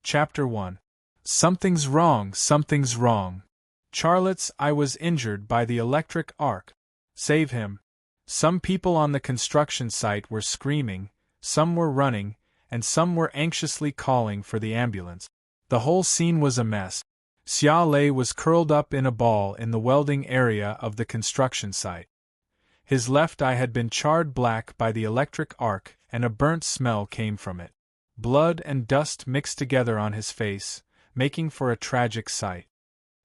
Chapter 1. Something's wrong, something's wrong. Charlotte's I was injured by the electric arc. Save him. Some people on the construction site were screaming, some were running, and some were anxiously calling for the ambulance. The whole scene was a mess. Xia Lei was curled up in a ball in the welding area of the construction site. His left eye had been charred black by the electric arc, and a burnt smell came from it. Blood and dust mixed together on his face, making for a tragic sight.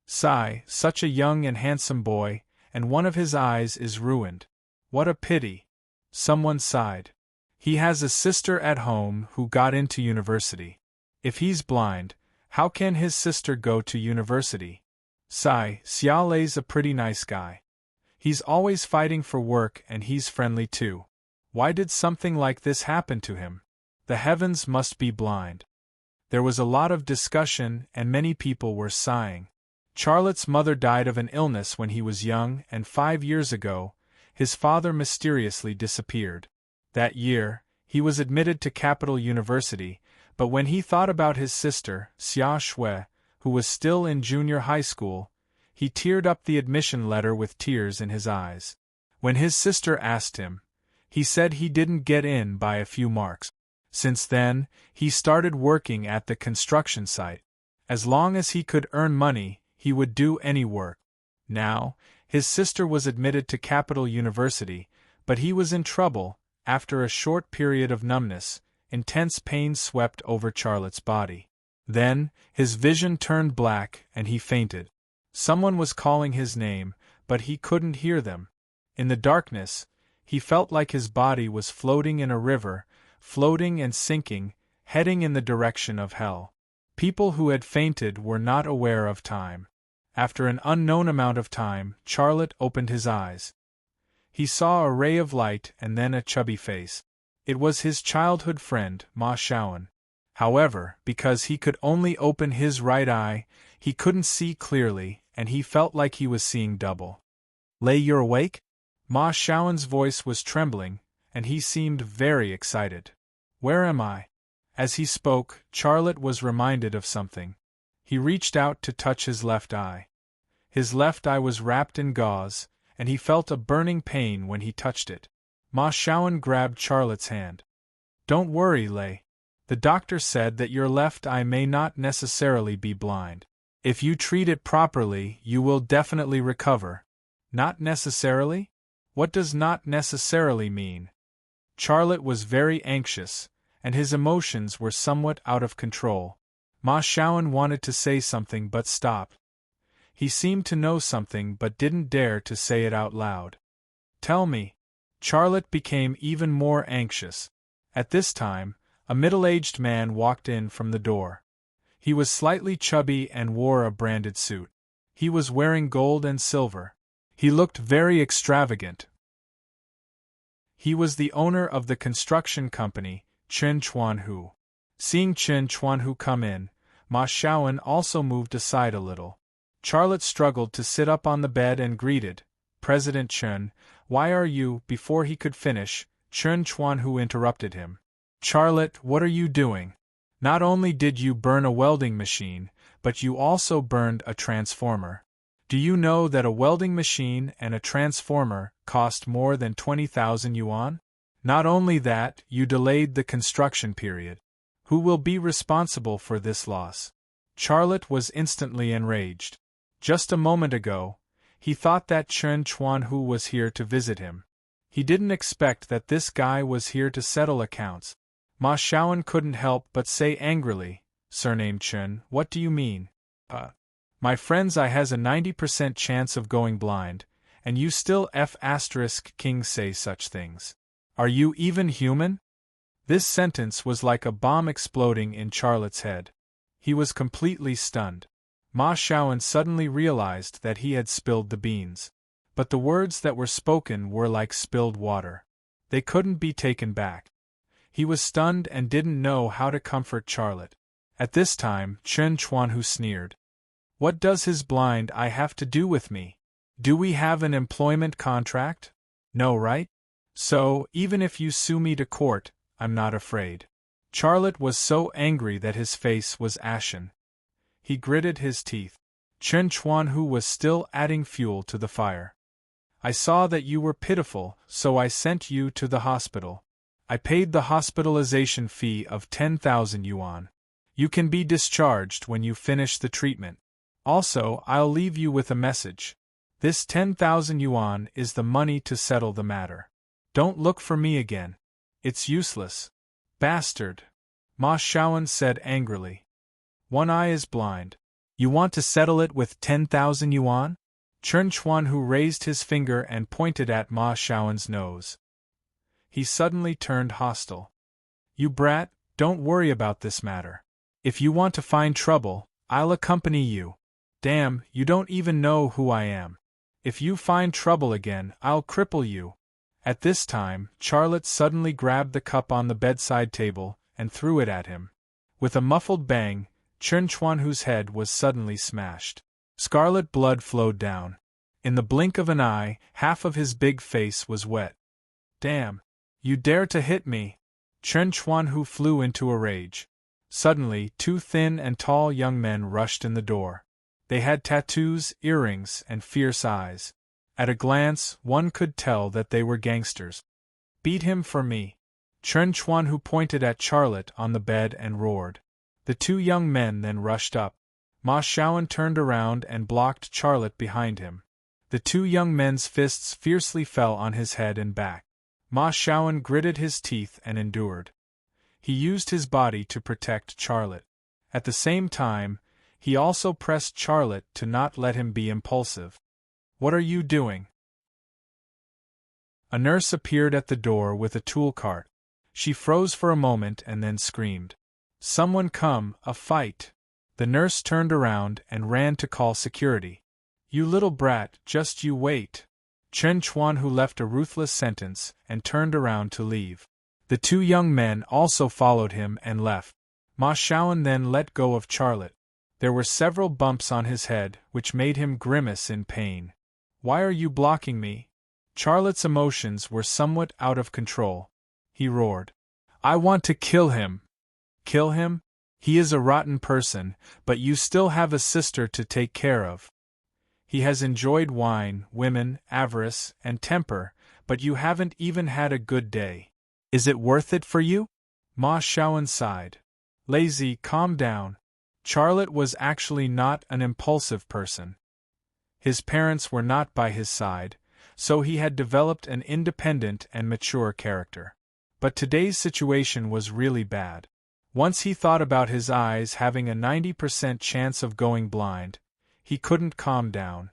Sai, such a young and handsome boy, and one of his eyes is ruined. What a pity! Someone sighed. He has a sister at home who got into university. If he's blind, how can his sister go to university? Sai, Xia Lei's a pretty nice guy. He's always fighting for work and he's friendly too. Why did something like this happen to him? The heavens must be blind. There was a lot of discussion and many people were sighing. Charlotte's mother died of an illness when he was young, and 5 years ago, his father mysteriously disappeared. That year, he was admitted to Capital University, but when he thought about his sister, Xia Shui, who was still in junior high school, he teared up the admission letter with tears in his eyes. When his sister asked him, he said he didn't get in by a few marks. Since then, he started working at the construction site. As long as he could earn money, he would do any work. Now, his sister was admitted to Capital University, but he was in trouble. After a short period of numbness, intense pain swept over Charlotte's body. Then, his vision turned black and he fainted. Someone was calling his name, but he couldn't hear them. In the darkness, he felt like his body was floating in a river, floating and sinking, heading in the direction of hell. People who had fainted were not aware of time. After an unknown amount of time, Charlotte opened his eyes. He saw a ray of light and then a chubby face. It was his childhood friend, Ma Xiaoan. However, because he could only open his right eye, he couldn't see clearly, and he felt like he was seeing double. "Lei, you're awake?" Ma Xiaoan's voice was trembling, and he seemed very excited. "Where am I?" As he spoke, Charlotte was reminded of something. He reached out to touch his left eye. His left eye was wrapped in gauze, and he felt a burning pain when he touched it. Ma Xiaoan grabbed Charlotte's hand. "Don't worry, Lei. The doctor said that your left eye may not necessarily be blind. If you treat it properly, you will definitely recover." "Not necessarily? What does not necessarily mean?" Charlotte was very anxious, and his emotions were somewhat out of control. Ma Xiaoan wanted to say something but stopped. He seemed to know something but didn't dare to say it out loud. "Tell me." Charlotte became even more anxious. At this time, a middle-aged man walked in from the door. He was slightly chubby and wore a branded suit. He was wearing gold and silver. He looked very extravagant. He was the owner of the construction company, Chen Chuanhu. Seeing Chen Chuanhu come in, Ma Xiaoan also moved aside a little. Charlotte struggled to sit up on the bed and greeted, "President Chen, why are you?" Before he could finish, Chen Chuanhu interrupted him. "Charlotte, what are you doing? Not only did you burn a welding machine, but you also burned a transformer. Do you know that a welding machine and a transformer cost more than 20,000 yuan? Not only that, you delayed the construction period. Who will be responsible for this loss?" Charlotte was instantly enraged. Just a moment ago, he thought that Chen Chuanhu was here to visit him. He didn't expect that this guy was here to settle accounts. Ma Xiaoan couldn't help but say angrily, "Surname Chen, what do you mean? My friend's eye has a 90% chance of going blind, and you still King say such things. Are you even human?" This sentence was like a bomb exploding in Charlotte's head. He was completely stunned. Ma Xiaoan suddenly realized that he had spilled the beans. But the words that were spoken were like spilled water. They couldn't be taken back. He was stunned and didn't know how to comfort Charlotte. At this time, Chen Chuanhu sneered. "What does his blind eye have to do with me? Do we have an employment contract? No, right? So, even if you sue me to court, I'm not afraid. Charlotte was so angry that his face was ashen. He gritted his teeth. Chen Chuanhu was still adding fuel to the fire. I saw that you were pitiful, so I sent you to the hospital. I paid the hospitalization fee of 10,000 yuan. You can be discharged when you finish the treatment. Also, I'll leave you with a message. This 10,000 yuan is the money to settle the matter. Don't look for me again. It's useless. Bastard! Ma Xiaoan said angrily. One eye is blind. You want to settle it with 10,000 yuan? Chen Chuanhu raised his finger and pointed at Ma Xiaoan's nose. He suddenly turned hostile. You brat, don't worry about this matter. If you want to find trouble, I'll accompany you. Damn, you don't even know who I am. If you find trouble again, I'll cripple you. At this time, Charlotte suddenly grabbed the cup on the bedside table and threw it at him. With a muffled bang, Chen Chuanhu's head was suddenly smashed. Scarlet blood flowed down. In the blink of an eye, half of his big face was wet. Damn! You dare to hit me! Chen Chuanhu flew into a rage. Suddenly, two thin and tall young men rushed in the door. They had tattoos, earrings, and fierce eyes. At a glance, one could tell that they were gangsters. Beat him for me! Chen Chuanhu pointed at Charlotte on the bed and roared. The two young men then rushed up. Ma Xiaoan turned around and blocked Charlotte behind him. The two young men's fists fiercely fell on his head and back. Ma Xiaoan gritted his teeth and endured. He used his body to protect Charlotte. At the same time, he also pressed Charlotte to not let him be impulsive. What are you doing? A nurse appeared at the door with a tool cart. She froze for a moment and then screamed. Someone come, a fight! The nurse turned around and ran to call security. You little brat, just you wait. Chen Chuanhu left a ruthless sentence and turned around to leave. The two young men also followed him and left. Ma Xiaoan then let go of Charlotte. There were several bumps on his head, which made him grimace in pain. Why are you blocking me? Charlotte's emotions were somewhat out of control. He roared. I want to kill him. Kill him? He is a rotten person, but you still have a sister to take care of. He has enjoyed wine, women, avarice, and temper, but you haven't even had a good day. Is it worth it for you? Ma Xiaoan sighed. Lazy, calm down. Charlotte was actually not an impulsive person. His parents were not by his side, so he had developed an independent and mature character. But today's situation was really bad. Once he thought about his eyes having a 90% chance of going blind, he couldn't calm down.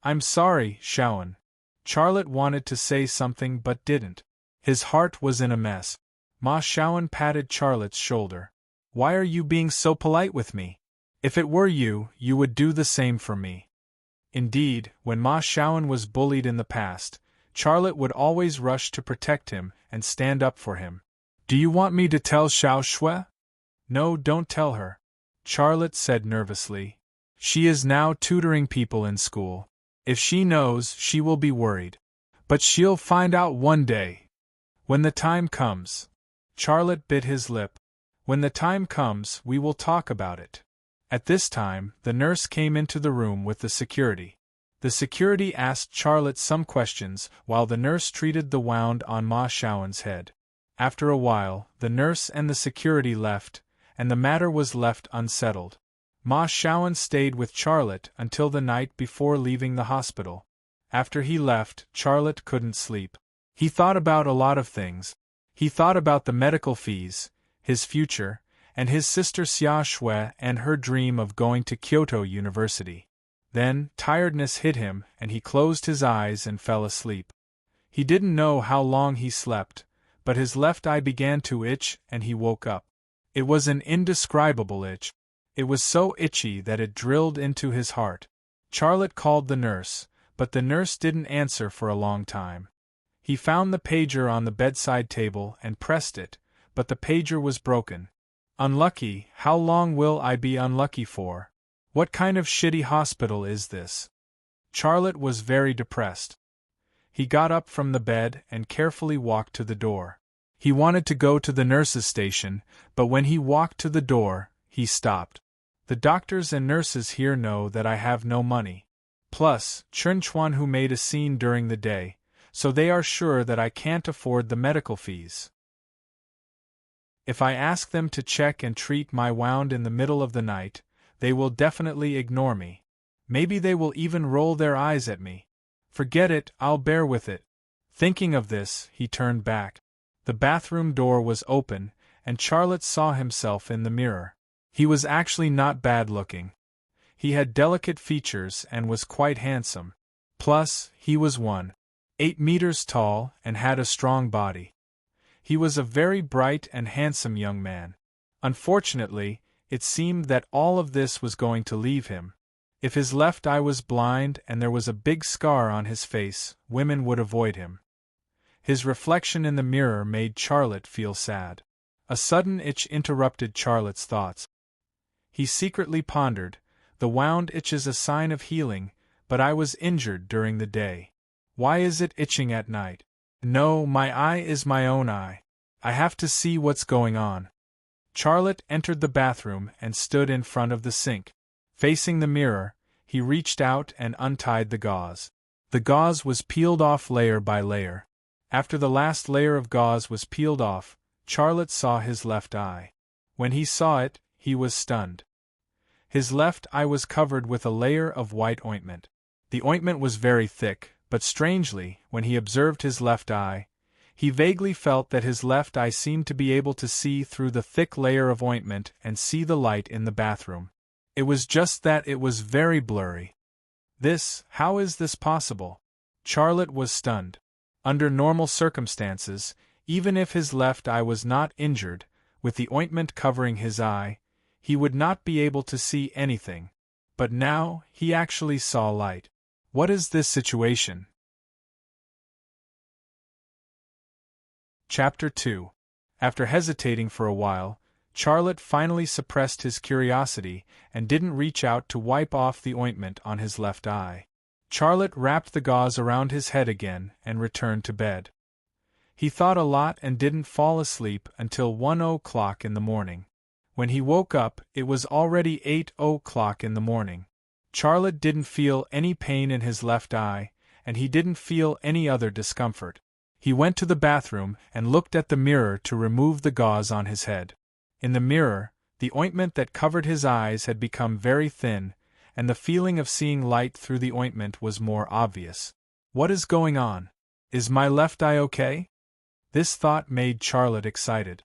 I'm sorry, Xiaoan. Charlotte wanted to say something but didn't. His heart was in a mess. Ma Xiaoan patted Charlotte's shoulder. Why are you being so polite with me? If it were you, you would do the same for me. Indeed, when Ma Xiaoan was bullied in the past, Charlotte would always rush to protect him and stand up for him. Do you want me to tell Xiao Shui? No, don't tell her. Charlotte said nervously. She is now tutoring people in school. If she knows, she will be worried. But she'll find out one day. When the time comes. Charlotte bit his lip. When the time comes, we will talk about it. At this time, the nurse came into the room with the security. The security asked Charlotte some questions while the nurse treated the wound on Ma Xiaoan's head. After a while, the nurse and the security left, and the matter was left unsettled. Ma Xiaoan stayed with Charlotte until the night before leaving the hospital. After he left, Charlotte couldn't sleep. He thought about a lot of things. He thought about the medical fees, his future, and his sister Xia Shui and her dream of going to Kyoto University. Then, tiredness hit him and he closed his eyes and fell asleep. He didn't know how long he slept, but his left eye began to itch and he woke up. It was an indescribable itch. It was so itchy that it drilled into his heart. Charlotte called the nurse, but the nurse didn't answer for a long time. He found the pager on the bedside table and pressed it, but the pager was broken. Unlucky, how long will I be unlucky for? What kind of shitty hospital is this? Charlotte was very depressed. He got up from the bed and carefully walked to the door. He wanted to go to the nurse's station, but when he walked to the door, he stopped. The doctors and nurses here know that I have no money. Plus, Chen Chuan who made a scene during the day, so they are sure that I can't afford the medical fees. If I ask them to check and treat my wound in the middle of the night, they will definitely ignore me. Maybe they will even roll their eyes at me. Forget it, I'll bear with it. Thinking of this, he turned back. The bathroom door was open, and Charlotte saw himself in the mirror. He was actually not bad looking. He had delicate features and was quite handsome. Plus, he was 1.8 meters tall and had a strong body. He was a very bright and handsome young man. Unfortunately, it seemed that all of this was going to leave him. If his left eye was blind and there was a big scar on his face, women would avoid him. His reflection in the mirror made Charlotte feel sad. A sudden itch interrupted Charlotte's thoughts. He secretly pondered, the wound itch is a sign of healing, but I was injured during the day. Why is it itching at night? No, my eye is my own eye. I have to see what's going on. Charlotte entered the bathroom and stood in front of the sink. Facing the mirror, he reached out and untied the gauze. The gauze was peeled off layer by layer. After the last layer of gauze was peeled off, Charlotte saw his left eye. When he saw it, he was stunned. His left eye was covered with a layer of white ointment. The ointment was very thick, but strangely, when he observed his left eye, he vaguely felt that his left eye seemed to be able to see through the thick layer of ointment and see the light in the bathroom. It was just that it was very blurry. How is this possible? Charlotte was stunned. Under normal circumstances, even if his left eye was not injured, with the ointment covering his eye, he would not be able to see anything. But now, he actually saw light. What is this situation? Chapter 2. After hesitating for a while, Charlotte finally suppressed his curiosity and didn't reach out to wipe off the ointment on his left eye. Charlotte wrapped the gauze around his head again and returned to bed. He thought a lot and didn't fall asleep until 1:00 in the morning. When he woke up, it was already 8:00 in the morning. Charlotte didn't feel any pain in his left eye, and he didn't feel any other discomfort. He went to the bathroom and looked at the mirror to remove the gauze on his head. In the mirror, the ointment that covered his eyes had become very thin, and the feeling of seeing light through the ointment was more obvious. What is going on? Is my left eye okay? This thought made Charlotte excited.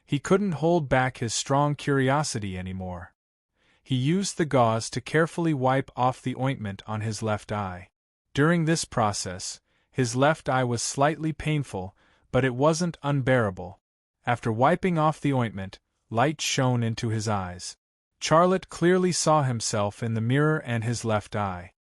He couldn't hold back his strong curiosity anymore. He used the gauze to carefully wipe off the ointment on his left eye. During this process, his left eye was slightly painful, but it wasn't unbearable. After wiping off the ointment, light shone into his eyes. Charlotte clearly saw himself in the mirror and his left eye.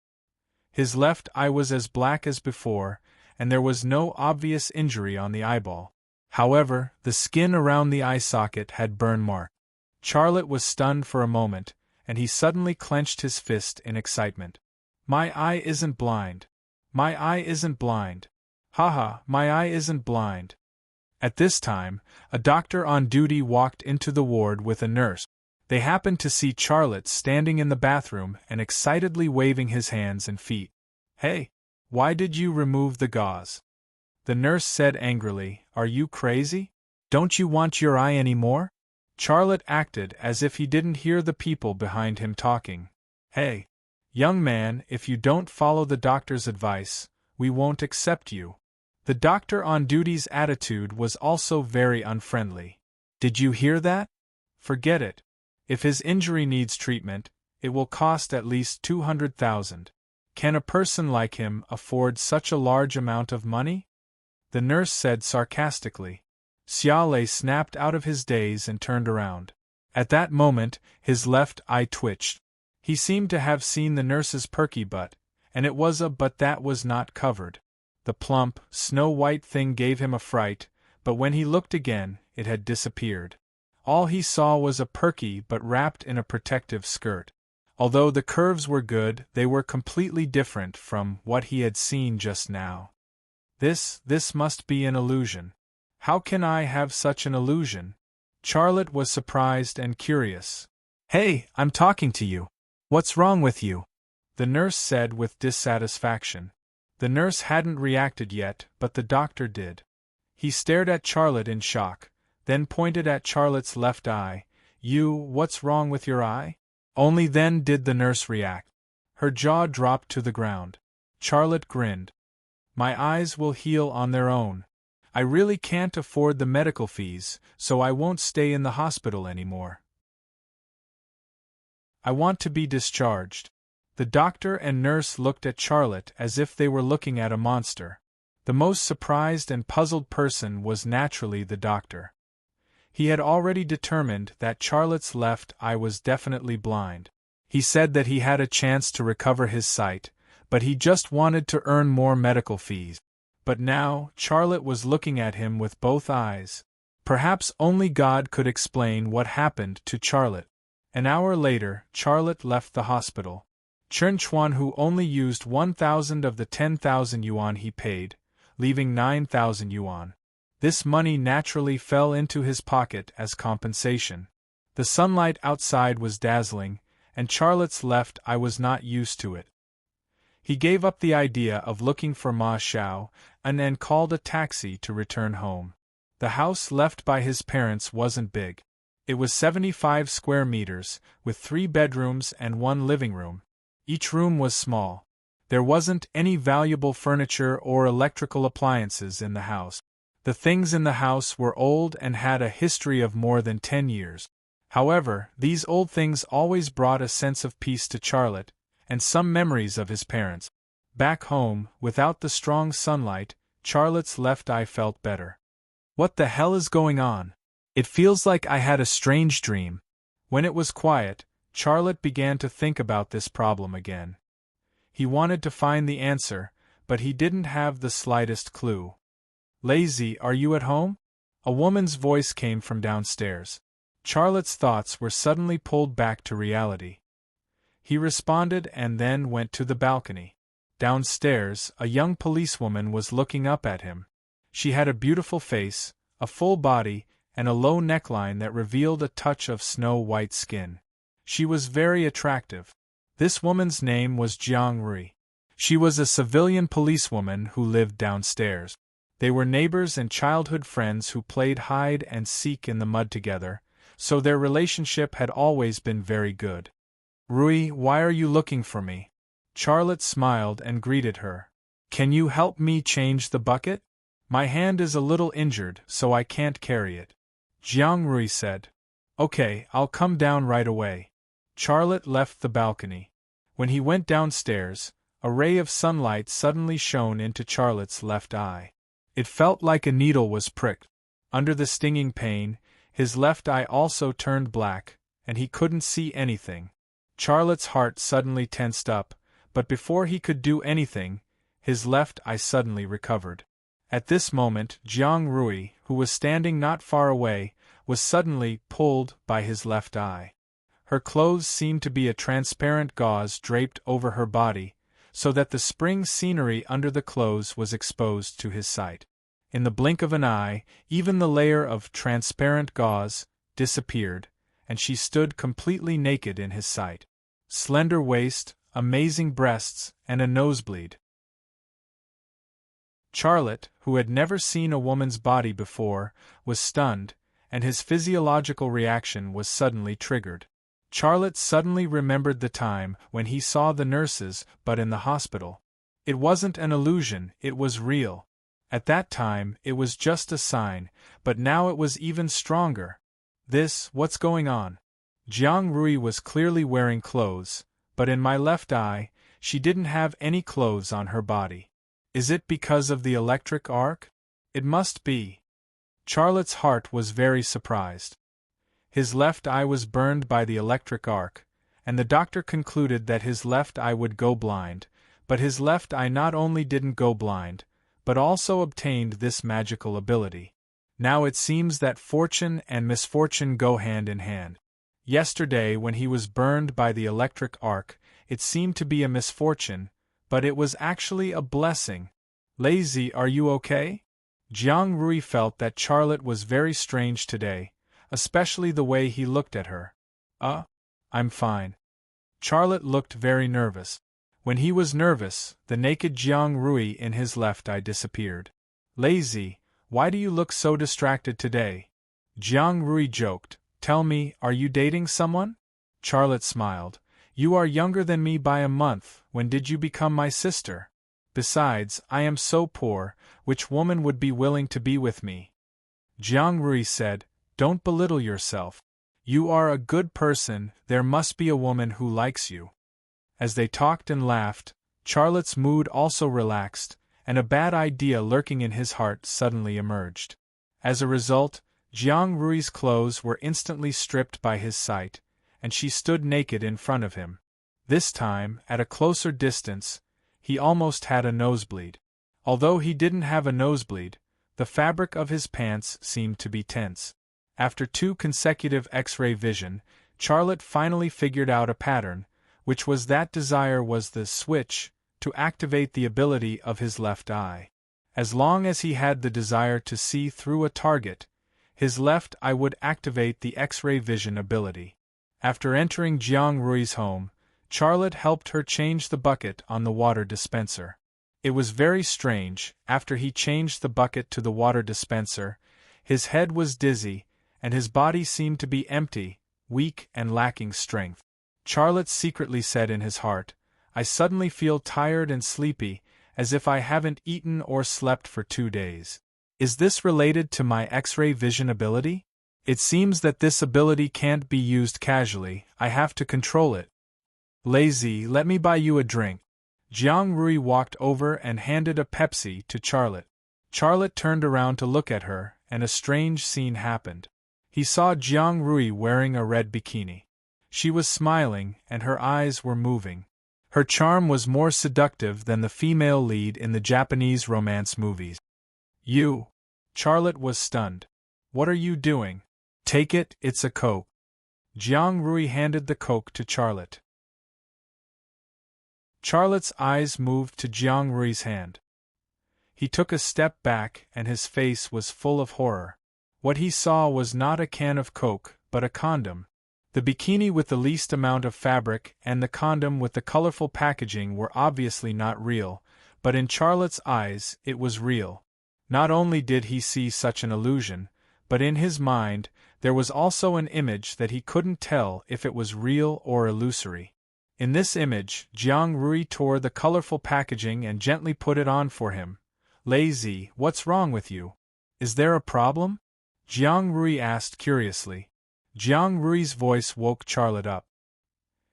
His left eye was as black as before, and there was no obvious injury on the eyeball. However, the skin around the eye socket had burn marks. Charlotte was stunned for a moment, and he suddenly clenched his fist in excitement. My eye isn't blind. My eye isn't blind. Haha, my eye isn't blind. At this time, a doctor on duty walked into the ward with a nurse. They happened to see Charlotte standing in the bathroom and excitedly waving his hands and feet. Hey, why did you remove the gauze? The nurse said angrily, Are you crazy? Don't you want your eye anymore? Charlotte acted as if he didn't hear the people behind him talking. Hey, young man, if you don't follow the doctor's advice, we won't accept you. The doctor on duty's attitude was also very unfriendly. Did you hear that? Forget it. If his injury needs treatment, it will cost at least 200,000. Can a person like him afford such a large amount of money? The nurse said sarcastically. Xiaolei snapped out of his daze and turned around. At that moment, his left eye twitched. He seemed to have seen the nurse's perky butt, and it was a butt that was not covered. The plump, snow-white thing gave him a fright, but when he looked again, it had disappeared. All he saw was a perky but wrapped in a protective skirt. Although the curves were good, they were completely different from what he had seen just now. This must be an illusion. How can I have such an illusion? Charlotte was surprised and curious. Hey, I'm talking to you. What's wrong with you? The nurse said with dissatisfaction. The nurse hadn't reacted yet, but the doctor did. He stared at Charlotte in shock, then pointed at Charlotte's left eye. What's wrong with your eye? Only then did the nurse react. Her jaw dropped to the ground. Charlotte grinned. My eyes will heal on their own. I really can't afford the medical fees, so I won't stay in the hospital anymore. I want to be discharged. The doctor and nurse looked at Charlotte as if they were looking at a monster. The most surprised and puzzled person was naturally the doctor. He had already determined that Charlotte's left eye was definitely blind. He said that he had a chance to recover his sight, but he just wanted to earn more medical fees. But now, Charlotte was looking at him with both eyes. Perhaps only God could explain what happened to Charlotte. An hour later, Charlotte left the hospital. Chen Chuan, who only used 1,000 of the 10,000 yuan he paid, leaving 9,000 yuan. This money naturally fell into his pocket as compensation. The sunlight outside was dazzling, and Charlotte's left eye was not used to it. He gave up the idea of looking for Ma Xiao, and then called a taxi to return home. The house left by his parents wasn't big. It was 75 square meters, with 3 bedrooms and 1 living room. Each room was small. There wasn't any valuable furniture or electrical appliances in the house. The things in the house were old and had a history of more than 10 years. However, these old things always brought a sense of peace to Charlotte, and some memories of his parents. Back home, without the strong sunlight, Charlotte's left eye felt better. What the hell is going on? It feels like I had a strange dream. When it was quiet, Charlotte began to think about this problem again. He wanted to find the answer, but he didn't have the slightest clue. Lazy, are you at home? A woman's voice came from downstairs. Charlotte's thoughts were suddenly pulled back to reality. He responded and then went to the balcony. Downstairs, a young policewoman was looking up at him. She had a beautiful face, a full body, and a low neckline that revealed a touch of snow-white skin. She was very attractive. This woman's name was Jiang Rui. She was a civilian policewoman who lived downstairs. They were neighbors and childhood friends who played hide and seek in the mud together, so their relationship had always been very good. Rui, why are you looking for me? Charlotte smiled and greeted her. Can you help me change the bucket? My hand is a little injured, so I can't carry it. Jiang Rui said. Okay, I'll come down right away. Charlotte left the balcony. When he went downstairs, a ray of sunlight suddenly shone into Charlotte's left eye. It felt like a needle was pricked. Under the stinging pain, his left eye also turned black, and he couldn't see anything. Charlotte's heart suddenly tensed up, but before he could do anything, his left eye suddenly recovered. At this moment, Jiang Rui, who was standing not far away, was suddenly pulled by his left eye. Her clothes seemed to be a transparent gauze draped over her body, so that the spring scenery under the clothes was exposed to his sight. In the blink of an eye, even the layer of transparent gauze disappeared, and she stood completely naked in his sight. Slender waist, amazing breasts, and a nosebleed. Charlotte, who had never seen a woman's body before, was stunned, and his physiological reaction was suddenly triggered. Charlotte suddenly remembered the time when he saw the nurses but in the hospital. It wasn't an illusion, it was real. At that time, it was just a sign, but now it was even stronger. What's going on? Jiang Rui was clearly wearing clothes, but in my left eye, she didn't have any clothes on her body. Is it because of the electric arc? It must be. Charlotte's heart was very surprised. His left eye was burned by the electric arc, and the doctor concluded that his left eye would go blind, but his left eye not only didn't go blind, but also obtained this magical ability. Now it seems that fortune and misfortune go hand in hand. Yesterday, when he was burned by the electric arc, it seemed to be a misfortune, but it was actually a blessing. Lazy, are you okay? Jiang Rui felt that Charlotte was very strange today, especially the way he looked at her. I'm fine. Charlotte looked very nervous. When he was nervous, the naked Jiang Rui in his left eye disappeared. Lazy, why do you look so distracted today? Jiang Rui joked. Tell me, are you dating someone? Charlotte smiled. You are younger than me by a month. When did you become my sister? Besides, I am so poor, which woman would be willing to be with me? Jiang Rui said, Don't belittle yourself. You are a good person, there must be a woman who likes you. As they talked and laughed, Charlotte's mood also relaxed, and a bad idea lurking in his heart suddenly emerged. As a result, Jiang Rui's clothes were instantly stripped by his sight, and she stood naked in front of him. This time, at a closer distance, he almost had a nosebleed. Although he didn't have a nosebleed, the fabric of his pants seemed to be tense. After 2 consecutive X-ray vision, Charlotte finally figured out a pattern, which was that desire was the switch to activate the ability of his left eye. As long as he had the desire to see through a target, his left eye would activate the X-ray vision ability. After entering Jiang Rui's home, Charlotte helped her change the bucket on the water dispenser. It was very strange. After he changed the bucket to the water dispenser, his head was dizzy, and his body seemed to be empty, weak and lacking strength. Charlotte secretly said in his heart, I suddenly feel tired and sleepy, as if I haven't eaten or slept for 2 days. Is this related to my X-ray vision ability? It seems that this ability can't be used casually, I have to control it. Lazy, let me buy you a drink. Jiang Rui walked over and handed a Pepsi to Charlotte. Charlotte turned around to look at her, and a strange scene happened. He saw Jiang Rui wearing a red bikini. She was smiling, and her eyes were moving. Her charm was more seductive than the female lead in the Japanese romance movies. You! Charlotte was stunned. What are you doing? Take it, it's a Coke. Jiang Rui handed the Coke to Charlotte. Charlotte's eyes moved to Jiang Rui's hand. He took a step back, and his face was full of horror. What he saw was not a can of Coke, but a condom. The bikini with the least amount of fabric and the condom with the colorful packaging were obviously not real, but in Charlotte's eyes it was real. Not only did he see such an illusion, but in his mind there was also an image that he couldn't tell if it was real or illusory. In this image, Jiang Rui tore the colorful packaging and gently put it on for him. Lazy, what's wrong with you? Is there a problem? Jiang Rui asked curiously. Jiang Rui's voice woke Charlotte up.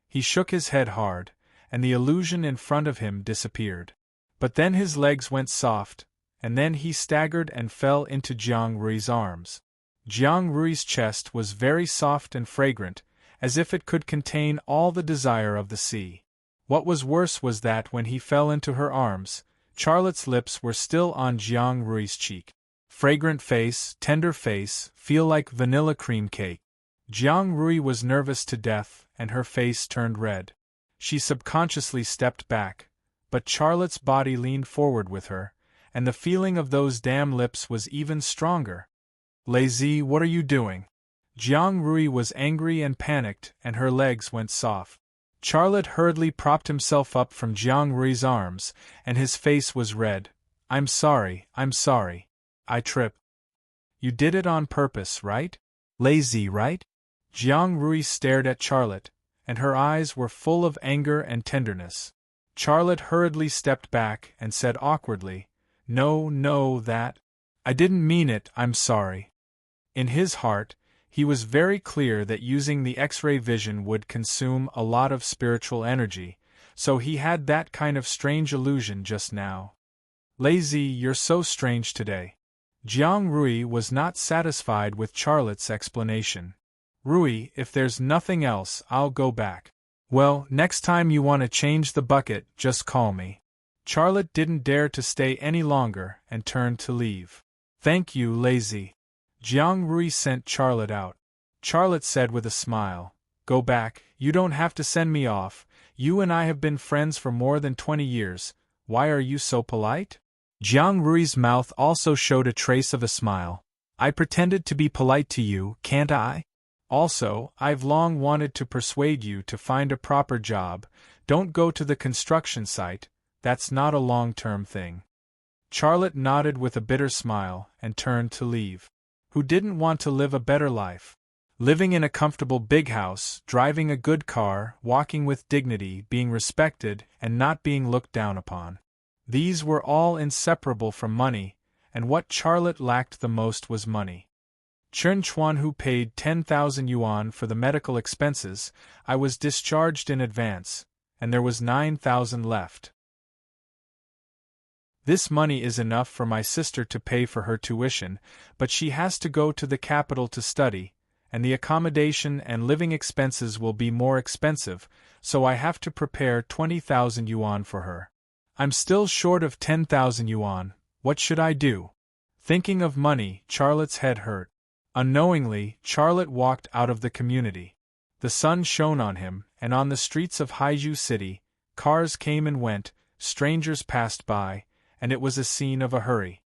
He shook his head hard, and the illusion in front of him disappeared. But then his legs went soft, and then he staggered and fell into Jiang Rui's arms. Jiang Rui's chest was very soft and fragrant, as if it could contain all the desire of the sea. What was worse was that when he fell into her arms, Charlotte's lips were still on Jiang Rui's cheek. Fragrant face, tender face, feel like vanilla cream cake. Jiang Rui was nervous to death, and her face turned red. She subconsciously stepped back, but Charlotte's body leaned forward with her, and the feeling of those damn lips was even stronger. Lazy, what are you doing? Jiang Rui was angry and panicked, and her legs went soft. Charlotte hurriedly propped himself up from Jiang Rui's arms, and his face was red. I'm sorry. I tripped. You did it on purpose, right? Lazy, right? Jiang Rui stared at Charlotte, and her eyes were full of anger and tenderness. Charlotte hurriedly stepped back and said awkwardly, No, that. I didn't mean it, I'm sorry. In his heart, he was very clear that using the X-ray vision would consume a lot of spiritual energy, so he had that kind of strange illusion just now. Lazy, you're so strange today. Jiang Rui was not satisfied with Charlotte's explanation. Rui, if there's nothing else, I'll go back. Well, next time you want to change the bucket, just call me. Charlotte didn't dare to stay any longer and turned to leave. Thank you, Lazy. Jiang Rui sent Charlotte out. Charlotte said with a smile, Go back, you don't have to send me off, you and I have been friends for more than 20 years, why are you so polite? Jiang Rui's mouth also showed a trace of a smile. I pretended to be polite to you, can't I? Also, I've long wanted to persuade you to find a proper job. Don't go to the construction site, that's not a long-term thing. Charlotte nodded with a bitter smile and turned to leave. Who didn't want to live a better life? Living in a comfortable big house, driving a good car, walking with dignity, being respected, and not being looked down upon. These were all inseparable from money, and what Charlotte lacked the most was money. Chen Chuanhu paid 10,000 yuan for the medical expenses. I was discharged in advance, and there was 9,000 left. This money is enough for my sister to pay for her tuition, but she has to go to the capital to study, and the accommodation and living expenses will be more expensive, so I have to prepare 20,000 yuan for her. I'm still short of 10,000 yuan, what should I do? Thinking of money, Charlotte's head hurt. Unknowingly, Charlotte walked out of the community. The sun shone on him, and on the streets of Haizhu City, cars came and went, strangers passed by, and it was a scene of a hurry.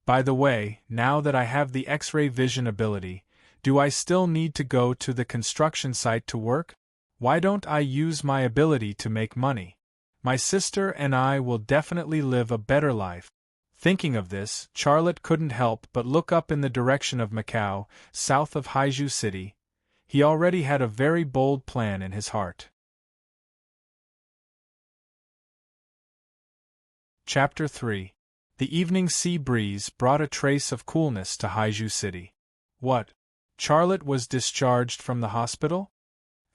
By the way, now that I have the X-ray vision ability, do I still need to go to the construction site to work? Why don't I use my ability to make money? My sister and I will definitely live a better life. Thinking of this, Charlotte couldn't help but look up in the direction of Macau, south of Haizhu City. He already had a very bold plan in his heart. Chapter 3. The evening sea breeze brought a trace of coolness to Haizhu City. What? Charlotte was discharged from the hospital?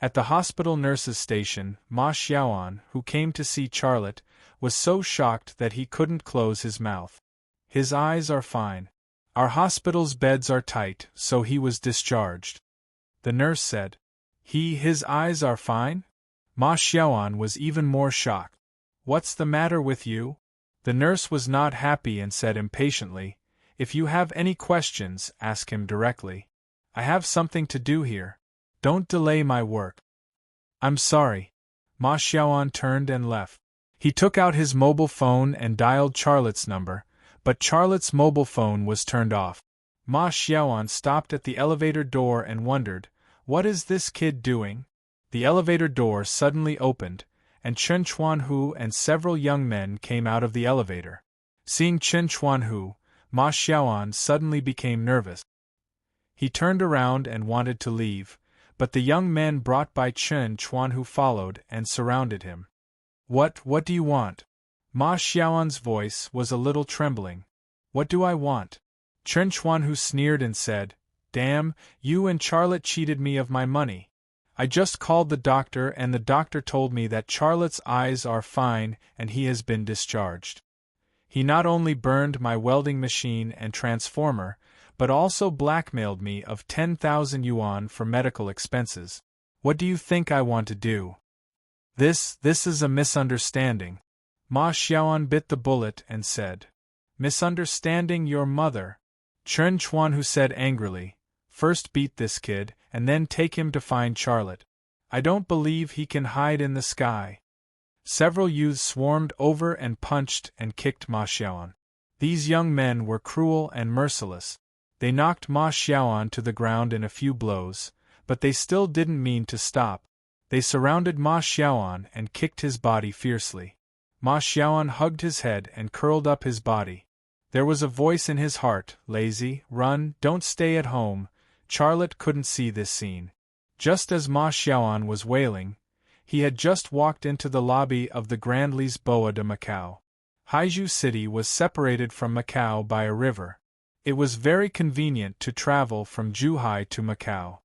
At the hospital nurse's station, Ma Xiaoan, who came to see Charlotte, was so shocked that he couldn't close his mouth. His eyes are fine. Our hospital's beds are tight, so he was discharged. The nurse said. His eyes are fine? Ma Xiaoan was even more shocked. What's the matter with you? The nurse was not happy and said impatiently, If you have any questions, ask him directly. I have something to do here. Don't delay my work. I'm sorry. Ma Xiaoan turned and left. He took out his mobile phone and dialed Charlotte's number, but Charlotte's mobile phone was turned off. Ma Xiaoan stopped at the elevator door and wondered, what is this kid doing? The elevator door suddenly opened, and Chen Chuanhu and several young men came out of the elevator. Seeing Chen Chuanhu, Ma Xiaoan suddenly became nervous. He turned around and wanted to leave, but the young men brought by Chen Chuanhu followed and surrounded him. What do you want? Ma Xiaoan's voice was a little trembling. What do I want? Chen Chuanhu sneered and said, Damn, you and Charlotte cheated me of my money. I just called the doctor and the doctor told me that Charlotte's eyes are fine and he has been discharged. He not only burned my welding machine and transformer, but also blackmailed me of 10,000 yuan for medical expenses. What do you think I want to do? This is a misunderstanding. Ma Xiaoan bit the bullet and said. Misunderstanding your mother? Chen Chuanhu said angrily. First beat this kid, and then take him to find Charlotte. I don't believe he can hide in the sky. Several youths swarmed over and punched and kicked Ma Xiaoan. These young men were cruel and merciless. They knocked Ma Xiaoan to the ground in a few blows, but they still didn't mean to stop. They surrounded Ma Xiaoan and kicked his body fiercely. Ma Xiaoan hugged his head and curled up his body. There was a voice in his heart, lazy, run, don't stay at home. Charlotte couldn't see this scene. Just as Ma Xiaoan was wailing, he had just walked into the lobby of the Grand Lisboa de Macau. Haizhu City was separated from Macau by a river. It was very convenient to travel from Zhuhai to Macau.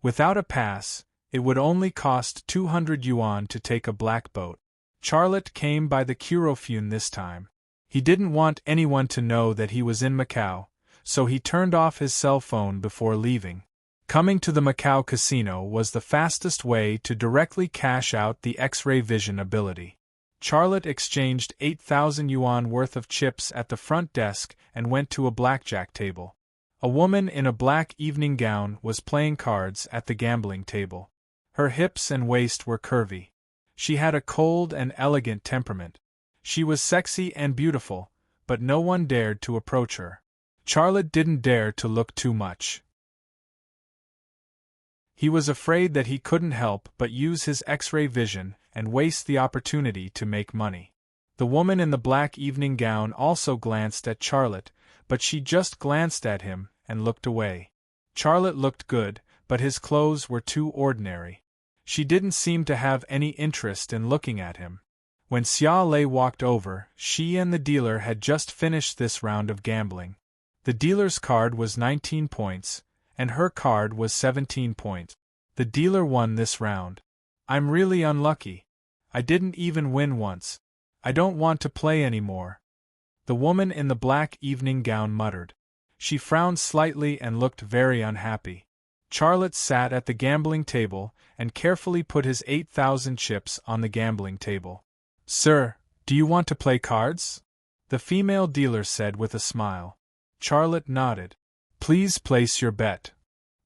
Without a pass, it would only cost 200 yuan to take a black boat. Charlotte came by the Curofune this time. He didn't want anyone to know that he was in Macau, so he turned off his cell phone before leaving. Coming to the Macau casino was the fastest way to directly cash out the X-ray vision ability. Charlotte exchanged 8,000 yuan worth of chips at the front desk and went to a blackjack table. A woman in a black evening gown was playing cards at the gambling table. Her hips and waist were curvy. She had a cold and elegant temperament. She was sexy and beautiful, but no one dared to approach her. Charlotte didn't dare to look too much. He was afraid that he couldn't help but use his X-ray vision and waste the opportunity to make money. The woman in the black evening gown also glanced at Charlotte, but she just glanced at him and looked away. Charlotte looked good, but his clothes were too ordinary. She didn't seem to have any interest in looking at him. When Xia Lei walked over, she and the dealer had just finished this round of gambling. The dealer's card was 19 points, and her card was 17 points. The dealer won this round. I'm really unlucky. I didn't even win once. I don't want to play anymore. The woman in the black evening gown muttered. She frowned slightly and looked very unhappy. Charlotte sat at the gambling table and carefully put his 8,000 chips on the gambling table. Sir, do you want to play cards? The female dealer said with a smile. Charlotte nodded. Please place your bet.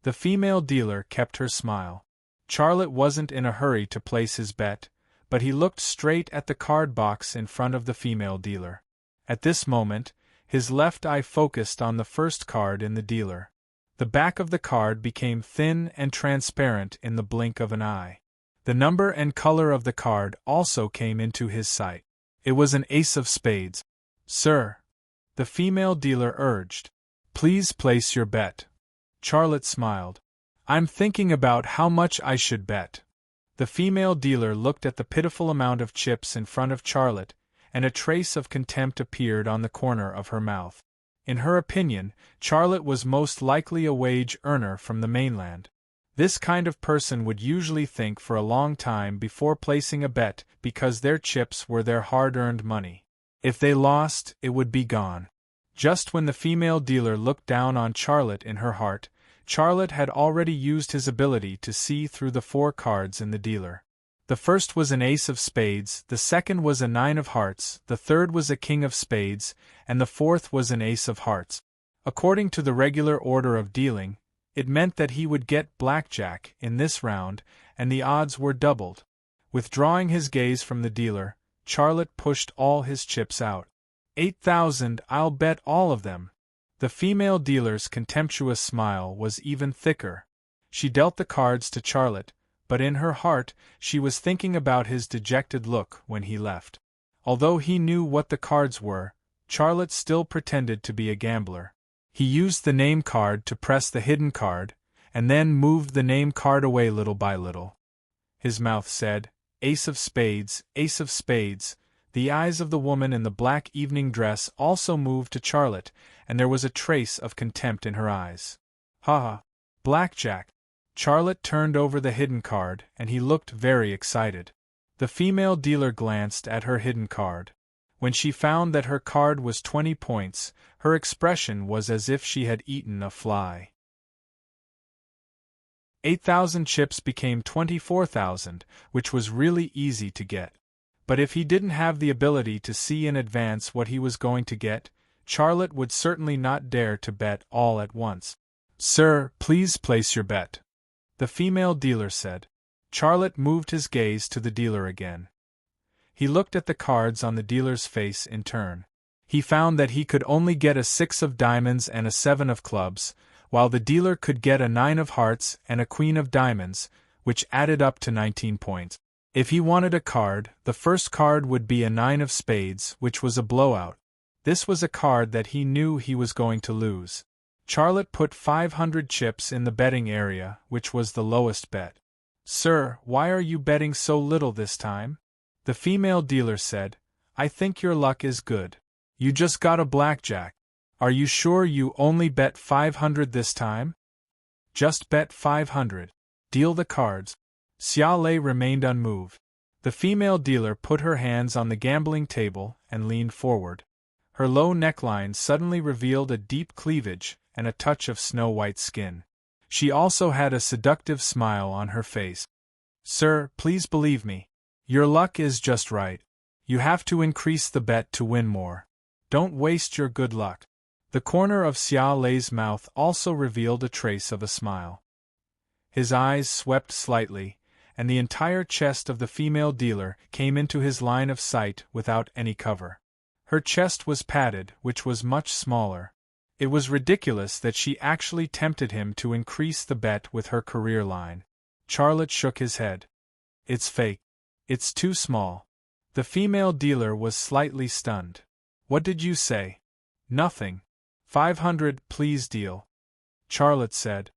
The female dealer kept her smile. Charlotte wasn't in a hurry to place his bet, but he looked straight at the card box in front of the female dealer. At this moment, his left eye focused on the first card in the dealer. The back of the card became thin and transparent in the blink of an eye. The number and color of the card also came into his sight. It was an ace of spades. Sir, the female dealer urged. Please place your bet. Charlotte smiled. I'm thinking about how much I should bet. The female dealer looked at the pitiful amount of chips in front of Charlotte, and a trace of contempt appeared on the corner of her mouth. In her opinion, Charlotte was most likely a wage earner from the mainland. This kind of person would usually think for a long time before placing a bet because their chips were their hard-earned money. If they lost, it would be gone. Just when the female dealer looked down on Charlotte in her heart, Charlotte had already used his ability to see through the 4 cards in the dealer. The first was an ace of spades, the second was a 9 of hearts, the third was a king of spades, and the fourth was an ace of hearts. According to the regular order of dealing, it meant that he would get blackjack in this round, and the odds were doubled. Withdrawing his gaze from the dealer, Charlotte pushed all his chips out. 8,000, I'll bet all of them. The female dealer's contemptuous smile was even thicker. She dealt the cards to Charlotte, but in her heart she was thinking about his dejected look when he left. Although he knew what the cards were, Charlotte still pretended to be a gambler. He used the name card to press the hidden card, and then moved the name card away little by little. His mouth said, Ace of spades, ace of spades. The eyes of the woman in the black evening dress also moved to Charlotte, and there was a trace of contempt in her eyes. Ha ha! Blackjack! Charlotte turned over the hidden card, and he looked very excited. The female dealer glanced at her hidden card. When she found that her card was 20 points, her expression was as if she had eaten a fly. 8,000 chips became 24,000, which was really easy to get. But if he didn't have the ability to see in advance what he was going to get, Charlotte would certainly not dare to bet all at once. Sir, please place your bet. The female dealer said. Charlotte moved his gaze to the dealer again. He looked at the cards on the dealer's face in turn. He found that he could only get a 6 of diamonds and a 7 of clubs, while the dealer could get a 9 of hearts and a queen of diamonds, which added up to 19 points. If he wanted a card, the first card would be a 9 of spades, which was a blowout. This was a card that he knew he was going to lose. Charlotte put 500 chips in the betting area, which was the lowest bet. Sir, why are you betting so little this time? The female dealer said, I think your luck is good. You just got a blackjack. Are you sure you only bet 500 this time? Just bet 500. Deal the cards. Xia Lei remained unmoved. The female dealer put her hands on the gambling table and leaned forward. Her low neckline suddenly revealed a deep cleavage and a touch of snow-white skin. She also had a seductive smile on her face. Sir, please believe me. Your luck is just right. You have to increase the bet to win more. Don't waste your good luck. The corner of Xia Lei's mouth also revealed a trace of a smile. His eyes swept slightly, and the entire chest of the female dealer came into his line of sight without any cover. Her chest was padded, which was much smaller. It was ridiculous that she actually tempted him to increase the bet with her career line. Charlotte shook his head. It's fake. It's too small. The female dealer was slightly stunned. What did you say? Nothing. 500, please deal. Charlotte said.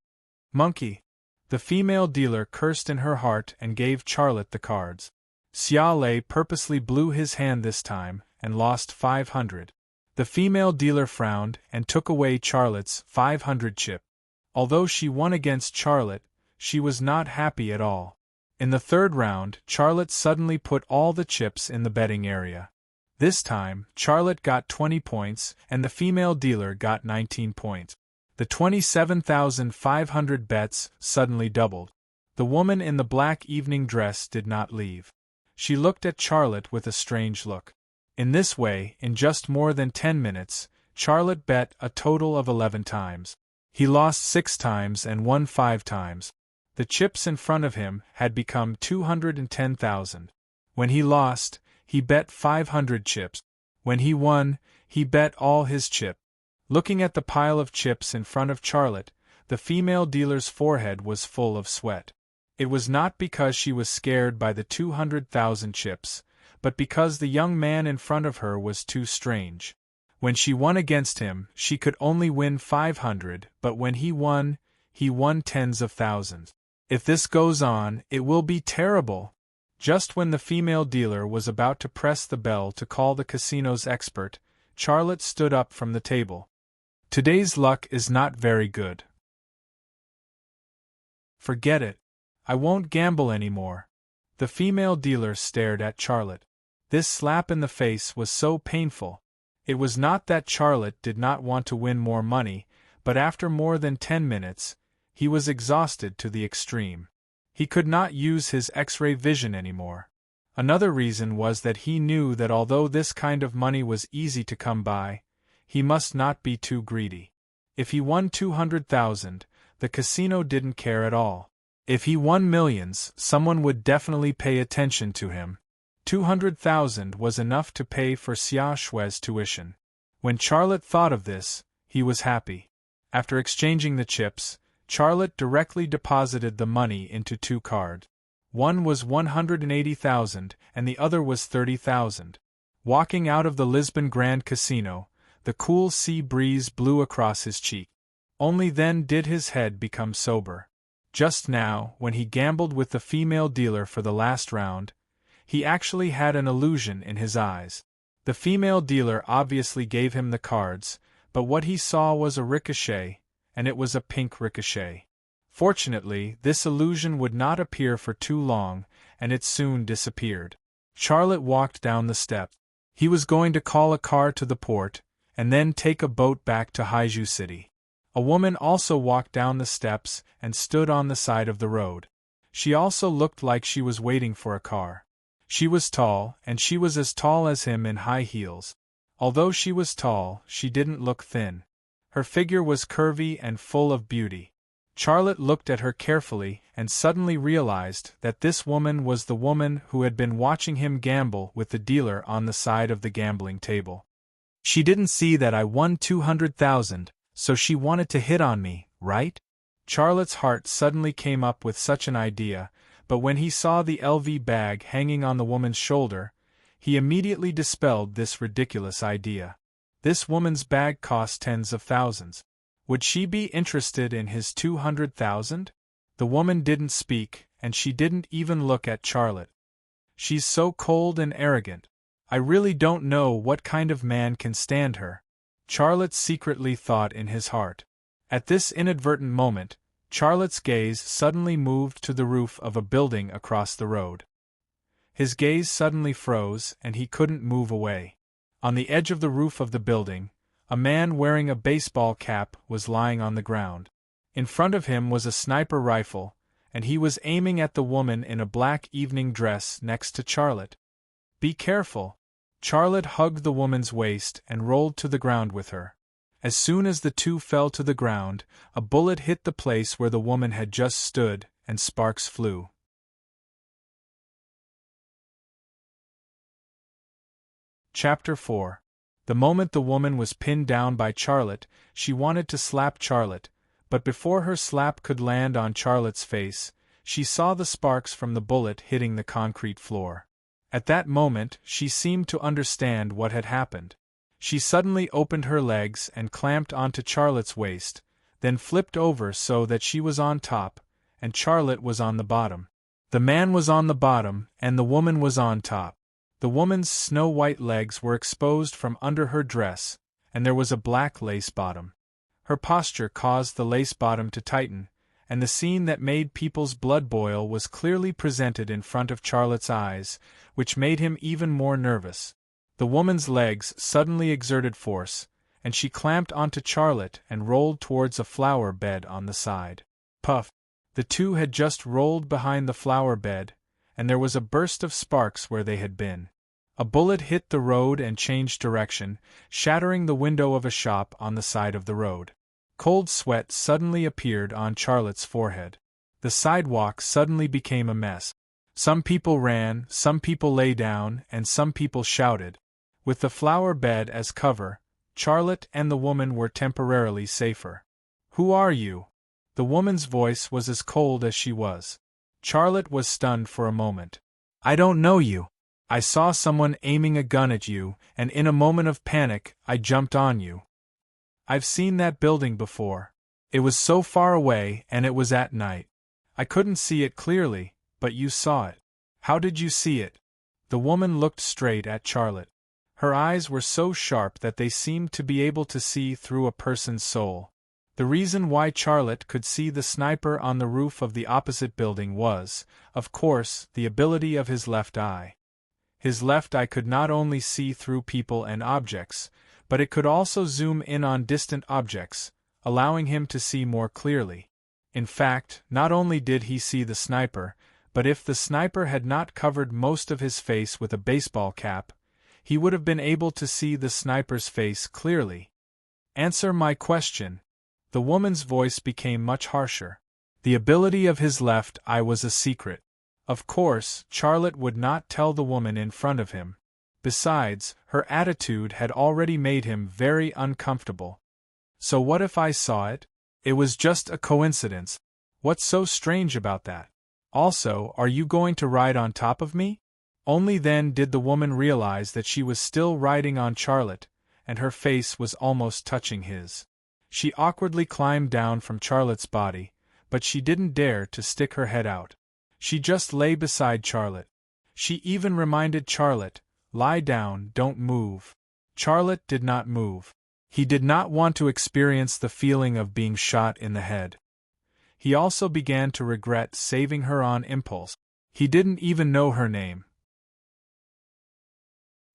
Monkey. The female dealer cursed in her heart and gave Charlotte the cards. Xia Lei purposely blew his hand this time, and lost 500. The female dealer frowned and took away Charlotte's 500 chip. Although she won against Charlotte, she was not happy at all. In the third round, Charlotte suddenly put all the chips in the betting area. This time, Charlotte got 20 points and the female dealer got 19 points. The 27,500 bets suddenly doubled. The woman in the black evening dress did not leave. She looked at Charlotte with a strange look. In this way, in just more than 10 minutes, Charlotte bet a total of 11 times. He lost 6 times and won 5 times. The chips in front of him had become 210,000. When he lost, he bet 500 chips. When he won, he bet all his chip. Looking at the pile of chips in front of Charlotte, the female dealer's forehead was full of sweat. It was not because she was scared by the 200,000 chips, but because the young man in front of her was too strange. When she won against him, she could only win 500, but when he won tens of thousands. If this goes on, it will be terrible. Just when the female dealer was about to press the bell to call the casino's expert, Charlotte stood up from the table. Today's luck is not very good. Forget it. I won't gamble anymore. The female dealer stared at Charlotte. This slap in the face was so painful. It was not that Charlotte did not want to win more money, but after more than 10 minutes, he was exhausted to the extreme. He could not use his X-ray vision anymore. Another reason was that he knew that although this kind of money was easy to come by, he must not be too greedy. If he won 200,000, the casino didn't care at all. If he won millions, someone would definitely pay attention to him. 200,000 was enough to pay for Xia Shui's tuition. When Charlotte thought of this, he was happy. After exchanging the chips, Charlotte directly deposited the money into 2 cards. One was 180,000 and the other was 30,000. Walking out of the Lisbon Grand Casino, the cool sea breeze blew across his cheek. Only then did his head become sober. Just now, when he gambled with the female dealer for the last round, he actually had an illusion in his eyes. The female dealer obviously gave him the cards, but what he saw was a ricochet, and it was a pink ricochet. Fortunately, this illusion would not appear for too long, and it soon disappeared. Charlotte walked down the steps. He was going to call a car to the port, and then take a boat back to Haizhu City. A woman also walked down the steps and stood on the side of the road. She also looked like she was waiting for a car. She was tall, and she was as tall as him in high heels. Although she was tall, she didn't look thin. Her figure was curvy and full of beauty. Charlotte looked at her carefully and suddenly realized that this woman was the woman who had been watching him gamble with the dealer on the side of the gambling table. She didn't see that I won 200,000, so she wanted to hit on me, right? Charlotte's heart suddenly came up with such an idea, but when he saw the LV bag hanging on the woman's shoulder, he immediately dispelled this ridiculous idea. This woman's bag cost tens of thousands. Would she be interested in his 200,000? The woman didn't speak, and she didn't even look at Charlotte. She's so cold and arrogant. I really don't know what kind of man can stand her. Charlotte secretly thought in his heart. At this inadvertent moment, Charlotte's gaze suddenly moved to the roof of a building across the road. His gaze suddenly froze, and he couldn't move away. On the edge of the roof of the building, a man wearing a baseball cap was lying on the ground. In front of him was a sniper rifle, and he was aiming at the woman in a black evening dress next to Charlotte. Be careful! Charlotte hugged the woman's waist and rolled to the ground with her. As soon as the two fell to the ground, a bullet hit the place where the woman had just stood, and sparks flew. Chapter 4. The moment the woman was pinned down by Charlotte, she wanted to slap Charlotte, but before her slap could land on Charlotte's face, she saw the sparks from the bullet hitting the concrete floor. At that moment, she seemed to understand what had happened. She suddenly opened her legs and clamped onto Charlotte's waist, then flipped over so that she was on top, and Charlotte was on the bottom. The man was on the bottom, and the woman was on top. The woman's snow-white legs were exposed from under her dress, and there was a black lace bottom. Her posture caused the lace bottom to tighten, and the scene that made people's blood boil was clearly presented in front of Charlotte's eyes, which made him even more nervous. The woman's legs suddenly exerted force, and she clamped onto Charlotte and rolled towards a flower bed on the side. Puff! The two had just rolled behind the flower bed, and there was a burst of sparks where they had been. A bullet hit the road and changed direction, shattering the window of a shop on the side of the road. Cold sweat suddenly appeared on Charlotte's forehead. The sidewalk suddenly became a mess. Some people ran, some people lay down, and some people shouted. With the flower bed as cover, Charlotte and the woman were temporarily safer. "Who are you?" The woman's voice was as cold as she was. Charlotte was stunned for a moment. "I don't know you. I saw someone aiming a gun at you, and in a moment of panic, I jumped on you. I've seen that building before. It was so far away and it was at night. I couldn't see it clearly, but you saw it. How did you see it?" The woman looked straight at Charlotte. Her eyes were so sharp that they seemed to be able to see through a person's soul. The reason why Charlotte could see the sniper on the roof of the opposite building was, of course, the ability of his left eye. His left eye could not only see through people and objects, but it could also zoom in on distant objects, allowing him to see more clearly. In fact, not only did he see the sniper, but if the sniper had not covered most of his face with a baseball cap, he would have been able to see the sniper's face clearly. "Answer my question." The woman's voice became much harsher. The ability of his left eye was a secret. Of course, Charlotte would not tell the woman in front of him. Besides, her attitude had already made him very uncomfortable. "So what if I saw it? It was just a coincidence. What's so strange about that? Also, are you going to ride on top of me?" Only then did the woman realize that she was still riding on Charlotte, and her face was almost touching his. She awkwardly climbed down from Charlotte's body, but she didn't dare to stick her head out. She just lay beside Charlotte. She even reminded Charlotte, "Lie down, don't move." Charlotte did not move. He did not want to experience the feeling of being shot in the head. He also began to regret saving her on impulse. He didn't even know her name.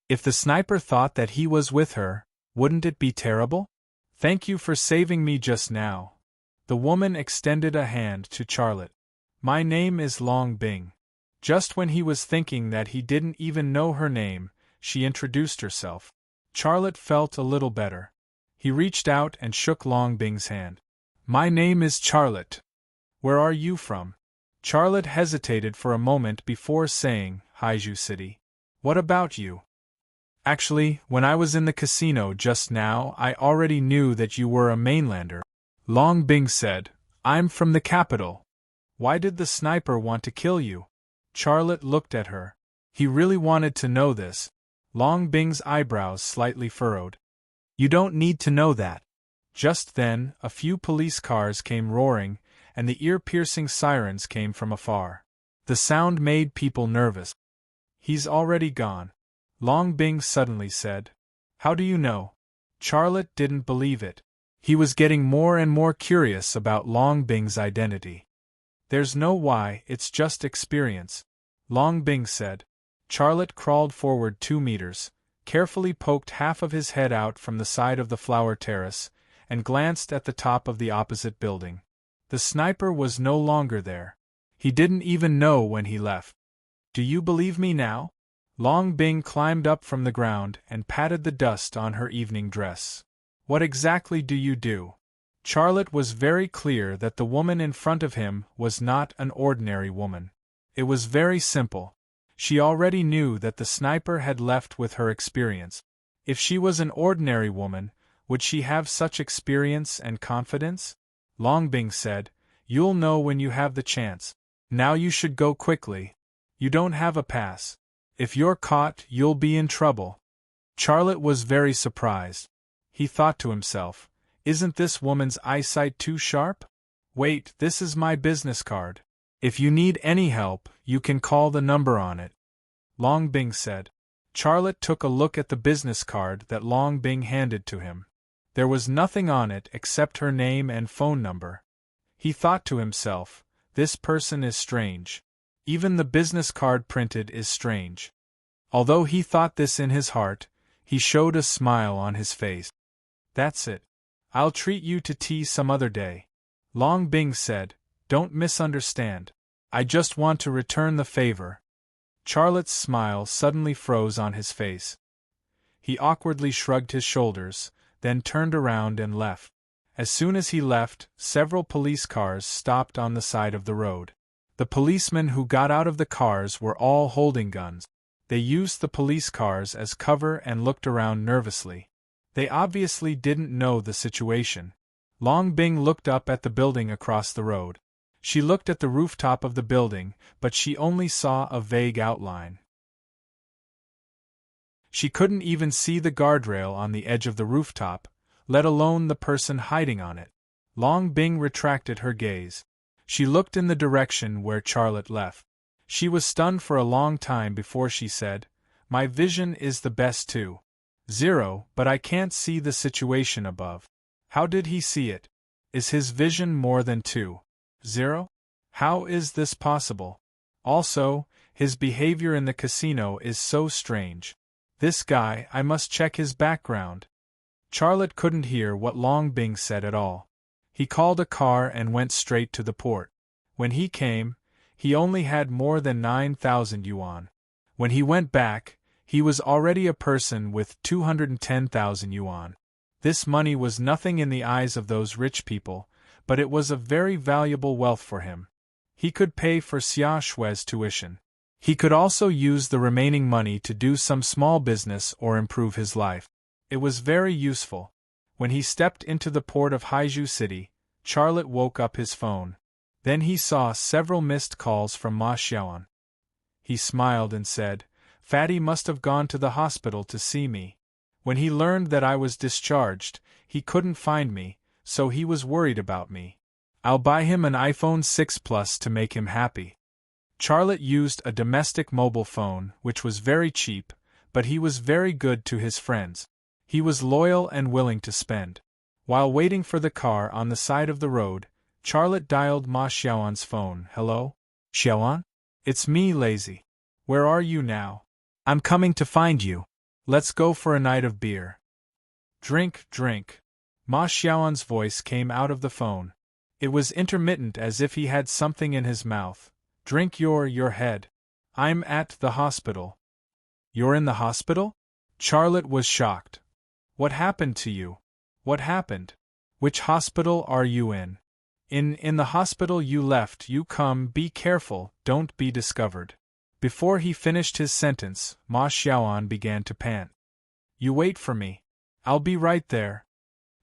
If the sniper thought that he was with her, wouldn't it be terrible? "Thank you for saving me just now." The woman extended a hand to Charlotte. "My name is Long Bing." Just when he was thinking that he didn't even know her name, she introduced herself. Charlotte felt a little better. He reached out and shook Long Bing's hand. "My name is Charlotte. Where are you from?" Charlotte hesitated for a moment before saying, "Haiju City." "What about you?" "Actually, when I was in the casino just now, I already knew that you were a mainlander," Long Bing said. "I'm from the capital." "Why did the sniper want to kill you?" Charlotte looked at her. He really wanted to know this. Long Bing's eyebrows slightly furrowed. "You don't need to know that." Just then, a few police cars came roaring, and the ear-piercing sirens came from afar. The sound made people nervous. "He's already gone," Long Bing suddenly said. "How do you know?" Charlotte didn't believe it. He was getting more and more curious about Long Bing's identity. "There's no why, it's just experience," Long Bing said. Charlotte crawled forward 2 meters, carefully poked half of his head out from the side of the flower terrace, and glanced at the top of the opposite building. The sniper was no longer there. He didn't even know when he left. "Do you believe me now?" Long Bing climbed up from the ground and patted the dust on her evening dress. "What exactly do you do?" Charlotte was very clear that the woman in front of him was not an ordinary woman. It was very simple. She already knew that the sniper had left with her experience. If she was an ordinary woman, would she have such experience and confidence? Long Bing said, "You'll know when you have the chance. Now you should go quickly. You don't have a pass. If you're caught, you'll be in trouble." Charlotte was very surprised. He thought to himself, "Isn't this woman's eyesight too sharp? Wait, this is my business card. If you need any help, you can call the number on it." Long Bing said. Charlotte took a look at the business card that Long Bing handed to him. There was nothing on it except her name and phone number. He thought to himself, "This person is strange. Even the business card printed is strange." Although he thought this in his heart, he showed a smile on his face. "That's it. I'll treat you to tea some other day." Long Bing said, "Don't misunderstand. I just want to return the favor." Charlotte's smile suddenly froze on his face. He awkwardly shrugged his shoulders, then turned around and left. As soon as he left, several police cars stopped on the side of the road. The policemen who got out of the cars were all holding guns. They used the police cars as cover and looked around nervously. They obviously didn't know the situation. Long Bing looked up at the building across the road. She looked at the rooftop of the building, but she only saw a vague outline. She couldn't even see the guardrail on the edge of the rooftop, let alone the person hiding on it. Long Bing retracted her gaze. She looked in the direction where Charlotte left. She was stunned for a long time before she said, "My vision is the best too. 0, but I can't see the situation above." How did he see it? Is his vision more than 2? 0? How is this possible? Also, his behavior in the casino is so strange. This guy, I must check his background. Charlotte couldn't hear what Long Bing said at all. He called a car and went straight to the port. When he came, he only had more than 9,000 yuan. When he went back, he was already a person with 210,000 yuan. This money was nothing in the eyes of those rich people, but it was a very valuable wealth for him. He could pay for Xia Shui's tuition. He could also use the remaining money to do some small business or improve his life. It was very useful. When he stepped into the port of Haizhu City, Charlotte woke up his phone. Then he saw several missed calls from Ma Xiaoan. He smiled and said, "Fatty must have gone to the hospital to see me. When he learned that I was discharged, he couldn't find me, so he was worried about me. I'll buy him an iPhone 6 Plus to make him happy." Charlotte used a domestic mobile phone, which was very cheap, but he was very good to his friends. He was loyal and willing to spend. While waiting for the car on the side of the road, Charlotte dialed Ma Xiaoan's phone. "Hello? Xiaoan? It's me, Lazy. Where are you now? I'm coming to find you. Let's go for a night of beer." "Drink, drink." Ma Xiaoan's voice came out of the phone. It was intermittent as if he had something in his mouth. "Drink your head. I'm at the hospital." "You're in the hospital?" Charlotte was shocked. "What happened to you? What happened? Which hospital are you in?" In the hospital you left. You come, be careful, don't be discovered." Before he finished his sentence, Ma Xiaoan began to pant. "You wait for me. I'll be right there."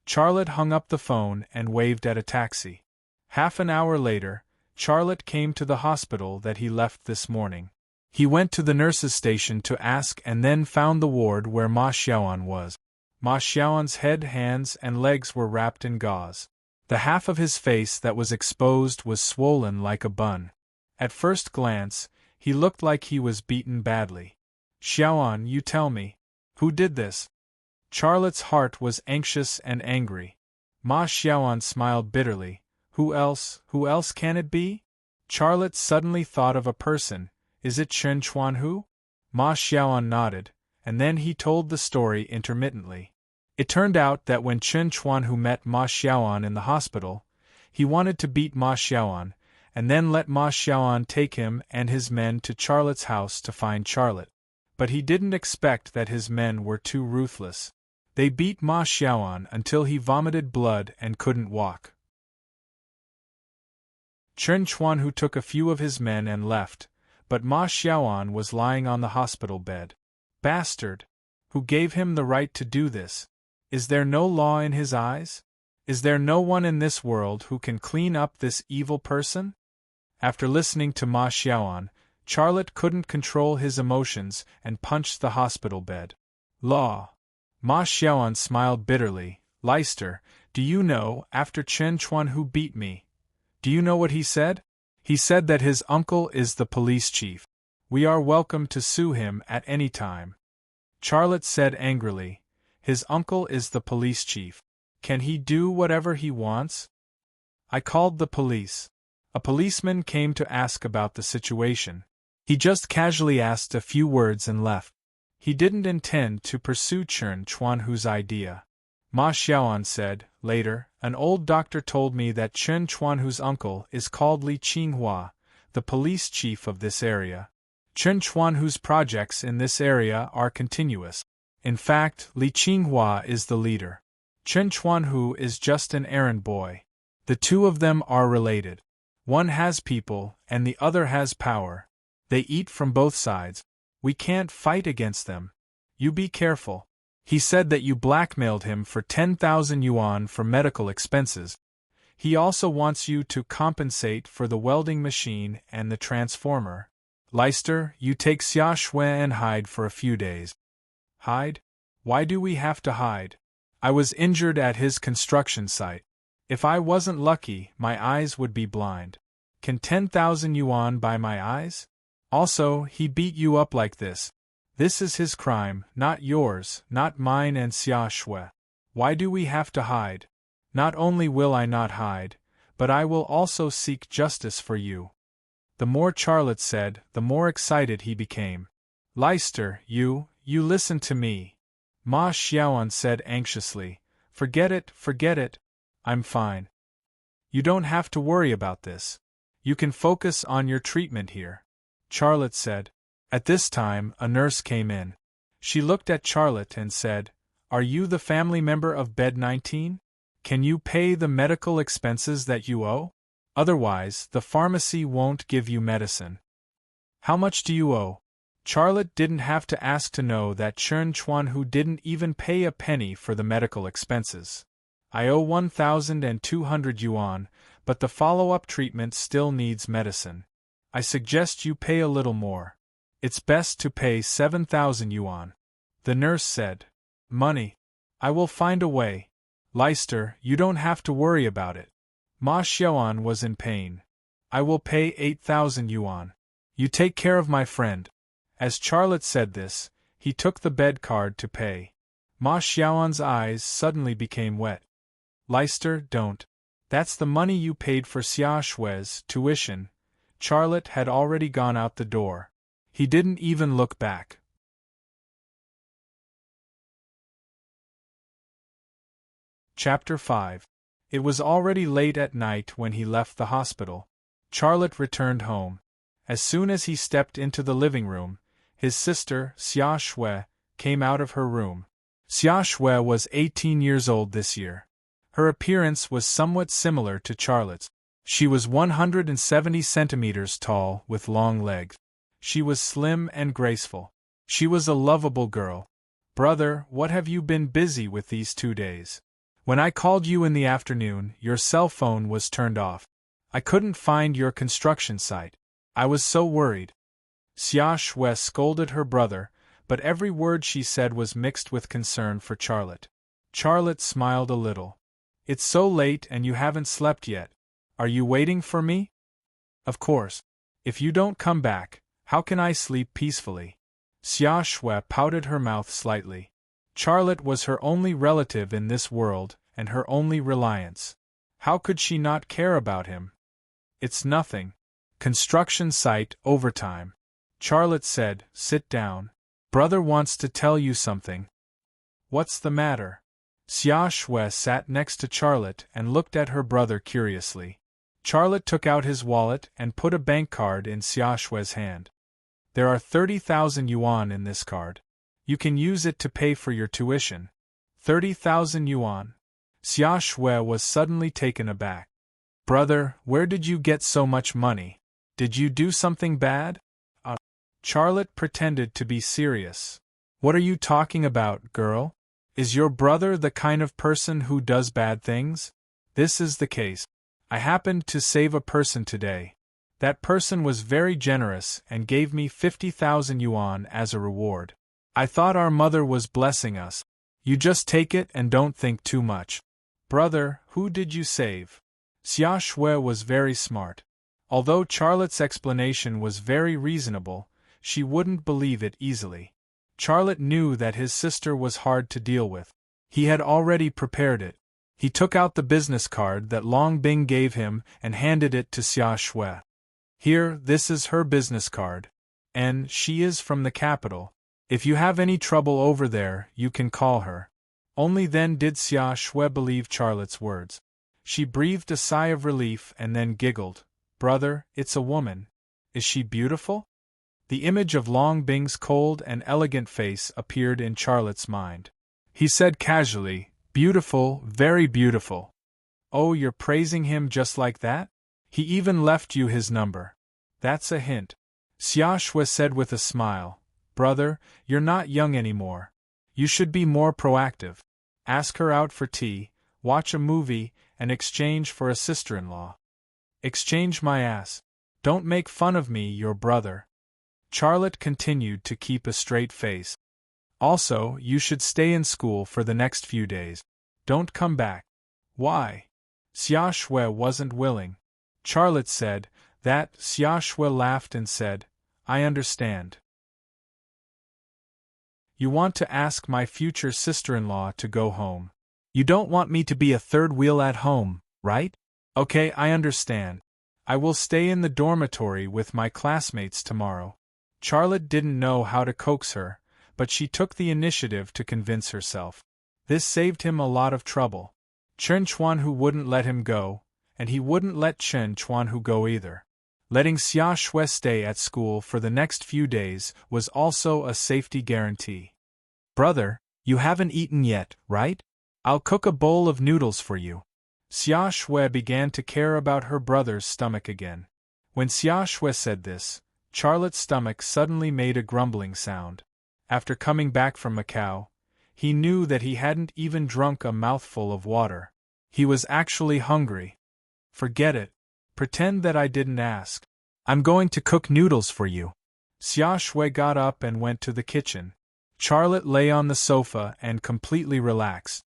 Charlotte hung up the phone and waved at a taxi. Half an hour later, Charlotte came to the hospital that he left this morning. He went to the nurse's station to ask and then found the ward where Ma Xiaoan was. Ma Xiaoan's head, hands, and legs were wrapped in gauze. The half of his face that was exposed was swollen like a bun. At first glance, he looked like he was beaten badly. "Xiaoan, you tell me. Who did this?" Charlotte's heart was anxious and angry. Ma Xiaoan smiled bitterly. Who else can it be?" Charlotte suddenly thought of a person. "Is it Chen Chuanhu?" Ma Xiaoan nodded, and then he told the story intermittently. It turned out that when Chen Chuanhu met Ma Xiaoan in the hospital, he wanted to beat Ma Xiaoan, and then let Ma Xiaoan take him and his men to Charlotte's house to find Charlotte. But he didn't expect that his men were too ruthless. They beat Ma Xiaoan until he vomited blood and couldn't walk. Chen Chuanhu took a few of his men and left, but Ma Xiaoan was lying on the hospital bed. "Bastard! Who gave him the right to do this? Is there no law in his eyes? Is there no one in this world who can clean up this evil person? After listening to Ma Xiaoan, Charlotte couldn't control his emotions and punched the hospital bed. Law. Ma Xiaoan smiled bitterly. Leicester, do you know, after Chen Chuan who beat me? Do you know what he said? He said that his uncle is the police chief. We are welcome to sue him at any time. Charlotte said angrily, his uncle is the police chief. Can he do whatever he wants? I called the police. A policeman came to ask about the situation. He just casually asked a few words and left. He didn't intend to pursue Chen Chuanhu's idea. Ma Xiaoan said, later, an old doctor told me that Chen Chuanhu's uncle is called Li Qinghua, the police chief of this area. Chen Chuanhu's projects in this area are continuous. In fact, Li Qinghua is the leader. Chen Chuanhu is just an errand boy. The two of them are related. One has people, and the other has power. They eat from both sides. We can't fight against them. You be careful. He said that you blackmailed him for 10,000 yuan for medical expenses. He also wants you to compensate for the welding machine and the transformer. Leicester, you take Xia Shui and hide for a few days. Hide? Why do we have to hide? I was injured at his construction site. If I wasn't lucky, my eyes would be blind. Can 10,000 yuan buy my eyes? Also, he beat you up like this. This is his crime, not yours, not mine and Xia Shui. Why do we have to hide? Not only will I not hide, but I will also seek justice for you. The more Charlotte said, the more excited he became. Leicester, you listen to me. Ma Xiaoan said anxiously. Forget it. I'm fine. You don't have to worry about this. You can focus on your treatment here. Charlotte said. At this time, a nurse came in. She looked at Charlotte and said, Are you the family member of bed 19? Can you pay the medical expenses that you owe? Otherwise, the pharmacy won't give you medicine. How much do you owe? Charlotte didn't have to ask to know that Chen Chuanhu didn't even pay a penny for the medical expenses. I owe 1,200 yuan, but the follow-up treatment still needs medicine. I suggest you pay a little more. It's best to pay 7,000 yuan. The nurse said. Money. I will find a way. Leicester, you don't have to worry about it. Ma Xiaoan was in pain. I will pay 8,000 yuan. You take care of my friend. As Charlotte said this, he took the bed card to pay. Ma Xiaoan's eyes suddenly became wet. Leicester, don't. That's the money you paid for Xia Shui's tuition. Charlotte had already gone out the door. He didn't even look back. Chapter 5. It was already late at night when he left the hospital. Charlotte returned home. As soon as he stepped into the living room, his sister, Xia Shui, came out of her room. Xia Shui was 18 years old this year. Her appearance was somewhat similar to Charlotte's. She was 170 centimeters tall with long legs. She was slim and graceful. She was a lovable girl. Brother, what have you been busy with these 2 days? When I called you in the afternoon, your cell phone was turned off. I couldn't find your construction site. I was so worried. Xia Shui scolded her brother, but every word she said was mixed with concern for Charlotte. Charlotte smiled a little. It's so late and you haven't slept yet. Are you waiting for me? Of course. If you don't come back, how can I sleep peacefully? Xia Shui pouted her mouth slightly. Charlotte was her only relative in this world, and her only reliance. How could she not care about him? It's nothing. Construction site overtime. Charlotte said, Sit down. Brother wants to tell you something. What's the matter? Xia Shui sat next to Charlotte and looked at her brother curiously. Charlotte took out his wallet and put a bank card in Xia Shui's hand. There are 30,000 yuan in this card. You can use it to pay for your tuition. 30,000 yuan. Xia Shui was suddenly taken aback. Brother, where did you get so much money? Did you do something bad? Charlotte pretended to be serious. What are you talking about, girl? Is your brother the kind of person who does bad things? This is the case. I happened to save a person today. That person was very generous and gave me 50,000 yuan as a reward. I thought our mother was blessing us. You just take it and don't think too much. Brother, who did you save? Xia Shui was very smart. Although Charlotte's explanation was very reasonable, she wouldn't believe it easily. Charlotte knew that his sister was hard to deal with. He had already prepared it. He took out the business card that Long Bing gave him and handed it to Xia Shui. Here, this is her business card. And she is from the capital. If you have any trouble over there, you can call her. Only then did Xia Shui believe Charlotte's words. She breathed a sigh of relief and then giggled. Brother, it's a woman. Is she beautiful? The image of Long Bing's cold and elegant face appeared in Charlotte's mind. He said casually, beautiful, very beautiful. Oh, you're praising him just like that? He even left you his number. That's a hint. Xia Shui said with a smile. Brother, you're not young anymore. You should be more proactive. Ask her out for tea, watch a movie, and exchange for a sister-in-law. Exchange my ass. Don't make fun of me, your brother. Charlotte continued to keep a straight face. Also, you should stay in school for the next few days. Don't come back. Why? Xia Shui wasn't willing. Charlotte said that. Xia Shui laughed and said, I understand. You want to ask my future sister-in-law to go home. You don't want me to be a third wheel at home, right? Okay, I understand. I will stay in the dormitory with my classmates tomorrow. Charlotte didn't know how to coax her, but she took the initiative to convince herself. This saved him a lot of trouble. Chen Chuanhu wouldn't let him go, and he wouldn't let Chen Chuanhu go either. Letting Xia Shui stay at school for the next few days was also a safety guarantee. Brother, you haven't eaten yet, right? I'll cook a bowl of noodles for you. Xia Shui began to care about her brother's stomach again. When Xia Shui said this, Charlotte's stomach suddenly made a grumbling sound. After coming back from Macau, he knew that he hadn't even drunk a mouthful of water. He was actually hungry. Forget it. Pretend that I didn't ask. I'm going to cook noodles for you. Xia Shui got up and went to the kitchen. Charlotte lay on the sofa and completely relaxed.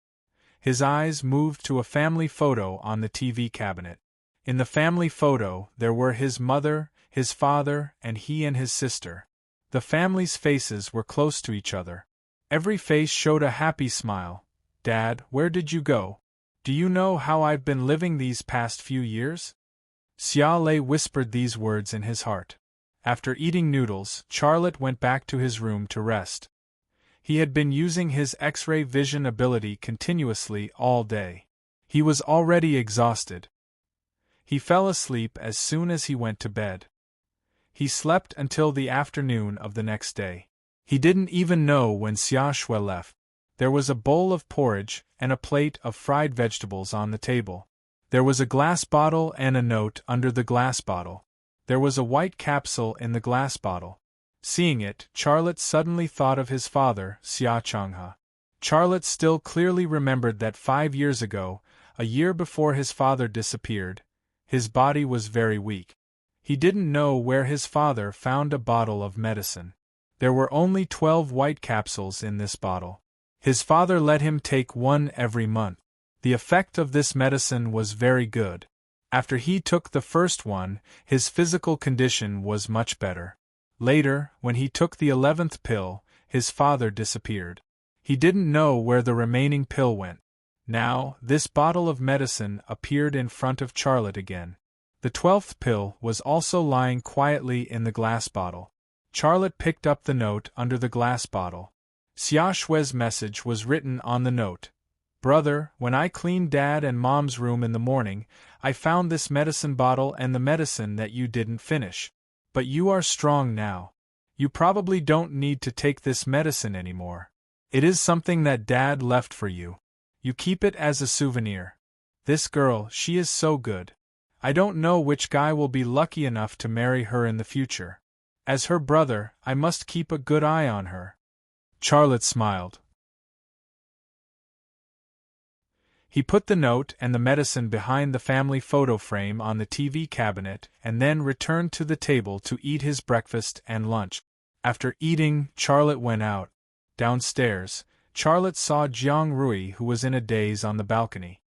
His eyes moved to a family photo on the TV cabinet. In the family photo, there were his mother, his father, and he and his sister. The family's faces were close to each other. Every face showed a happy smile. Dad, where did you go? Do you know how I've been living these past few years? Xia Lei whispered these words in his heart. After eating noodles, Charlotte went back to his room to rest. He had been using his X-ray vision ability continuously all day. He was already exhausted. He fell asleep as soon as he went to bed. He slept until the afternoon of the next day. He didn't even know when Xia Shui left. There was a bowl of porridge and a plate of fried vegetables on the table. There was a glass bottle and a note under the glass bottle. There was a white capsule in the glass bottle. Seeing it, Charlotte suddenly thought of his father, Xia Changhe. Charlotte still clearly remembered that 5 years ago, a year before his father disappeared, his body was very weak. He didn't know where his father found a bottle of medicine. There were only 12 white capsules in this bottle. His father let him take one every month. The effect of this medicine was very good. After he took the first one, his physical condition was much better. Later, when he took the 11th pill, his father disappeared. He didn't know where the remaining pill went. Now, this bottle of medicine appeared in front of Charlotte again. The 12th pill was also lying quietly in the glass bottle. Charlotte picked up the note under the glass bottle. Xia Shui's message was written on the note. Brother, when I cleaned Dad and Mom's room in the morning, I found this medicine bottle and the medicine that you didn't finish. But you are strong now. You probably don't need to take this medicine anymore. It is something that Dad left for you. You keep it as a souvenir. This girl, she is so good. I don't know which guy will be lucky enough to marry her in the future. As her brother, I must keep a good eye on her. Charlotte smiled. He put the note and the medicine behind the family photo frame on the TV cabinet and then returned to the table to eat his breakfast and lunch. After eating, Charlotte went out. Downstairs, Charlotte saw Jiang Rui, who was in a daze on the balcony.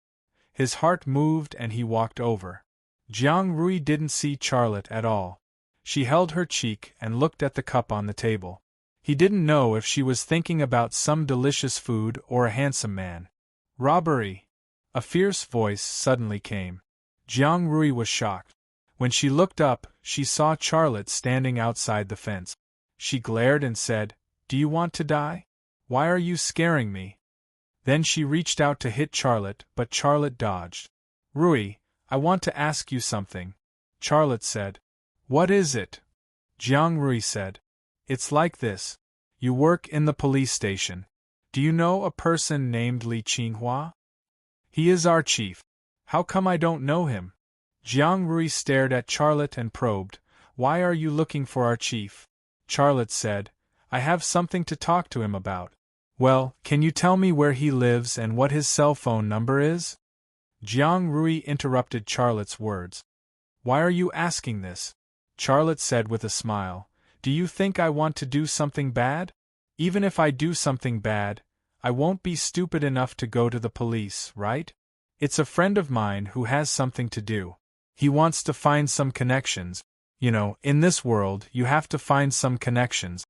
His heart moved and he walked over. Jiang Rui didn't see Charlotte at all. She held her cheek and looked at the cup on the table. He didn't know if she was thinking about some delicious food or a handsome man. Robbery! A fierce voice suddenly came. Jiang Rui was shocked. When she looked up, she saw Charlotte standing outside the fence. She glared and said, "Do you want to die? Why are you scaring me?" Then she reached out to hit Charlotte, but Charlotte dodged. "Rui, I want to ask you something," Charlotte said. "What is it?" Jiang Rui said. "It's like this. You work in the police station. Do you know a person named Li Qinghua? He is our chief. How come I don't know him?" Jiang Rui stared at Charlotte and probed, "Why are you looking for our chief?" Charlotte said, "I have something to talk to him about." "Well, can you tell me where he lives and what his cell phone number is?" Jiang Rui interrupted Charlotte's words. "Why are you asking this?" Charlotte said with a smile. "Do you think I want to do something bad? Even if I do something bad, I won't be stupid enough to go to the police, right? It's a friend of mine who has something to do. He wants to find some connections. You know, in this world, you have to find some connections.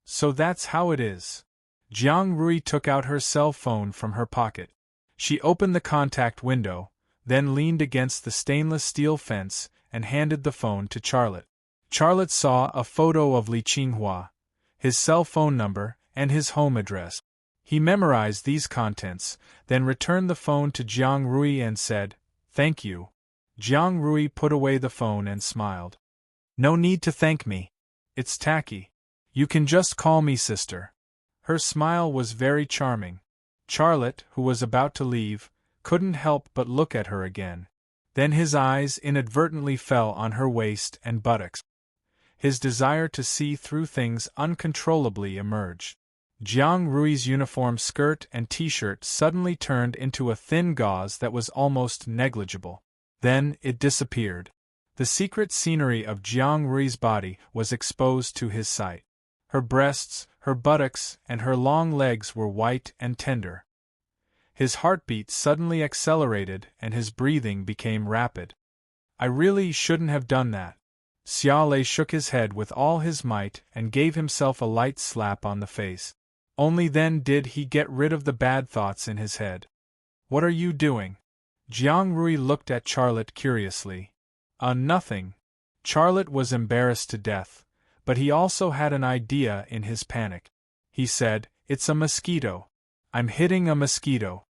So that's how it is." Jiang Rui took out her cell phone from her pocket. She opened the contact window, then leaned against the stainless steel fence and handed the phone to Charlotte. Charlotte saw a photo of Li Qinghua, his cell phone number, and his home address. He memorized these contents, then returned the phone to Jiang Rui and said, "Thank you." Jiang Rui put away the phone and smiled. "No need to thank me. It's tacky. You can just call me sister." Her smile was very charming. Charlotte, who was about to leave, couldn't help but look at her again. Then his eyes inadvertently fell on her waist and buttocks. His desire to see through things uncontrollably emerged. Jiang Rui's uniform skirt and t-shirt suddenly turned into a thin gauze that was almost negligible. Then it disappeared. The secret scenery of Jiang Rui's body was exposed to his sight. Her breasts, her buttocks, and her long legs were white and tender. His heartbeat suddenly accelerated and his breathing became rapid. "I really shouldn't have done that." Xiao Lei shook his head with all his might and gave himself a light slap on the face. Only then did he get rid of the bad thoughts in his head. "What are you doing?" Jiang Rui looked at Charlotte curiously. Nothing." Charlotte was embarrassed to death, but he also had an idea in his panic. He said, "It's a mosquito. I'm hitting a mosquito."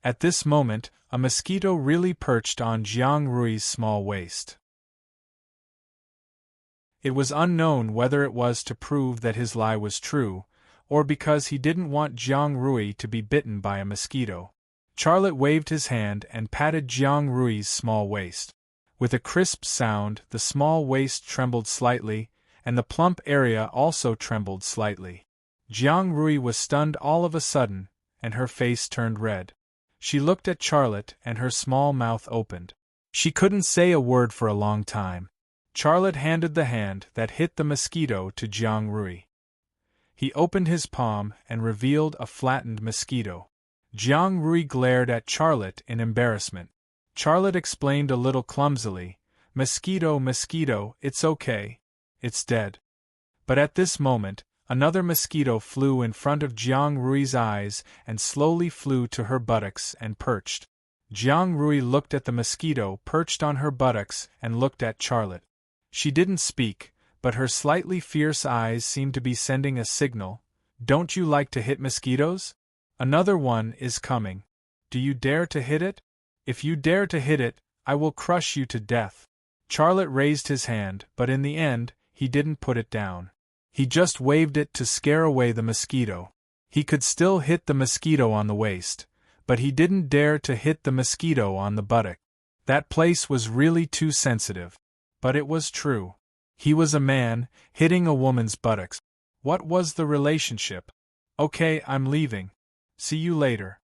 At this moment, a mosquito really perched on Jiang Rui's small waist. It was unknown whether it was to prove that his lie was true, or because he didn't want Jiang Rui to be bitten by a mosquito. Charlotte waved his hand and patted Jiang Rui's small waist. With a crisp sound, the small waist trembled slightly, and the plump area also trembled slightly. Jiang Rui was stunned all of a sudden, and her face turned red. She looked at Charlotte and her small mouth opened. She couldn't say a word for a long time. Charlotte handed the hand that hit the mosquito to Jiang Rui. He opened his palm and revealed a flattened mosquito. Jiang Rui glared at Charlotte in embarrassment. Charlotte explained a little clumsily, "Mosquito, mosquito, it's okay. It's dead." But at this moment, another mosquito flew in front of Jiang Rui's eyes and slowly flew to her buttocks and perched. Jiang Rui looked at the mosquito perched on her buttocks and looked at Charlotte. She didn't speak, but her slightly fierce eyes seemed to be sending a signal. "Don't you like to hit mosquitoes? Another one is coming. Do you dare to hit it? If you dare to hit it, I will crush you to death." Charlotte raised his hand, but in the end, he didn't put it down. He just waved it to scare away the mosquito. He could still hit the mosquito on the waist, but he didn't dare to hit the mosquito on the buttock. That place was really too sensitive. But it was true. He was a man, hitting a woman's buttocks. What was the relationship? Okay, I'm leaving. See you later.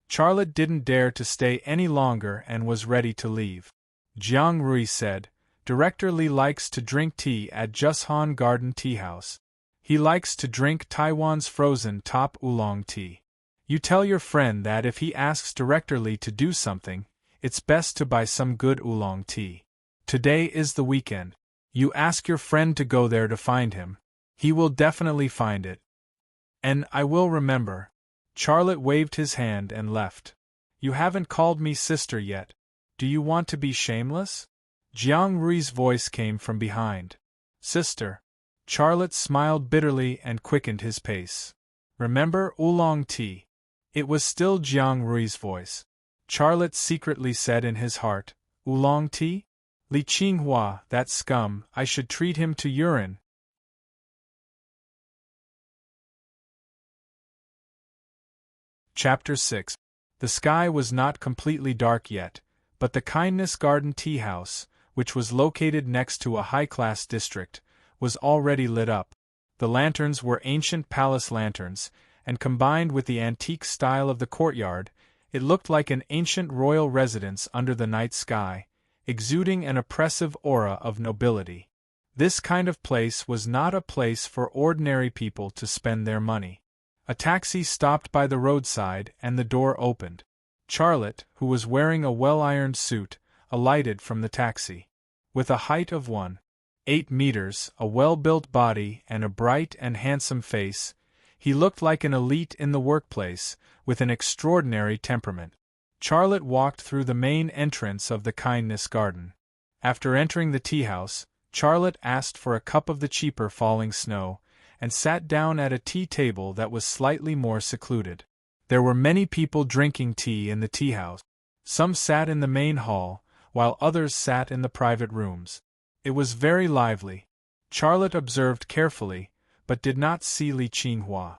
Charlotte didn't dare to stay any longer and was ready to leave. Jiang Rui said, Director Li likes to drink tea at Jushan Garden Tea House. He likes to drink Taiwan's frozen top oolong tea. You tell your friend that if he asks Director Li to do something, it's best to buy some good oolong tea. Today is the weekend. You ask your friend to go there to find him. He will definitely find it. And I will remember. Charlotte waved his hand and left. You haven't called me sister yet. Do you want to be shameless? Jiang Rui's voice came from behind. Sister. Charlotte smiled bitterly and quickened his pace. Remember oolong tea? It was still Jiang Rui's voice. Charlotte secretly said in his heart, Oolong tea? Li Qinghua, that scum, I should treat him to urine. Chapter 6. The sky was not completely dark yet, but the Kindness Garden Tea House, which was located next to a high-class district, was already lit up. The lanterns were ancient palace lanterns, and combined with the antique style of the courtyard, it looked like an ancient royal residence under the night sky, exuding an oppressive aura of nobility. This kind of place was not a place for ordinary people to spend their money. A taxi stopped by the roadside and the door opened. Charlotte, who was wearing a well-ironed suit, alighted from the taxi. With a height of 1.8 meters, a well-built body and a bright and handsome face, he looked like an elite in the workplace, with an extraordinary temperament. Charlotte walked through the main entrance of the Kindness Garden. After entering the tea house, Charlotte asked for a cup of the cheaper falling snow, and sat down at a tea table that was slightly more secluded. There were many people drinking tea in the tea house. Some sat in the main hall, while others sat in the private rooms. It was very lively. Charlotte observed carefully, but did not see Li Qinghua.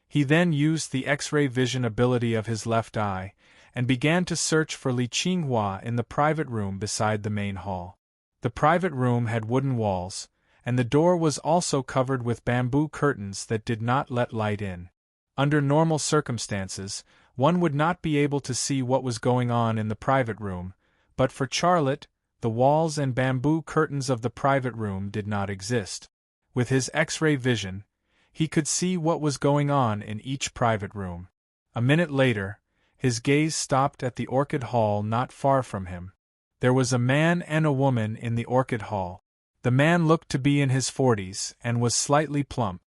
He then used the X-ray vision ability of his left eye, and began to search for Li Qinghua in the private room beside the main hall. The private room had wooden walls, and the door was also covered with bamboo curtains that did not let light in. Under normal circumstances, one would not be able to see what was going on in the private room, but for Charlotte, the walls and bamboo curtains of the private room did not exist. With his X-ray vision, he could see what was going on in each private room. A minute later, his gaze stopped at the orchid hall not far from him. There was a man and a woman in the orchid hall. The man looked to be in his 40s and was slightly plump.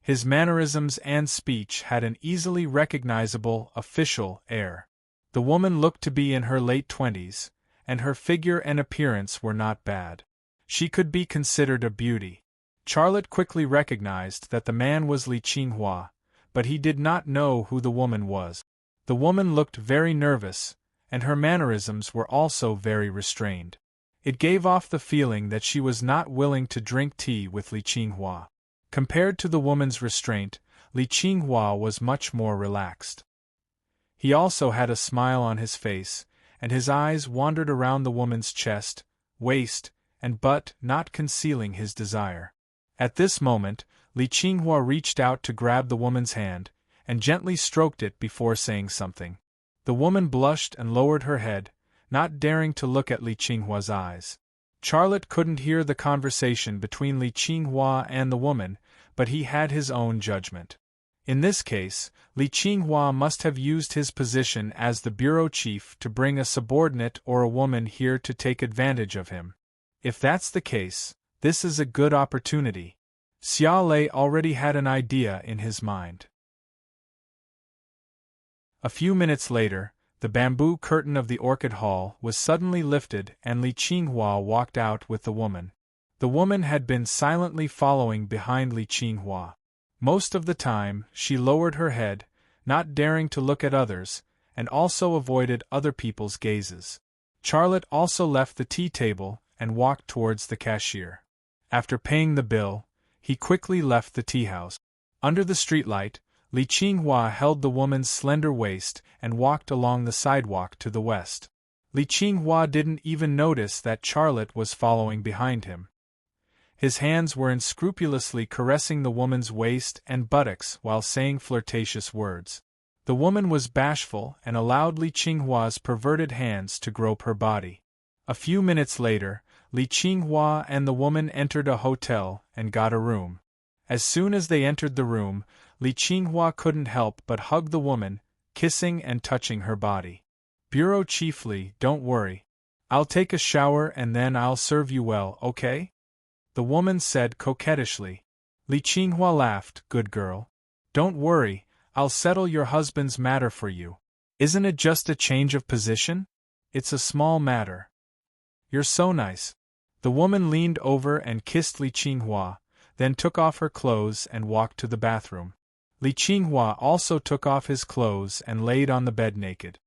His mannerisms and speech had an easily recognizable, official air. The woman looked to be in her late 20s, and her figure and appearance were not bad. She could be considered a beauty. Charlotte quickly recognized that the man was Li Qinghua, but he did not know who the woman was. The woman looked very nervous, and her mannerisms were also very restrained. It gave off the feeling that she was not willing to drink tea with Li Qinghua. Compared to the woman's restraint, Li Qinghua was much more relaxed. He also had a smile on his face, and his eyes wandered around the woman's chest, waist, and butt, not concealing his desire. At this moment, Li Qinghua reached out to grab the woman's hand, and gently stroked it before saying something. The woman blushed and lowered her head, not daring to look at Li Qinghua's eyes. Charlotte couldn't hear the conversation between Li Qinghua and the woman, but he had his own judgment. In this case, Li Qinghua must have used his position as the bureau chief to bring a subordinate or a woman here to take advantage of him. If that's the case, this is a good opportunity. Xia Lei already had an idea in his mind. A few minutes later, the bamboo curtain of the orchid hall was suddenly lifted and Li Qinghua walked out with the woman. The woman had been silently following behind Li Qinghua. Most of the time, she lowered her head, not daring to look at others, and also avoided other people's gazes. Charlotte also left the tea table and walked towards the cashier. After paying the bill, he quickly left the tea house. Under the streetlight, Li Qinghua held the woman's slender waist and walked along the sidewalk to the west. Li Qinghua didn't even notice that Charlotte was following behind him. His hands were unscrupulously caressing the woman's waist and buttocks while saying flirtatious words. The woman was bashful and allowed Li Qinghua's perverted hands to grope her body. A few minutes later, Li Qinghua and the woman entered a hotel and got a room. As soon as they entered the room, Li Qinghua couldn't help but hug the woman, kissing and touching her body. "Bureau Chief Li, don't worry. I'll take a shower and then I'll serve you well, okay?" the woman said coquettishly. Li Qinghua laughed. "Good girl. Don't worry, I'll settle your husband's matter for you. Isn't it just a change of position? It's a small matter." "You're so nice." The woman leaned over and kissed Li Qinghua, then took off her clothes and walked to the bathroom. Li Qinghua also took off his clothes and laid on the bed naked.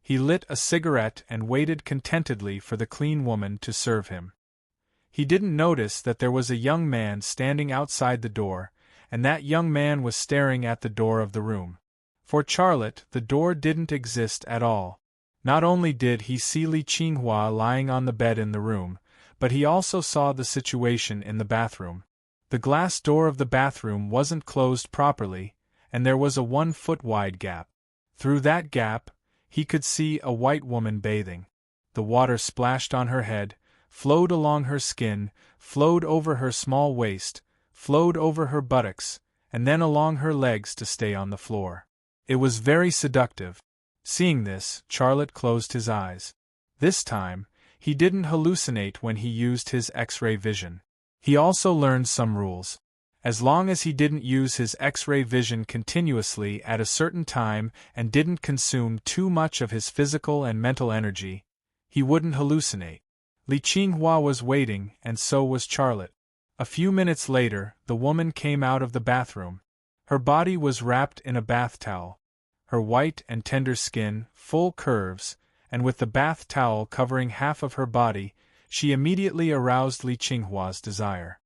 He lit a cigarette and waited contentedly for the clean woman to serve him. He didn't notice that there was a young man standing outside the door, and that young man was staring at the door of the room. For Charlotte, the door didn't exist at all. Not only did he see Li Qinghua lying on the bed in the room, but he also saw the situation in the bathroom. The glass door of the bathroom wasn't closed properly, and there was a 1-foot-wide gap. Through that gap, he could see a white woman bathing. The water splashed on her head, flowed along her skin, flowed over her small waist, flowed over her buttocks, and then along her legs to stay on the floor. It was very seductive. Seeing this, Charlotte closed his eyes. This time, he didn't hallucinate when he used his X-ray vision. He also learned some rules. As long as he didn't use his X-ray vision continuously at a certain time and didn't consume too much of his physical and mental energy, he wouldn't hallucinate. Li Qinghua was waiting, and so was Charlotte. A few minutes later, the woman came out of the bathroom. Her body was wrapped in a bath towel. Her white and tender skin, full curves, and with the bath towel covering half of her body, she immediately aroused Li Qinghua's desire.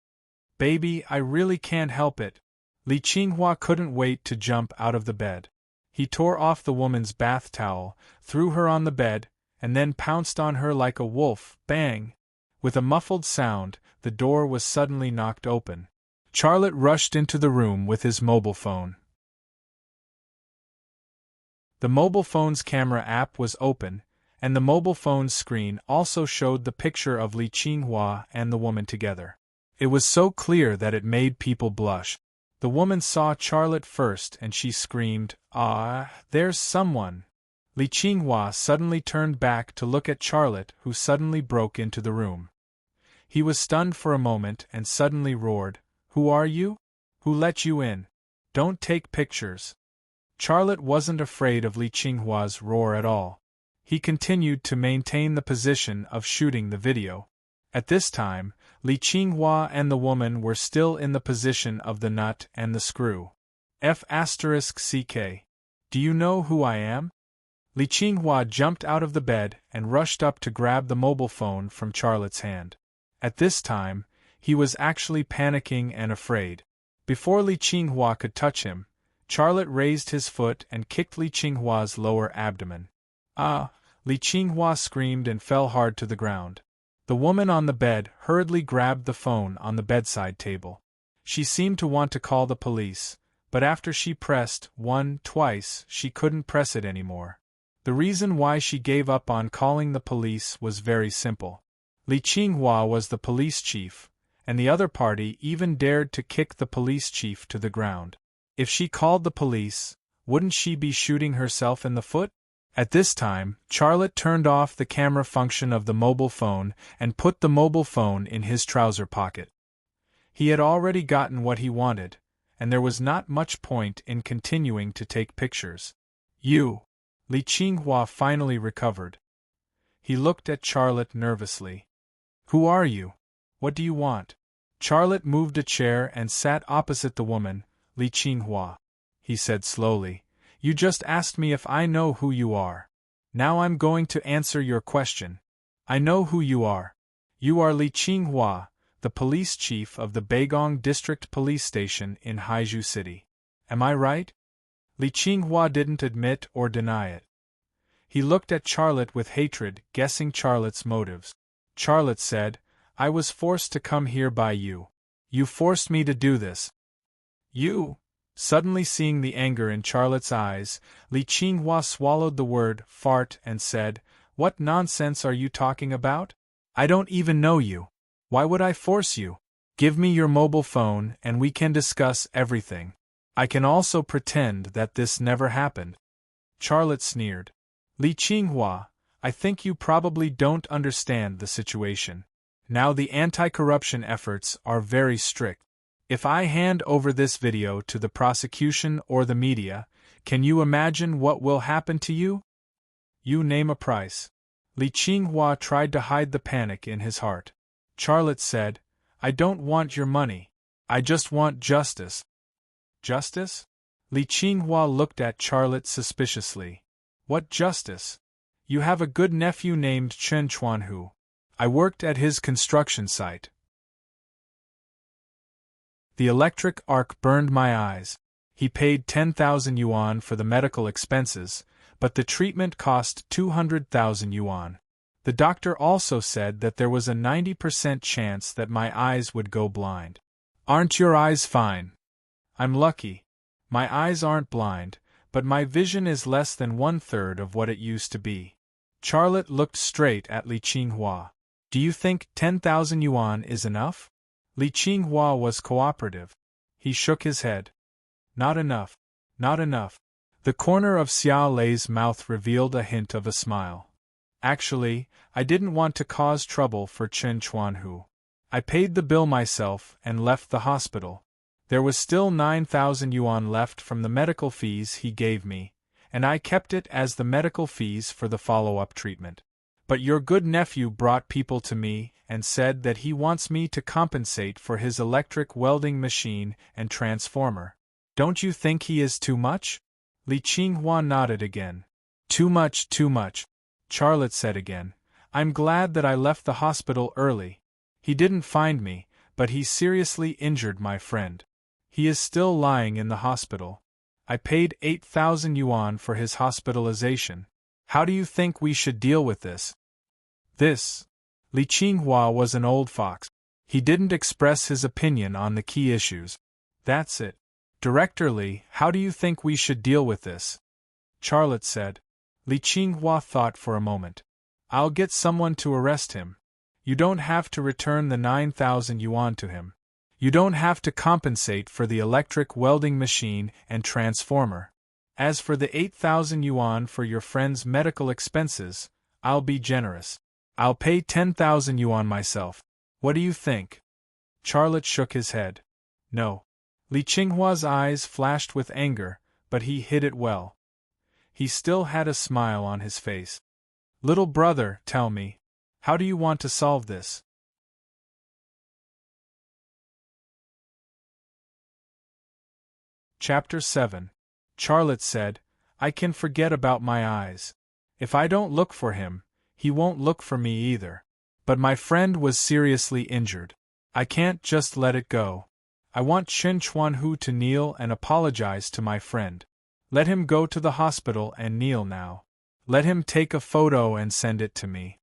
"Baby, I really can't help it." Li Qinghua couldn't wait to jump out of the bed. He tore off the woman's bath towel, threw her on the bed, and then pounced on her like a wolf. Bang! With a muffled sound, the door was suddenly knocked open. Charlotte rushed into the room with his mobile phone. The mobile phone's camera app was open, and the mobile phone's screen also showed the picture of Li Qinghua and the woman together. It was so clear that it made people blush. The woman saw Charlotte first and she screamed, "Ah, there's someone!" Li Qinghua suddenly turned back to look at Charlotte, who suddenly broke into the room. He was stunned for a moment and suddenly roared, "Who are you? Who let you in? Don't take pictures." Charlotte wasn't afraid of Li Qinghua's roar at all. He continued to maintain the position of shooting the video. At this time, Li Qinghua and the woman were still in the position of the nut and the screw. F***CK. "Do you know who I am?" Li Qinghua jumped out of the bed and rushed up to grab the mobile phone from Charlotte's hand. At this time, he was actually panicking and afraid. Before Li Qinghua could touch him, Charlotte raised his foot and kicked Li Qinghua's lower abdomen. "Ah!" Li Qinghua screamed and fell hard to the ground. The woman on the bed hurriedly grabbed the phone on the bedside table. She seemed to want to call the police, but after she pressed 1 twice, she couldn't press it anymore. The reason why she gave up on calling the police was very simple. Li Qinghua was the police chief, and the other party even dared to kick the police chief to the ground. If she called the police, wouldn't she be shooting herself in the foot? At this time, Charlotte turned off the camera function of the mobile phone and put the mobile phone in his trouser pocket. He had already gotten what he wanted, and there was not much point in continuing to take pictures. "You!" Li Qinghua finally recovered. He looked at Charlotte nervously. "Who are you? What do you want?" Charlotte moved a chair and sat opposite the woman. "Li Qinghua," he said slowly, "you just asked me if I know who you are. Now I'm going to answer your question. I know who you are. You are Li Qinghua, the police chief of the Beigong District Police Station in Haizhu City. Am I right?" Li Qinghua didn't admit or deny it. He looked at Charlotte with hatred, guessing Charlotte's motives. Charlotte said, I was forced to come here by you. You forced me to do this. You? Suddenly seeing the anger in Charlotte's eyes, Li Qinghua swallowed the word fart and said, "What nonsense are you talking about? I don't even know you. Why would I force you? Give me your mobile phone and we can discuss everything. I can also pretend that this never happened." Charlotte sneered. "Li Qinghua, I think you probably don't understand the situation. Now the anti-corruption efforts are very strict. If I hand over this video to the prosecution or the media, can you imagine what will happen to you? You name a price." Li Qinghua tried to hide the panic in his heart. Charlotte said, "I don't want your money. I just want justice." "Justice?" Li Qinghua looked at Charlotte suspiciously. "What justice? You have a good nephew named Chen Chuanhu. I worked at his construction site. The electric arc burned my eyes. He paid 10,000 yuan for the medical expenses, but the treatment cost 200,000 yuan. The doctor also said that there was a 90% chance that my eyes would go blind." "Aren't your eyes fine?" "I'm lucky. My eyes aren't blind, but my vision is less than 1/3 of what it used to be." Charlotte looked straight at Li Qinghua. "Do you think 10,000 yuan is enough?" Li Qinghua was cooperative. He shook his head. "Not enough. Not enough." The corner of Xiao Lei's mouth revealed a hint of a smile. "Actually, I didn't want to cause trouble for Chen Chuanhu. I paid the bill myself and left the hospital. There was still 9,000 yuan left from the medical fees he gave me, and I kept it as the medical fees for the follow-up treatment. But your good nephew brought people to me and said that he wants me to compensate for his electric welding machine and transformer. Don't you think he is too much?" Li Qinghua nodded again. "Too much, too much," Charlotte said again. "I'm glad that I left the hospital early. He didn't find me, but he seriously injured my friend. He is still lying in the hospital. I paid 8,000 yuan for his hospitalization. How do you think we should deal with this?" This. Li Qinghua was an old fox. He didn't express his opinion on the key issues. "That's it. Director Li, how do you think we should deal with this?" Charlotte said. Li Qinghua thought for a moment. "I'll get someone to arrest him. You don't have to return the 9,000 yuan to him. You don't have to compensate for the electric welding machine and transformer. As for the 8,000 yuan for your friend's medical expenses, I'll be generous. I'll pay 10,000 yuan myself. What do you think?" Charlotte shook his head. "No." Li Qinghua's eyes flashed with anger, but he hid it well. He still had a smile on his face. "Little brother, tell me, how do you want to solve this?" Chapter 7. Charlotte said, "I can forget about my eyes. If I don't look for him, he won't look for me either. But my friend was seriously injured. I can't just let it go. I want Chen Chuanhu to kneel and apologize to my friend. Let him go to the hospital and kneel now. Let him take a photo and send it to me.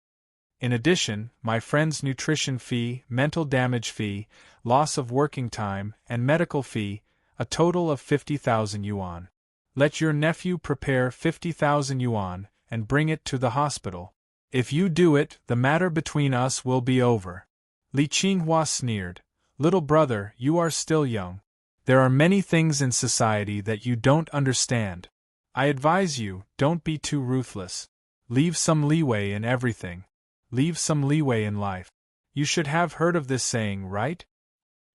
In addition, my friend's nutrition fee, mental damage fee, loss of working time, and medical fee, a total of 50,000 yuan. Let your nephew prepare 50,000 yuan and bring it to the hospital. If you do it, the matter between us will be over." Li Qinghua sneered. "Little brother, you are still young. There are many things in society that you don't understand. I advise you, don't be too ruthless. Leave some leeway in everything. Leave some leeway in life. You should have heard of this saying, right?"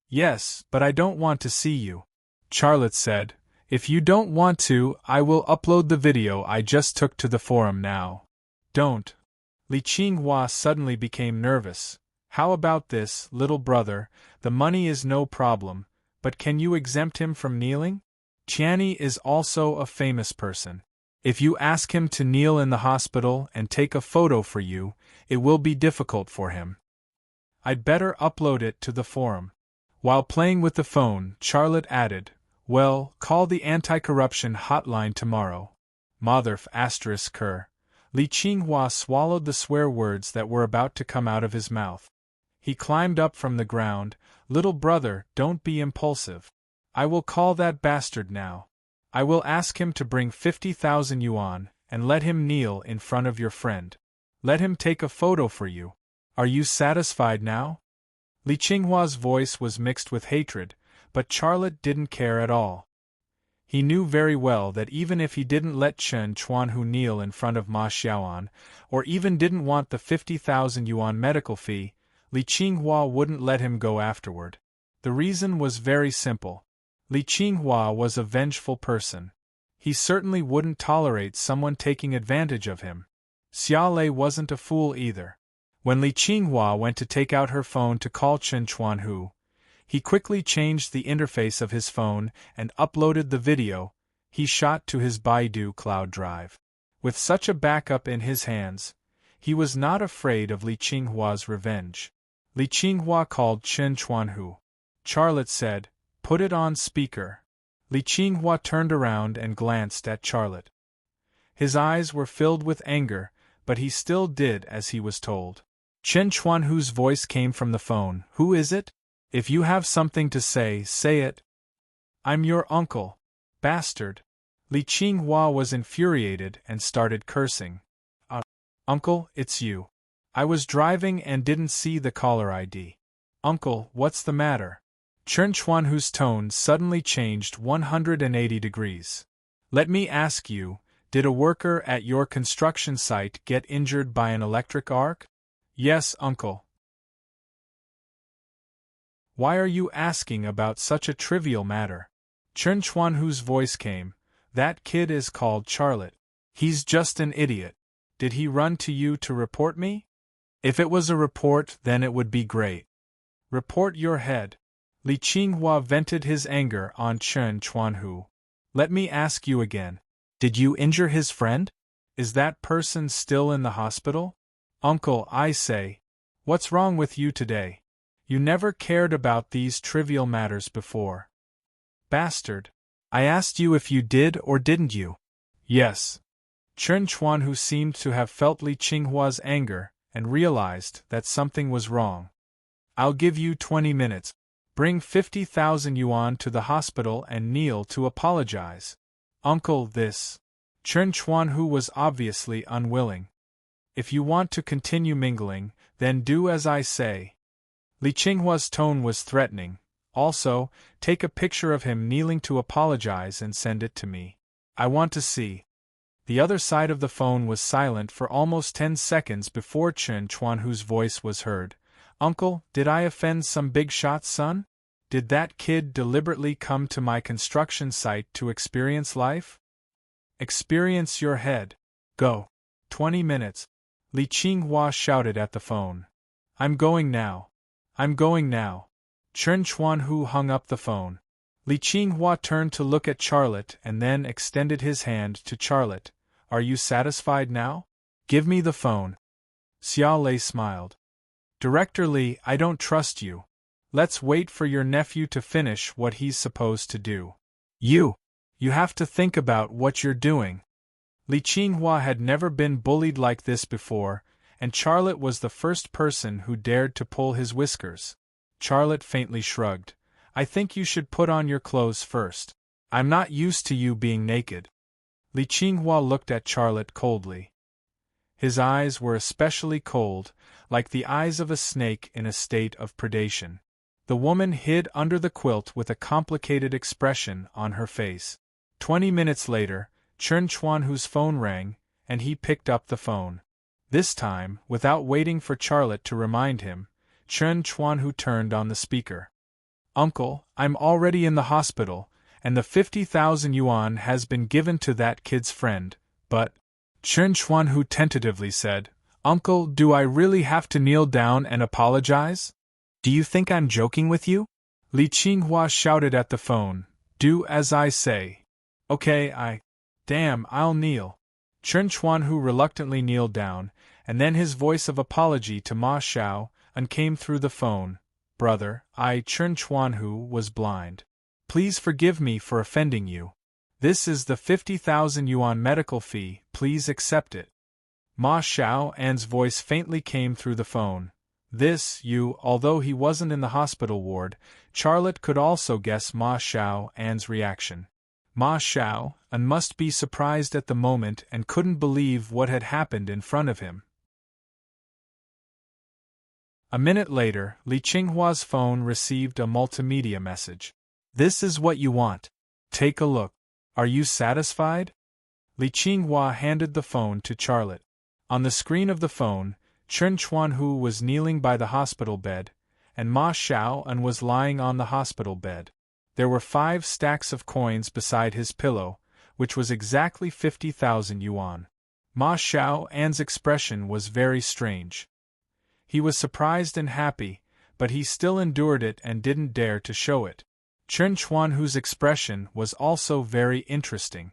"Yes, but I don't want to see you." Charlotte said, "If you don't want to, I will upload the video I just took to the forum now." "Don't." Li Qinghua suddenly became nervous. "How about this, little brother? The money is no problem, but can you exempt him from kneeling? Tianyi is also a famous person. If you ask him to kneel in the hospital and take a photo for you, it will be difficult for him. I'd better upload it to the forum." While playing with the phone, Charlotte added, "Well, call the anti-corruption hotline tomorrow." Motherf ***. Li Qinghua swallowed the swear words that were about to come out of his mouth. He climbed up from the ground. Little brother, don't be impulsive. I will call that bastard now. I will ask him to bring 50,000 yuan, and let him kneel in front of your friend. Let him take a photo for you. Are you satisfied now? Li Qinghua's voice was mixed with hatred, but Charlotte didn't care at all. He knew very well that even if he didn't let Chen Chuanhu kneel in front of Ma Xiaoan, or even didn't want the 50,000 yuan medical fee, Li Qinghua wouldn't let him go afterward. The reason was very simple. Li Qinghua was a vengeful person. He certainly wouldn't tolerate someone taking advantage of him. Xia Lei wasn't a fool either. When Li Qinghua went to take out her phone to call Chen Chuanhu, he quickly changed the interface of his phone and uploaded the video he shot to his Baidu cloud drive. With such a backup in his hands, he was not afraid of Li Qinghua's revenge. Li Qinghua called Chen Chuanhu. Charlotte said, "Put it on speaker." Li Qinghua turned around and glanced at Charlotte. His eyes were filled with anger, but he still did as he was told. Chen Chuanhu's voice came from the phone. "Who is it? If you have something to say, say it." "I'm your uncle, bastard." Li Qinghua was infuriated and started cursing. Uncle, it's you. I was driving and didn't see the caller ID. Uncle, what's the matter?" Chen Chuanhu's tone suddenly changed 180 degrees. "Let me ask you, did a worker at your construction site get injured by an electric arc?" "Yes, uncle." "Why are you asking about such a trivial matter?" Chen Chuanhu's voice came. "That kid is called Charlotte. He's just an idiot. Did he run to you to report me? If it was a report, then it would be great." "Report your head." Li Qinghua vented his anger on Chen Chuanhu. "Let me ask you again. Did you injure his friend? Is that person still in the hospital?" "Uncle, I say. What's wrong with you today? You never cared about these trivial matters before." "Bastard. I asked you if you did or didn't you?" "Yes." Chen Chuanhu seemed to have felt Li Qinghua's anger and realized that something was wrong. "I'll give you 20 minutes. Bring 50,000 yuan to the hospital and kneel to apologize." "Uncle, this." Chen Chuanhu was obviously unwilling. "If you want to continue mingling, then do as I say." Li Qinghua's tone was threatening. "Also, take a picture of him kneeling to apologize and send it to me. I want to see." The other side of the phone was silent for almost 10 seconds before Chen Chuanhu's voice was heard. "Uncle, did I offend some big shot son? Did that kid deliberately come to my construction site to experience life?" "Experience your head. Go. 20 minutes. Li Qinghua shouted at the phone. "I'm going now. I'm going now." Chen Chuanhu hung up the phone. Li Qinghua turned to look at Charlotte and then extended his hand to Charlotte. "Are you satisfied now? Give me the phone." Xia Lei smiled. "Director Li, I don't trust you. Let's wait for your nephew to finish what he's supposed to do. You have to think about what you're doing." Li Qinghua had never been bullied like this before, and Charlotte was the first person who dared to pull his whiskers. Charlotte faintly shrugged. "I think you should put on your clothes first. I'm not used to you being naked." Li Qinghua looked at Charlotte coldly. His eyes were especially cold, like the eyes of a snake in a state of predation. The woman hid under the quilt with a complicated expression on her face. 20 minutes later, Chen Chuanhu's phone rang, and he picked up the phone. This time, without waiting for Charlotte to remind him, Chen Chuanhu turned on the speaker. "Uncle, I'm already in the hospital, and the 50,000 yuan has been given to that kid's friend, but..." Chen Chuanhu tentatively said, "Uncle, do I really have to kneel down and apologize? Do you think I'm joking with you?" Li Qinghua shouted at the phone, "Do as I say." "Okay, Damn, I'll kneel." Chen Chuanhu reluctantly kneeled down, and then his voice of apology to Ma Xiao came through the phone. "Brother, Chen Chuanhu, was blind. Please forgive me for offending you. This is the 50,000 yuan medical fee, please accept it." Ma Xiao An's voice faintly came through the phone. Although he wasn't in the hospital ward, Charlotte could also guess Ma Xiao-an's reaction. Ma Xiao-an must be surprised at the moment and couldn't believe what had happened in front of him. A minute later, Li Qinghua's phone received a multimedia message. "This is what you want. Take a look. Are you satisfied?" Li Qinghua handed the phone to Charlotte. On the screen of the phone, Chen Chuanhu was kneeling by the hospital bed, and Ma Xiao-an was lying on the hospital bed. There were 5 stacks of coins beside his pillow, which was exactly 50,000 yuan. Ma Xiao-an's expression was very strange. He was surprised and happy, but he still endured it and didn't dare to show it. Chen Chuanhu's expression was also very interesting.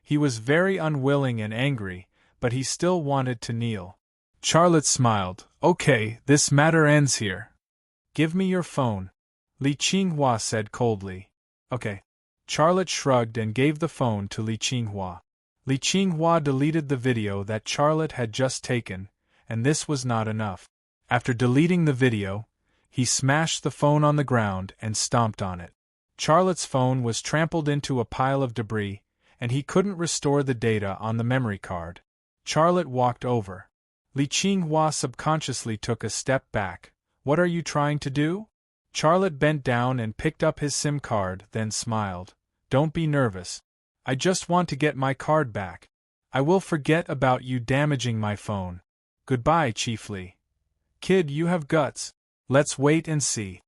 He was very unwilling and angry, but he still wanted to kneel. Charlotte smiled. "Okay, this matter ends here. Give me your phone," Li Qinghua said coldly. "Okay." Charlotte shrugged and gave the phone to Li Qinghua. Li Qinghua deleted the video that Charlotte had just taken, and this was not enough. After deleting the video, he smashed the phone on the ground and stomped on it. Charlotte's phone was trampled into a pile of debris, and he couldn't restore the data on the memory card. Charlotte walked over. Li Qinghua subconsciously took a step back. "What are you trying to do?" Charlotte bent down and picked up his SIM card, then smiled. "Don't be nervous. I just want to get my card back. I will forget about you damaging my phone. Goodbye, Chief Li. Kid, you have guts. Let's wait and see,"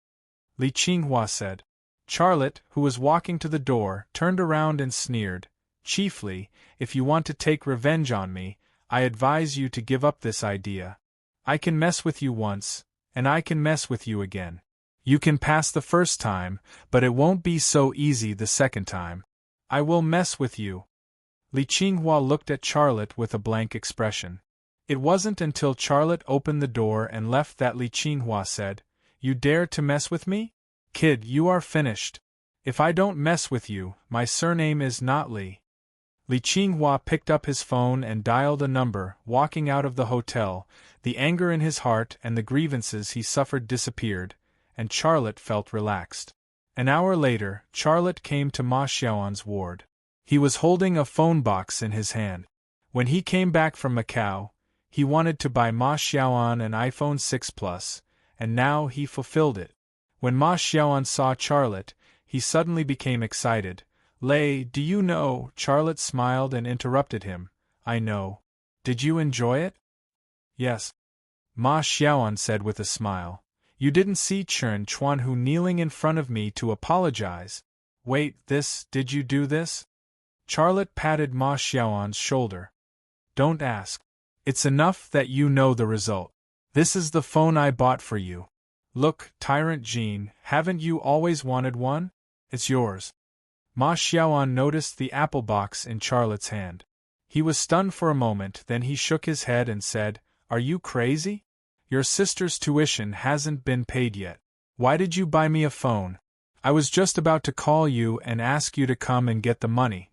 Li Qinghua said. Charlotte, who was walking to the door, turned around and sneered. "Chief Li, if you want to take revenge on me, I advise you to give up this idea. I can mess with you once, and I can mess with you again. You can pass the first time, but it won't be so easy the second time. I will mess with you." Li Qinghua looked at Charlotte with a blank expression. It wasn't until Charlotte opened the door and left that Li Qinghua said, "You dare to mess with me? Kid, you are finished. If I don't mess with you, my surname is not Li." Li Qinghua picked up his phone and dialed a number. Walking out of the hotel, the anger in his heart and the grievances he suffered disappeared, and Charlotte felt relaxed. An hour later, Charlotte came to Ma Xiaoan's ward. He was holding a phone box in his hand. When he came back from Macau, he wanted to buy Ma Xiaoan an iPhone 6 Plus, and now he fulfilled it. When Ma Xiaoan saw Charlotte, he suddenly became excited. "Lei, do you know?" Charlotte smiled and interrupted him. "I know. Did you enjoy it?" "Yes," Ma Xiaoan said with a smile. "You didn't see Chen Chuanhu kneeling in front of me to apologize. Wait, did you do this?" Charlotte patted Ma Xiaoan's shoulder. "Don't ask. It's enough that you know the result. This is the phone I bought for you. Look, Tyrant Jean, haven't you always wanted one? It's yours." Ma Xiaoan noticed the apple box in Charlotte's hand. He was stunned for a moment, then he shook his head and said, "Are you crazy? Your sister's tuition hasn't been paid yet. Why did you buy me a phone? I was just about to call you and ask you to come and get the money."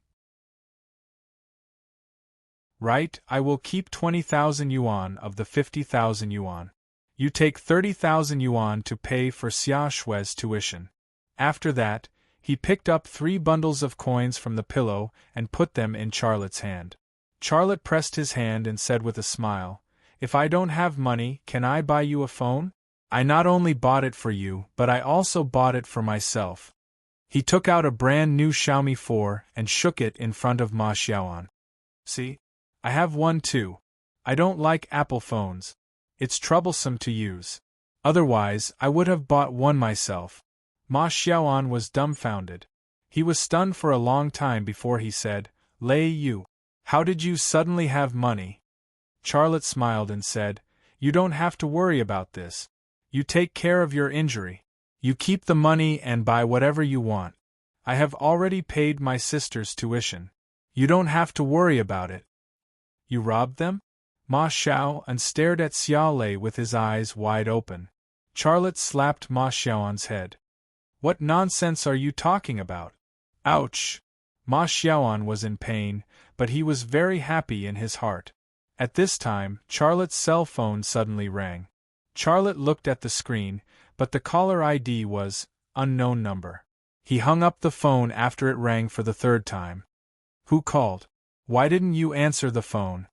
"Right, I will keep 20,000 yuan of the 50,000 yuan. You take 30,000 yuan to pay for Xia Shui's tuition." After that, he picked up 3 bundles of coins from the pillow and put them in Charlotte's hand. Charlotte pressed his hand and said with a smile, "If I don't have money, can I buy you a phone? I not only bought it for you, but I also bought it for myself." He took out a brand new Xiaomi 4 and shook it in front of Ma Xiaoan. "See? I have one too. I don't like Apple phones. It's troublesome to use. Otherwise, I would have bought one myself." Ma Xiaoan was dumbfounded. He was stunned for a long time before he said, "Lei, you. How did you suddenly have money?" Charlotte smiled and said, "You don't have to worry about this. You take care of your injury. You keep the money and buy whatever you want. I have already paid my sister's tuition. You don't have to worry about it." "You robbed them?" Ma Xiaoan stared at Xiao Lei with his eyes wide open. Charlotte slapped Ma Xiaoan's head. "What nonsense are you talking about?" "Ouch!" Ma Xiaoan was in pain, but he was very happy in his heart. At this time, Charlotte's cell phone suddenly rang. Charlotte looked at the screen, but the caller ID was unknown number. He hung up the phone after it rang for the third time. Who called? Why didn't you answer the phone?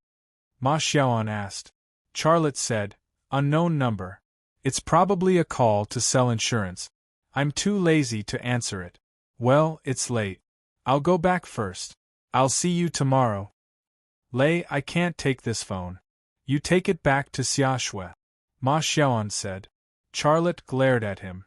Ma Xiaoan asked. Charlotte said, unknown number. It's probably a call to sell insurance. I'm too lazy to answer it. Well, it's late. I'll go back first. I'll see you tomorrow. Lei, I can't take this phone. You take it back to Xiaoshui. Ma Xiaoan said. Charlotte glared at him.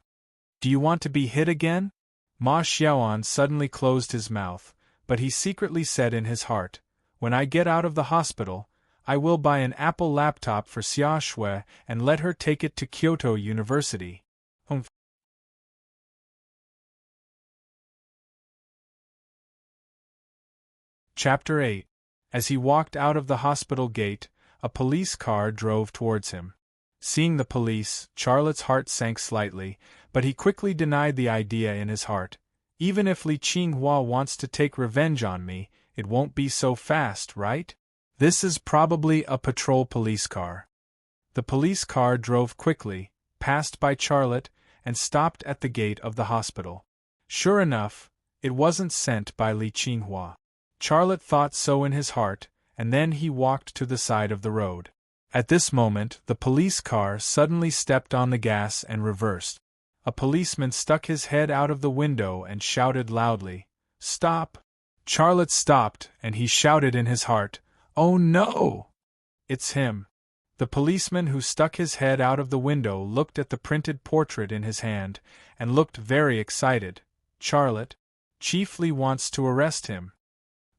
Do you want to be hit again? Ma Xiaoan suddenly closed his mouth, but he secretly said in his heart, when I get out of the hospital, I will buy an Apple laptop for Xiaoshui and let her take it to Kyoto University. Chapter 8. As he walked out of the hospital gate, a police car drove towards him. Seeing the police, Charlotte's heart sank slightly, but he quickly denied the idea in his heart. Even if Li Qinghua wants to take revenge on me, it won't be so fast, right? This is probably a patrol police car. The police car drove quickly, passed by Charlotte, and stopped at the gate of the hospital. Sure enough, it wasn't sent by Li Qinghua. Charlotte thought so in his heart, and then he walked to the side of the road. At this moment, the police car suddenly stepped on the gas and reversed. A policeman stuck his head out of the window and shouted loudly, "Stop!" Charlotte stopped, and he shouted in his heart, "Oh no! It's him!" The policeman who stuck his head out of the window looked at the printed portrait in his hand, and looked very excited. Charlotte? Chief Li wants to arrest him.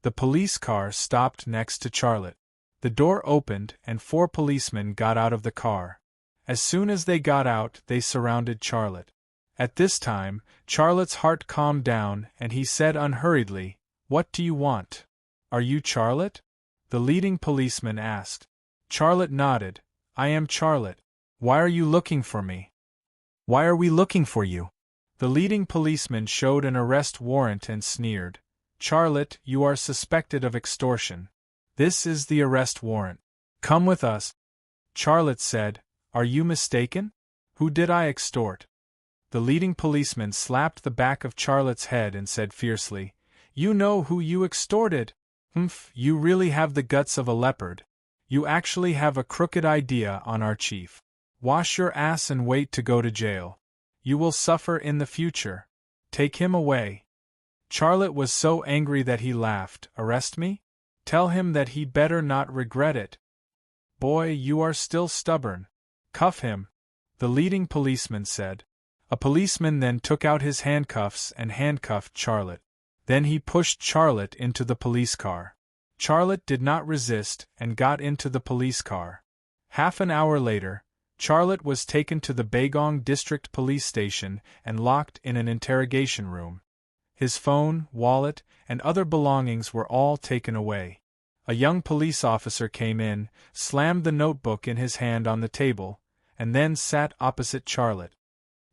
The police car stopped next to Charlotte. The door opened and 4 policemen got out of the car. As soon as they got out, they surrounded Charlotte. At this time, Charlotte's heart calmed down and he said unhurriedly, "What do you want? Are you Charlotte?" The leading policeman asked. Charlotte nodded. "I am Charlotte. Why are you looking for me?" "Why are we looking for you?" The leading policeman showed an arrest warrant and sneered. "Charlotte, you are suspected of extortion. This is the arrest warrant. Come with us." Charlotte said, "Are you mistaken? Who did I extort?" The leading policeman slapped the back of Charlotte's head and said fiercely, "You know who you extorted. Humph, you really have the guts of a leopard. You actually have a crooked idea on our chief. Wash your ass and wait to go to jail. You will suffer in the future. Take him away." Charlotte was so angry that he laughed. "Arrest me? Tell him that he better not regret it." "Boy, you are still stubborn. Cuff him," the leading policeman said. A policeman then took out his handcuffs and handcuffed Charlotte. Then he pushed Charlotte into the police car. Charlotte did not resist and got into the police car. Half an hour later, Charlotte was taken to the Beigong District Police Station and locked in an interrogation room. His phone, wallet, and other belongings were all taken away. A young police officer came in, slammed the notebook in his hand on the table, and then sat opposite Charlotte.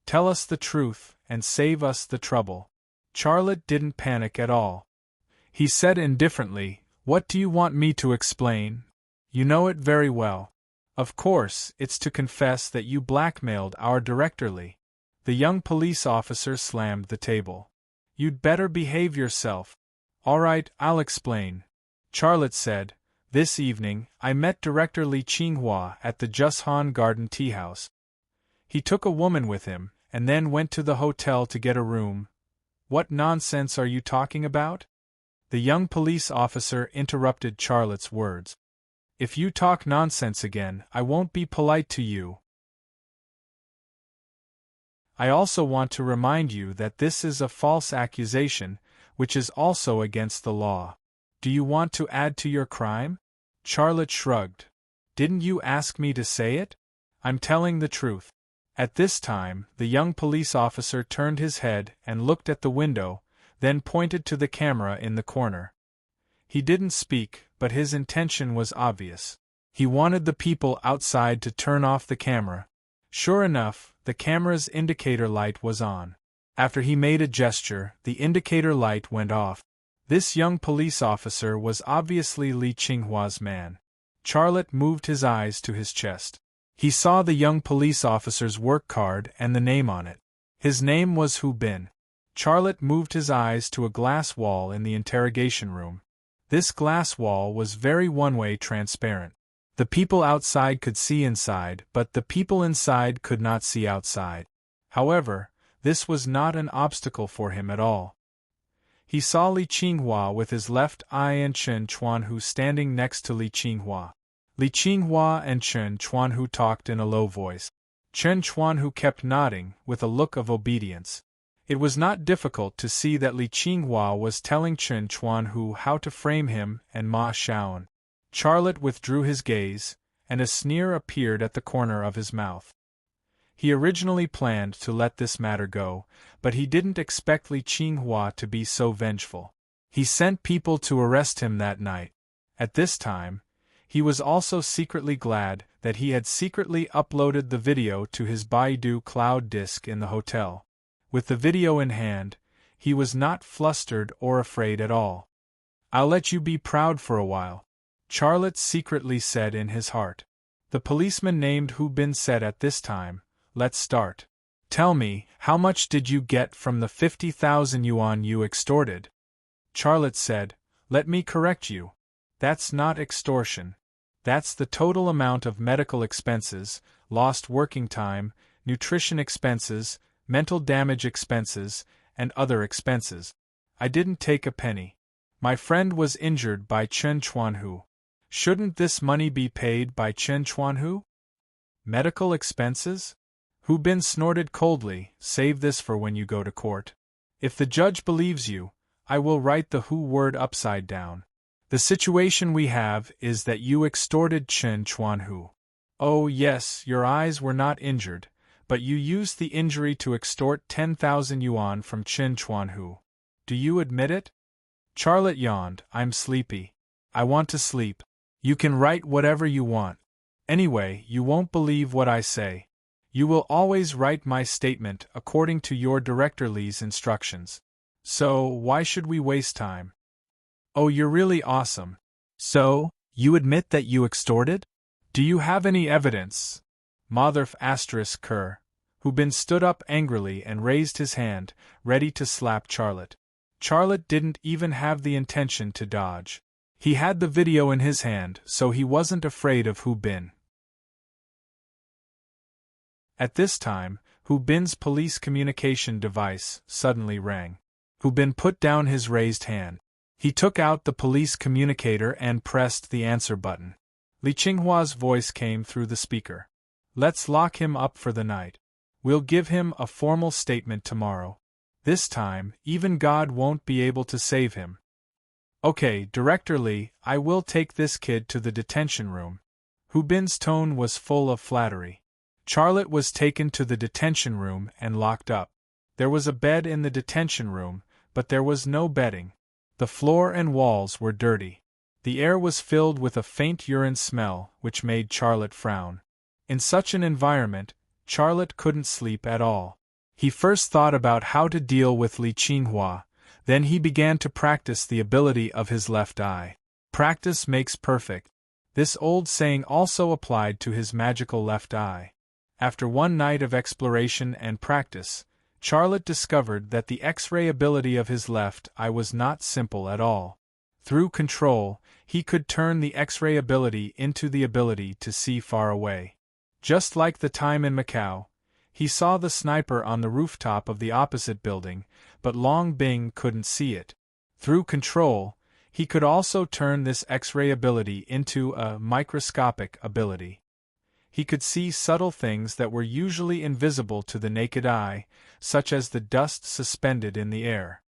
"Tell us the truth, and save us the trouble." Charlotte didn't panic at all. He said indifferently, "What do you want me to explain? You know it very well. Of course, it's to confess that you blackmailed our director Lee." The young police officer slammed the table. "You'd better behave yourself." "All right, I'll explain." Charlotte said, "This evening, I met Director Li Qinghua at the Jushan Garden Tea House. He took a woman with him, and then went to the hotel to get a room." "What nonsense are you talking about?" The young police officer interrupted Charlotte's words. "If you talk nonsense again, I won't be polite to you. I also want to remind you that this is a false accusation, which is also against the law. Do you want to add to your crime?" Charlotte shrugged. "Didn't you ask me to say it? I'm telling the truth." At this time, the young police officer turned his head and looked at the window, then pointed to the camera in the corner. He didn't speak, but his intention was obvious. He wanted the people outside to turn off the camera. Sure enough, the camera's indicator light was on. After he made a gesture, the indicator light went off. This young police officer was obviously Li Qinghua's man. Charlotte moved his eyes to his chest. He saw the young police officer's work card and the name on it. His name was Hu Bin. Charlotte moved his eyes to a glass wall in the interrogation room. This glass wall was very one-way transparent. The people outside could see inside, but the people inside could not see outside. However, this was not an obstacle for him at all. He saw Li Qinghua with his left eye and Chen Chuanhu standing next to Li Qinghua. Li Qinghua and Chen Chuanhu talked in a low voice. Chen Chuanhu kept nodding, with a look of obedience. It was not difficult to see that Li Qinghua was telling Chen Chuanhu how to frame him and Ma Shaon. Charlotte withdrew his gaze, and a sneer appeared at the corner of his mouth. He originally planned to let this matter go, but he didn't expect Li Qinghua to be so vengeful. He sent people to arrest him that night. At this time, he was also secretly glad that he had secretly uploaded the video to his Baidu cloud disk in the hotel. With the video in hand, he was not flustered or afraid at all. "I'll let you be proud for a while," Charlotte secretly said in his heart. The policeman named Hu Bin said at this time, "Let's start. Tell me, how much did you get from the 50,000 yuan you extorted?" Charlotte said, "Let me correct you. That's not extortion. That's the total amount of medical expenses, lost working time, nutrition expenses, mental damage expenses, and other expenses. I didn't take a penny. My friend was injured by Chen Chuanhu. Shouldn't this money be paid by Chen Chuanhu? Medical expenses?" Hu Bin snorted coldly, "Save this for when you go to court. If the judge believes you, I will write the Hu word upside down. The situation we have is that you extorted Chen Chuanhu. Oh yes, your eyes were not injured, but you used the injury to extort 10,000 yuan from Chen Chuanhu. Do you admit it?" Charlotte yawned. "I'm sleepy. I want to sleep. You can write whatever you want. Anyway, you won't believe what I say. You will always write my statement according to your Director Li's instructions. So, why should we waste time?" "Oh, you're really awesome. So, you admit that you extorted? Do you have any evidence?" Motherf ** Ker. Hu Bin stood up angrily and raised his hand, ready to slap Charlotte. Charlotte didn't even have the intention to dodge. He had the video in his hand, so he wasn't afraid of Hu Bin. At this time, Hu Bin's police communication device suddenly rang. Hu Bin put down his raised hand. He took out the police communicator and pressed the answer button. Li Qinghua's voice came through the speaker. "Let's lock him up for the night. We'll give him a formal statement tomorrow. This time, even God won't be able to save him." "Okay, Director Li, I will take this kid to the detention room." Hu Bin's tone was full of flattery. Charlotte was taken to the detention room and locked up. There was a bed in the detention room, but there was no bedding. The floor and walls were dirty. The air was filled with a faint urine smell, which made Charlotte frown. In such an environment, Charlotte couldn't sleep at all. He first thought about how to deal with Li Qinghua, then he began to practice the ability of his left eye. Practice makes perfect. This old saying also applied to his magical left eye. After one night of exploration and practice, Charlotte discovered that the X-ray ability of his left eye was not simple at all. Through control, he could turn the X-ray ability into the ability to see far away. Just like the time in Macau, he saw the sniper on the rooftop of the opposite building, but Long Bing couldn't see it. Through control, he could also turn this X-ray ability into a microscopic ability. He could see subtle things that were usually invisible to the naked eye, such as the dust suspended in the air.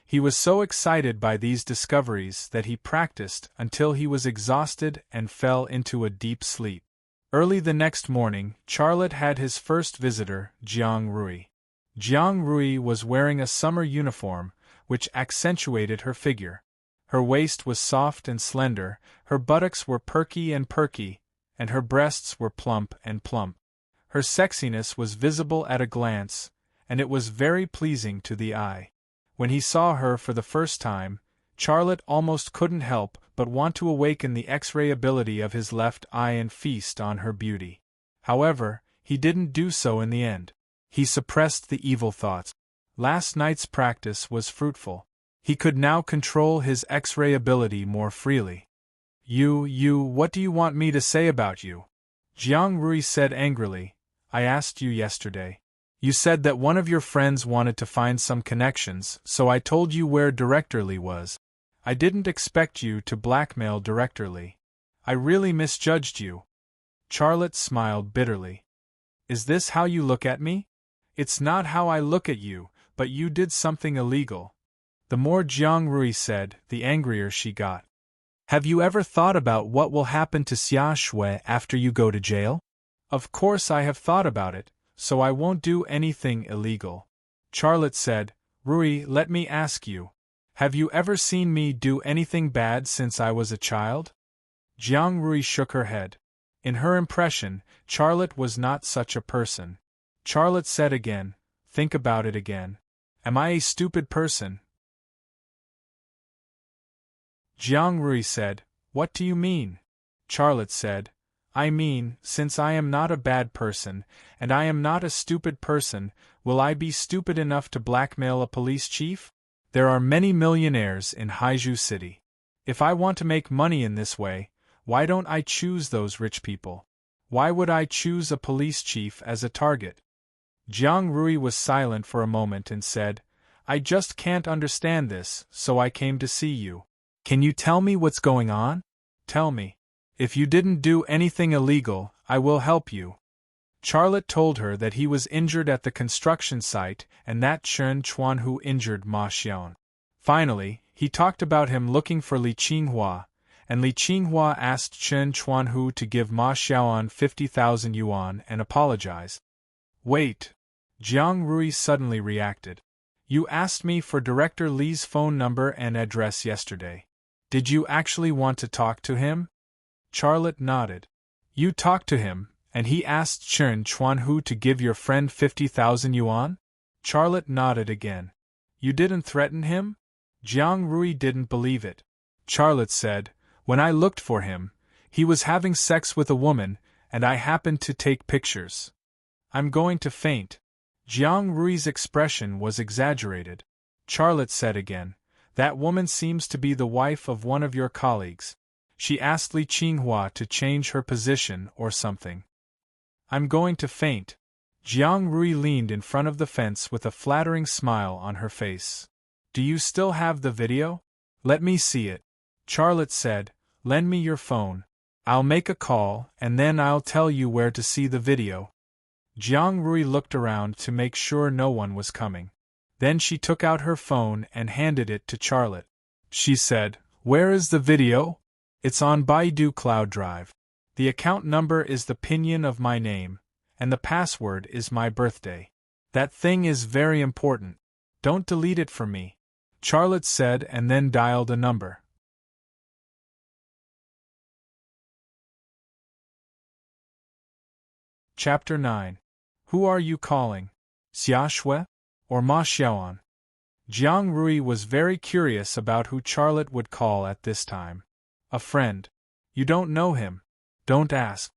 He was so excited by these discoveries that he practiced until he was exhausted and fell into a deep sleep. Early the next morning, Charlotte had his first visitor, Jiang Rui. Jiang Rui was wearing a summer uniform, which accentuated her figure. Her waist was soft and slender, her buttocks were perky, and her breasts were plump and plump. Her sexiness was visible at a glance, and it was very pleasing to the eye. When he saw her for the first time, Charlotte almost couldn't help but want to awaken the X-ray ability of his left eye and feast on her beauty. However, he didn't do so in the end. He suppressed the evil thoughts. Last night's practice was fruitful. He could now control his X-ray ability more freely. What do you want me to say about you? Jiang Rui said angrily. I asked you yesterday. You said that one of your friends wanted to find some connections, so I told you where Director Li was. I didn't expect you to blackmail Director Li. I really misjudged you. Charlotte smiled bitterly. Is this how you look at me? It's not how I look at you, but you did something illegal. The more Jiang Rui said, the angrier she got. Have you ever thought about what will happen to Xia Shui after you go to jail? Of course I have thought about it, so I won't do anything illegal. Charlotte said, Rui, let me ask you. Have you ever seen me do anything bad since I was a child? Jiang Rui shook her head. In her impression, Charlotte was not such a person. Charlotte said again, think about it again. Am I a stupid person? Jiang Rui said, what do you mean? Charlotte said, I mean, since I am not a bad person, and I am not a stupid person, will I be stupid enough to blackmail a police chief? There are many millionaires in Haizhu City. If I want to make money in this way, why don't I choose those rich people? Why would I choose a police chief as a target? Jiang Rui was silent for a moment and said, I just can't understand this, so I came to see you. Can you tell me what's going on? Tell me. If you didn't do anything illegal, I will help you. Charlotte told her that he was injured at the construction site and that Chen Chuanhu injured Ma Xiaon. Finally, he talked about him looking for Li Qinghua, and Li Qinghua asked Chen Chuanhu to give Ma Xiaon 50,000 yuan and apologize. Wait. Jiang Rui suddenly reacted. You asked me for Director Li's phone number and address yesterday. Did you actually want to talk to him? Charlotte nodded. You talked to him, and he asked Chen Chuanhu to give your friend 50,000 yuan? Charlotte nodded again. You didn't threaten him? Jiang Rui didn't believe it. Charlotte said, when I looked for him, he was having sex with a woman, and I happened to take pictures. I'm going to faint. Jiang Rui's expression was exaggerated. Charlotte said again, that woman seems to be the wife of one of your colleagues. She asked Li Qinghua to change her position or something. I'm going to faint. Jiang Rui leaned in front of the fence with a flattering smile on her face. Do you still have the video? Let me see it. Charlotte said, lend me your phone. I'll make a call, and then I'll tell you where to see the video. Jiang Rui looked around to make sure no one was coming. Then she took out her phone and handed it to Charlotte. She said, where is the video? It's on Baidu Cloud Drive. The account number is the pinyin of my name, and the password is my birthday. That thing is very important. Don't delete it for me. Charlotte said and then dialed a number. Chapter 9. Who are you calling? Xia Shui? Or Ma Xiaoan? Jiang Rui was very curious about who Charlotte would call at this time. A friend. You don't know him. Don't ask.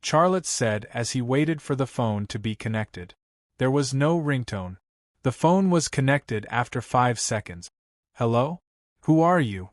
Charlotte said as he waited for the phone to be connected. There was no ringtone. The phone was connected after 5 seconds. Hello? Who are you?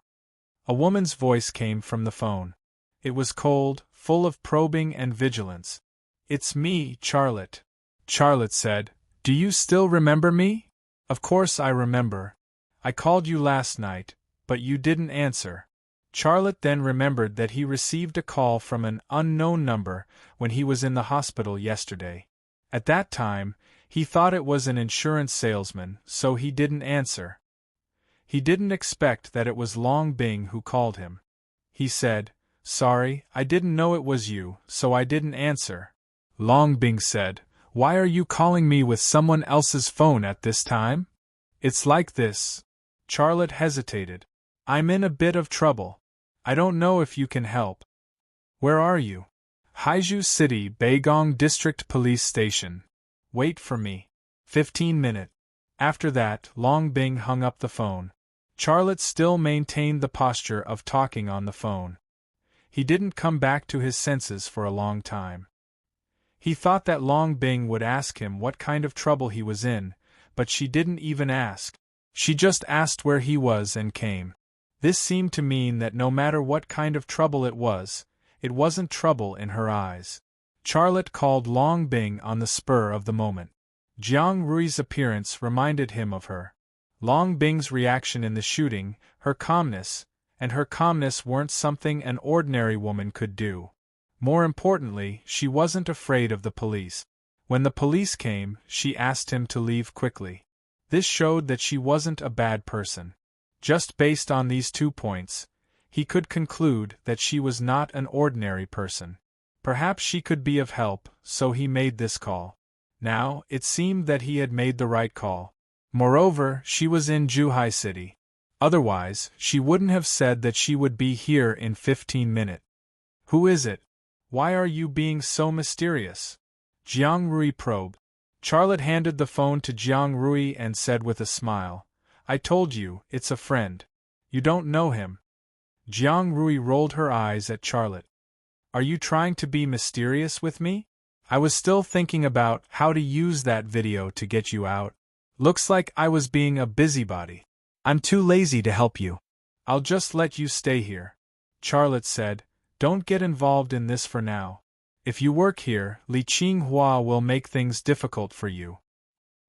A woman's voice came from the phone. It was cold, full of probing and vigilance. It's me, Charlotte. Charlotte said, do you still remember me? Of course I remember. I called you last night, but you didn't answer. Charlotte then remembered that he received a call from an unknown number when he was in the hospital yesterday. At that time, he thought it was an insurance salesman, so he didn't answer. He didn't expect that it was Long Bing who called him. He said, sorry, I didn't know it was you, so I didn't answer. Long Bing said, why are you calling me with someone else's phone at this time? It's like this. Charlotte hesitated. I'm in a bit of trouble. I don't know if you can help. Where are you? Haizhu City, Beigong District Police Station. Wait for me. 15 minutes. After that, Long Bing hung up the phone. Charlotte still maintained the posture of talking on the phone. He didn't come back to his senses for a long time. He thought that Long Bing would ask him what kind of trouble he was in, but she didn't even ask. She just asked where he was and came. This seemed to mean that no matter what kind of trouble it wasn't trouble in her eyes. Charlotte called Long Bing on the spur of the moment. Jiang Rui's appearance reminded him of her. Long Bing's reaction in the shooting, her calmness weren't something an ordinary woman could do. More importantly, she wasn't afraid of the police. When the police came, she asked him to leave quickly. This showed that she wasn't a bad person. Just based on these 2 points, he could conclude that she was not an ordinary person. Perhaps she could be of help, so he made this call. Now, it seemed that he had made the right call. Moreover, she was in Zhuhai City. Otherwise, she wouldn't have said that she would be here in 15 minutes. Who is it? Why are you being so mysterious? Jiang Rui probed. Charlotte handed the phone to Jiang Rui and said with a smile, I told you, it's a friend. You don't know him. Jiang Rui rolled her eyes at Charlotte. Are you trying to be mysterious with me? I was still thinking about how to use that video to get you out. Looks like I was being a busybody. I'm too lazy to help you. I'll just let you stay here. Charlotte said, Don't get involved in this for now. If you work here, Li Qinghua will make things difficult for you.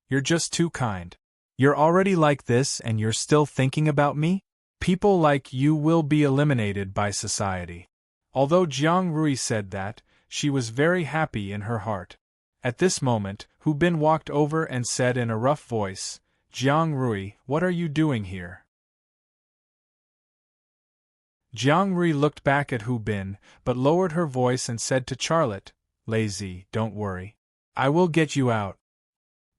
You're just too kind. You're already like this and you're still thinking about me? People like you will be eliminated by society. Although Jiang Rui said that, she was very happy in her heart. At this moment, Hu Bin walked over and said in a rough voice, Jiang Rui, what are you doing here? Jiang Rui looked back at Hu Bin, but lowered her voice and said to Charlotte, Lazy, don't worry. I will get you out.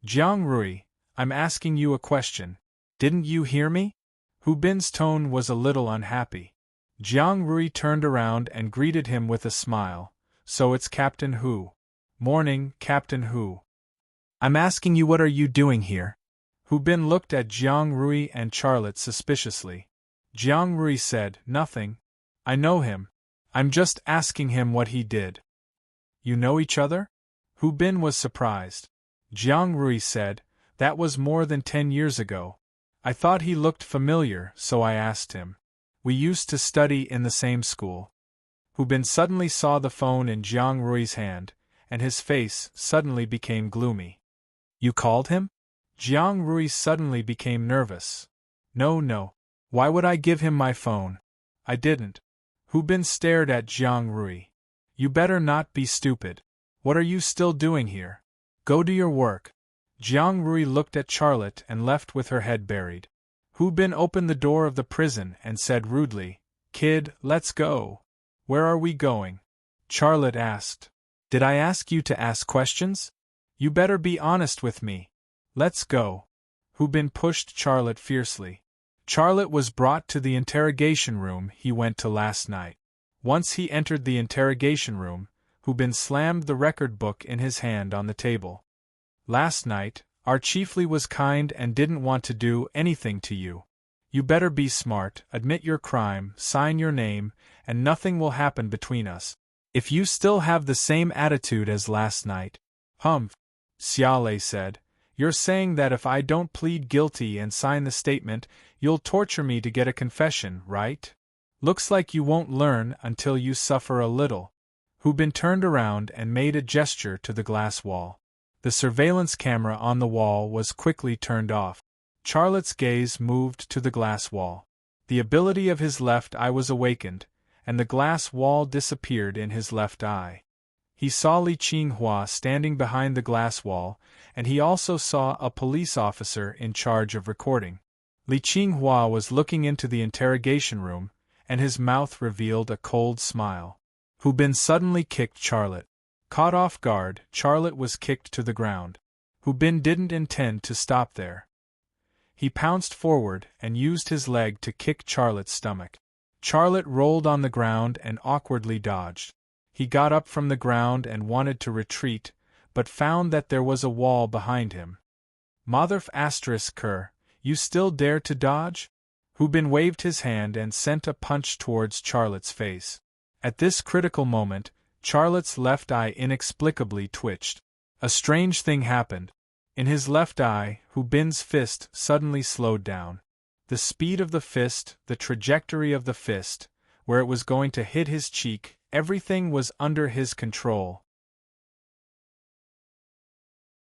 Jiang Rui, I'm asking you a question. Didn't you hear me? Hu Bin's tone was a little unhappy. Jiang Rui turned around and greeted him with a smile. So it's Captain Hu. Morning, Captain Hu. I'm asking you what are you doing here? Hu Bin looked at Jiang Rui and Charlotte suspiciously. Jiang Rui said, Nothing. I know him. I'm just asking him what he did. You know each other? Hu Bin was surprised. Jiang Rui said, That was more than 10 years ago. I thought he looked familiar, so I asked him. We used to study in the same school. Hu Bin suddenly saw the phone in Jiang Rui's hand, and his face suddenly became gloomy. You called him? Jiang Rui suddenly became nervous. No. Why would I give him my phone? I didn't. Hu Bin stared at Jiang Rui. You better not be stupid. What are you still doing here? Go do your work. Jiang Rui looked at Charlotte and left with her head buried. Hu Bin opened the door of the prison and said rudely, Kid, let's go. Where are we going? Charlotte asked. Did I ask you to ask questions? You better be honest with me. Let's go. Hu Bin pushed Charlotte fiercely. Charlotte was brought to the interrogation room he went to last night. Once he entered the interrogation room, Hu Bin slammed the record book in his hand on the table. Last night, our chiefly was kind and didn't want to do anything to you. You better be smart, admit your crime, sign your name, and nothing will happen between us. If you still have the same attitude as last night. Xiaolei said, You're saying that if I don't plead guilty and sign the statement, you'll torture me to get a confession, right? Looks like you won't learn until you suffer a little. Hu Bin turned around and made a gesture to the glass wall. The surveillance camera on the wall was quickly turned off. Charlotte's gaze moved to the glass wall. The ability of his left eye was awakened, and the glass wall disappeared in his left eye. He saw Li Qinghua standing behind the glass wall, and he also saw a police officer in charge of recording. Li Qinghua was looking into the interrogation room, and his mouth revealed a cold smile. Hu Bin suddenly kicked Charlotte. Caught off guard, Charlotte was kicked to the ground. Hu Bin didn't intend to stop there. He pounced forward and used his leg to kick Charlotte's stomach. Charlotte rolled on the ground and awkwardly dodged. He got up from the ground and wanted to retreat, but found that there was a wall behind him. Motherf ***, you still dare to dodge? Hu Bin waved his hand and sent a punch towards Charlotte's face. At this critical moment, Charlotte's left eye inexplicably twitched. A strange thing happened. In his left eye, Hu Bin's fist suddenly slowed down. The speed of the fist, the trajectory of the fist, where it was going to hit his cheek, everything was under his control.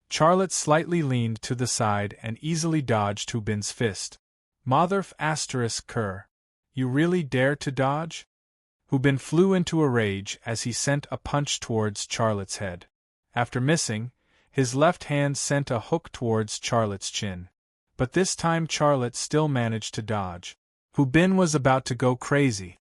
Charlotte slightly leaned to the side and easily dodged Hu Bin's fist. Motherf *****. You really dare to dodge? Hu Bin flew into a rage as he sent a punch towards Charlotte's head. After missing, his left hand sent a hook towards Charlotte's chin. But this time Charlotte still managed to dodge. Hu Bin was about to go crazy.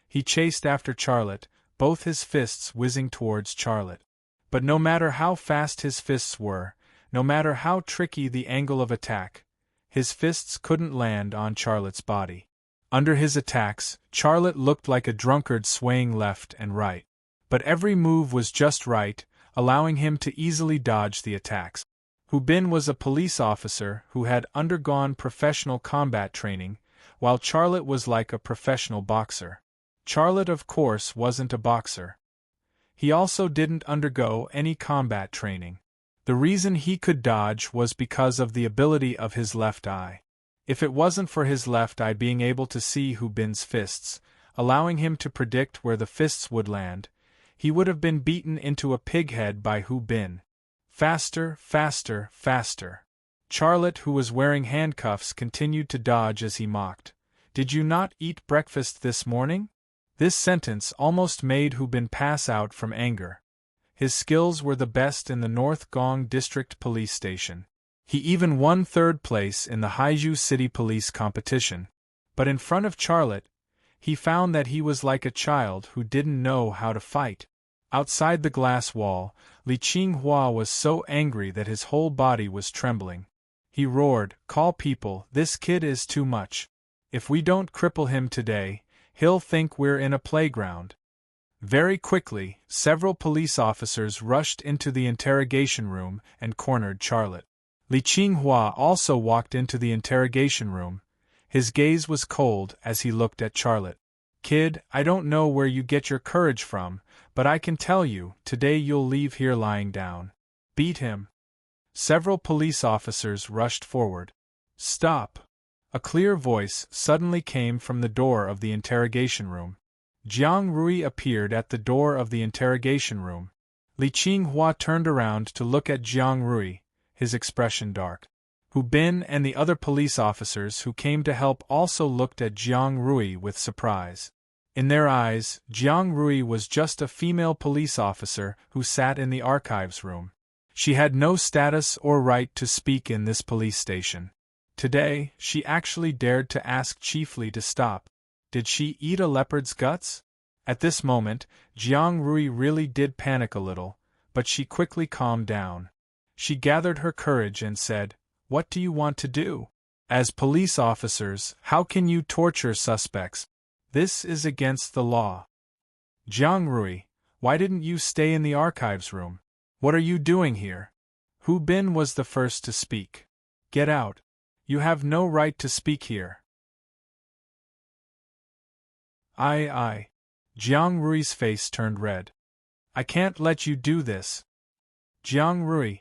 He chased after Charlotte, both his fists whizzing towards Charlotte. But no matter how fast his fists were, no matter how tricky the angle of attack, his fists couldn't land on Charlotte's body. Under his attacks, Charlotte looked like a drunkard swaying left and right. But every move was just right, allowing him to easily dodge the attacks. Hu Bin was a police officer who had undergone professional combat training, while Charlotte was like a professional boxer. Charlotte, of course, wasn't a boxer. He also didn't undergo any combat training. The reason he could dodge was because of the ability of his left eye. If it wasn't for his left eye being able to see Hu Bin's fists, allowing him to predict where the fists would land, he would have been beaten into a pig head by Hu Bin. Faster, faster, faster. Charlotte, who was wearing handcuffs, continued to dodge as he mocked. Did you not eat breakfast this morning? This sentence almost made Hu Bin pass out from anger. His skills were the best in the North Gong District Police Station. He even won 3rd place in the Haizhu City Police competition. But in front of Charlotte, he found that he was like a child who didn't know how to fight. Outside the glass wall, Li Qinghua was so angry that his whole body was trembling. He roared, "Call people, this kid is too much. If we don't cripple him today, he'll think we're in a playground." Very quickly, several police officers rushed into the interrogation room and cornered Charlotte. Li Qinghua also walked into the interrogation room. His gaze was cold as he looked at Charlotte. "Kid, I don't know where you get your courage from, but I can tell you, today you'll leave here lying down. Beat him." Several police officers rushed forward. "Stop!" A clear voice suddenly came from the door of the interrogation room. Jiang Rui appeared at the door of the interrogation room. Li Qinghua turned around to look at Jiang Rui, his expression dark. Hu Bin and the other police officers who came to help also looked at Jiang Rui with surprise. In their eyes, Jiang Rui was just a female police officer who sat in the archives room. She had no status or right to speak in this police station. Today, she actually dared to ask Chief Li to stop. Did she eat a leopard's guts? At this moment, Jiang Rui really did panic a little, but she quickly calmed down. She gathered her courage and said, "What do you want to do? As police officers, how can you torture suspects? This is against the law." "Jiang Rui, why didn't you stay in the archives room? What are you doing here?" Hu Bin was the first to speak. "Get out. You have no right to speak here." I. Jiang Rui's face turned red. "I can't let you do this." "Jiang Rui."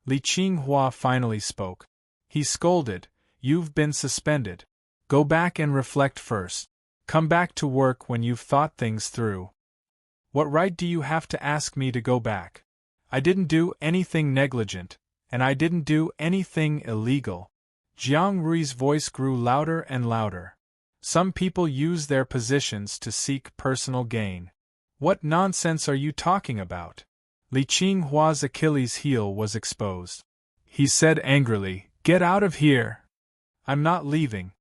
Li Qinghua finally spoke. He scolded, "You've been suspended. Go back and reflect first. Come back to work when you've thought things through." "What right do you have to ask me to go back? I didn't do anything negligent, and I didn't do anything illegal." Jiang Rui's voice grew louder and louder. "Some people use their positions to seek personal gain. What nonsense are you talking about?" Li Qinghua's Achilles' heel was exposed. He said angrily, "Get out of here!" "I'm not leaving.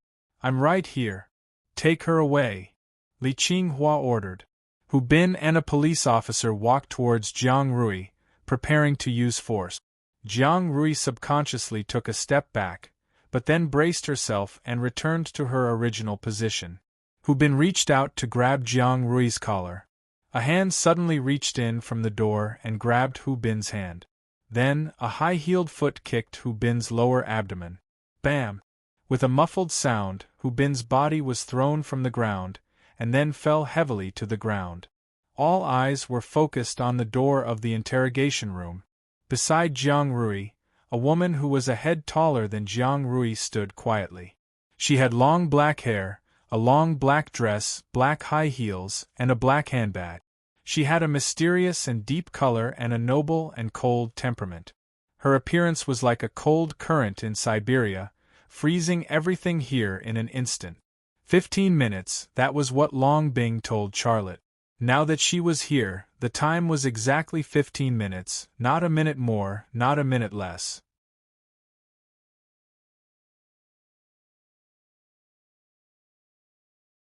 I'm right here. Take her away," Li Qinghua ordered. Hu Bin and a police officer walked towards Jiang Rui, preparing to use force. Jiang Rui subconsciously took a step back, but then braced herself and returned to her original position. Hu Bin reached out to grab Jiang Rui's collar. A hand suddenly reached in from the door and grabbed Hu Bin's hand. Then, a high-heeled foot kicked Hu Bin's lower abdomen. Bam! With a muffled sound, Hu Bin's body was thrown from the ground, and then fell heavily to the ground. All eyes were focused on the door of the interrogation room. Beside Jiang Rui, a woman who was a head taller than Jiang Rui stood quietly. She had long black hair, a long black dress, black high heels, and a black handbag. She had a mysterious and deep color and a noble and cold temperament. Her appearance was like a cold current in Siberia, freezing everything here in an instant. 15 minutes, that was what Long Bing told Charlotte. Now that she was here, the time was exactly 15 minutes, not a minute more, not a minute less.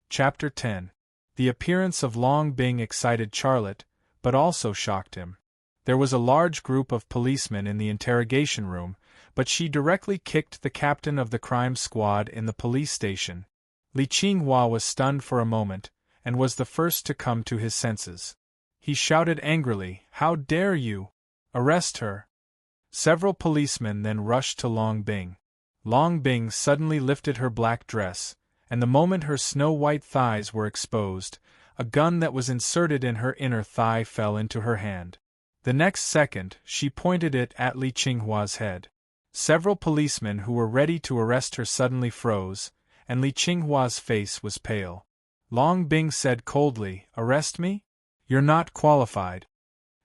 Chapter 10. The appearance of Long Bing excited Charlotte, but also shocked him. There was a large group of policemen in the interrogation room, but she directly kicked the captain of the crime squad in the police station. Li Qinghua was stunned for a moment, and was the first to come to his senses. He shouted angrily, "How dare you! Arrest her!" Several policemen then rushed to Long Bing. Long Bing suddenly lifted her black dress, and the moment her snow-white thighs were exposed, a gun that was inserted in her inner thigh fell into her hand. The next second, she pointed it at Li Qinghua's head. Several policemen who were ready to arrest her suddenly froze, and Li Qinghua's face was pale. Long Bing said coldly, "Arrest me? You're not qualified."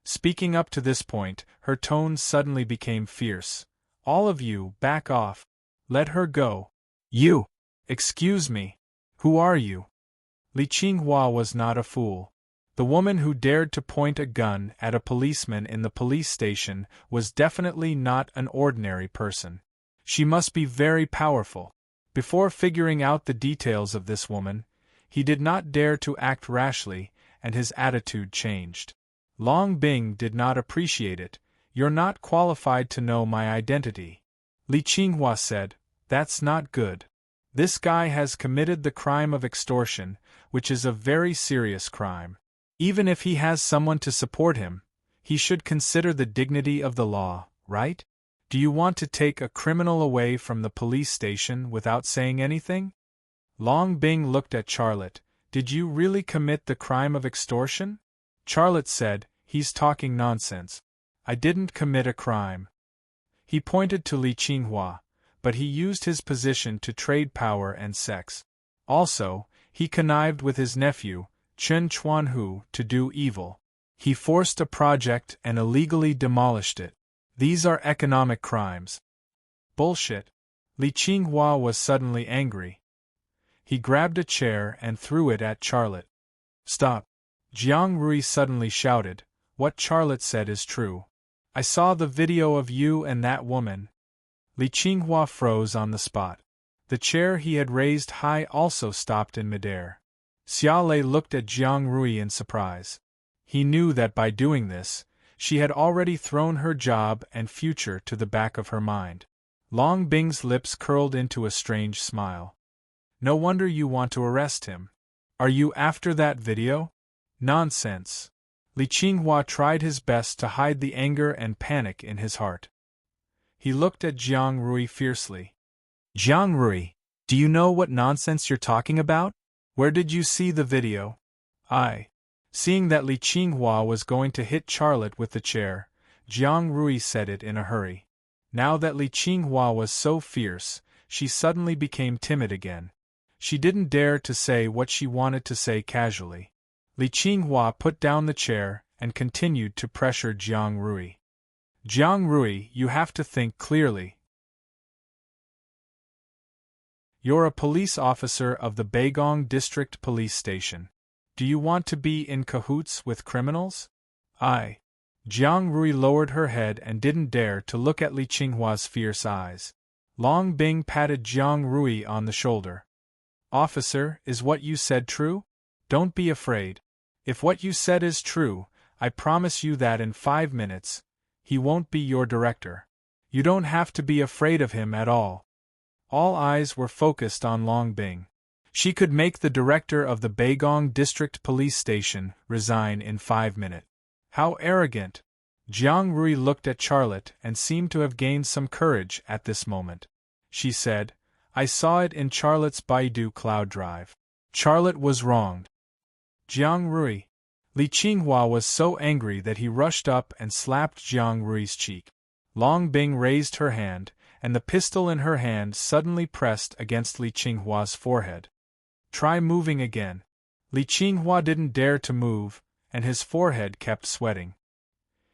Speaking up to this point, her tone suddenly became fierce. "All of you, back off. Let her go." "You! Excuse me. Who are you?" Li Qinghua was not a fool. The woman who dared to point a gun at a policeman in the police station was definitely not an ordinary person. She must be very powerful. Before figuring out the details of this woman, he did not dare to act rashly, and his attitude changed. Long Bing did not appreciate it. "You're not qualified to know my identity." Li Qinghua said, "That's not good. This guy has committed the crime of extortion, which is a very serious crime. Even if he has someone to support him, he should consider the dignity of the law, right? Do you want to take a criminal away from the police station without saying anything?" Long Bing looked at Charlotte. "Did you really commit the crime of extortion?" Charlotte said, "He's talking nonsense. I didn't commit a crime." He pointed to Li Qinghua, but he used his position to trade power and sex. Also, he connived with his nephew, Chen Chuanhu, to do evil. He forced a project and illegally demolished it. These are economic crimes. Bullshit. Li Qinghua was suddenly angry. He grabbed a chair and threw it at Charlotte. "Stop!" Jiang Rui suddenly shouted, "What Charlotte said is true. I saw the video of you and that woman." Li Qinghua froze on the spot. The chair he had raised high also stopped in midair. Xia Lei looked at Jiang Rui in surprise. He knew that by doing this, she had already thrown her job and future to the back of her mind. Long Bing's lips curled into a strange smile. "No wonder you want to arrest him. Are you after that video?" "Nonsense." Li Qinghua tried his best to hide the anger and panic in his heart. He looked at Jiang Rui fiercely. "Jiang Rui, do you know what nonsense you're talking about? Where did you see the video?" Seeing that Li Qinghua was going to hit Charlotte with the chair, Jiang Rui said it in a hurry. Now that Li Qinghua was so fierce, she suddenly became timid again. She didn't dare to say what she wanted to say casually. Li Qinghua put down the chair and continued to pressure Jiang Rui. "Jiang Rui, you have to think clearly. You're a police officer of the Beigong District Police Station. Do you want to be in cahoots with criminals?" Jiang Rui lowered her head and didn't dare to look at Li Qinghua's fierce eyes. Long Bing patted Jiang Rui on the shoulder. "Officer, is what you said true? Don't be afraid. If what you said is true, I promise you that in 5 minutes, he won't be your director. You don't have to be afraid of him at all." All eyes were focused on Long Bing. She could make the director of the Beigong District Police Station resign in 5 minutes. How arrogant! Jiang Rui looked at Charlotte and seemed to have gained some courage at this moment. She said, "I saw it in Charlotte's Baidu cloud drive. Charlotte was wronged." "Jiang Rui." Li Qinghua was so angry that he rushed up and slapped Jiang Rui's cheek. Long Bing raised her hand, and the pistol in her hand suddenly pressed against Li Qinghua's forehead. Try moving again. Li Qinghua didn't dare to move, and his forehead kept sweating.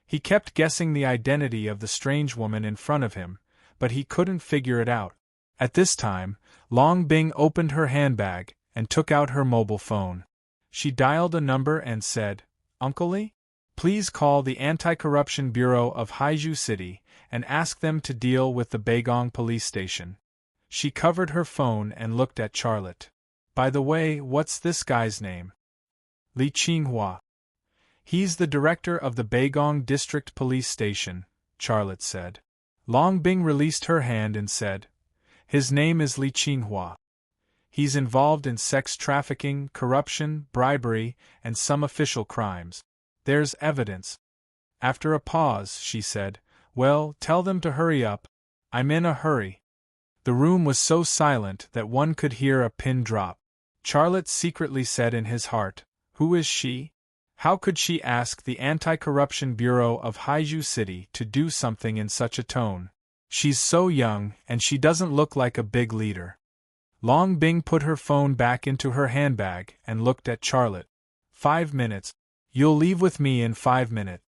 He kept guessing the identity of the strange woman in front of him, but he couldn't figure it out. At this time, Long Bing opened her handbag and took out her mobile phone. She dialed a number and said, "Uncle Li? Please call the Anti-Corruption Bureau of Haizhou City and ask them to deal with the Beigong police station." She covered her phone and looked at Charlotte. "By the way, what's this guy's name?" "Li Qinghua. He's the director of the Beigong District Police Station," Charlotte said. Long Bing released her hand and said, "His name is Li Qinghua. He's involved in sex trafficking, corruption, bribery, and some official crimes. There's evidence." After a pause, she said, "Well, tell them to hurry up. I'm in a hurry." The room was so silent that one could hear a pin drop. Charlotte secretly said in his heart, "Who is she? How could she ask the Anti-Corruption Bureau of Haizhou City to do something in such a tone? She's so young, and she doesn't look like a big leader." Long Bing put her phone back into her handbag and looked at Charlotte. 5 minutes. You'll leave with me in 5 minutes.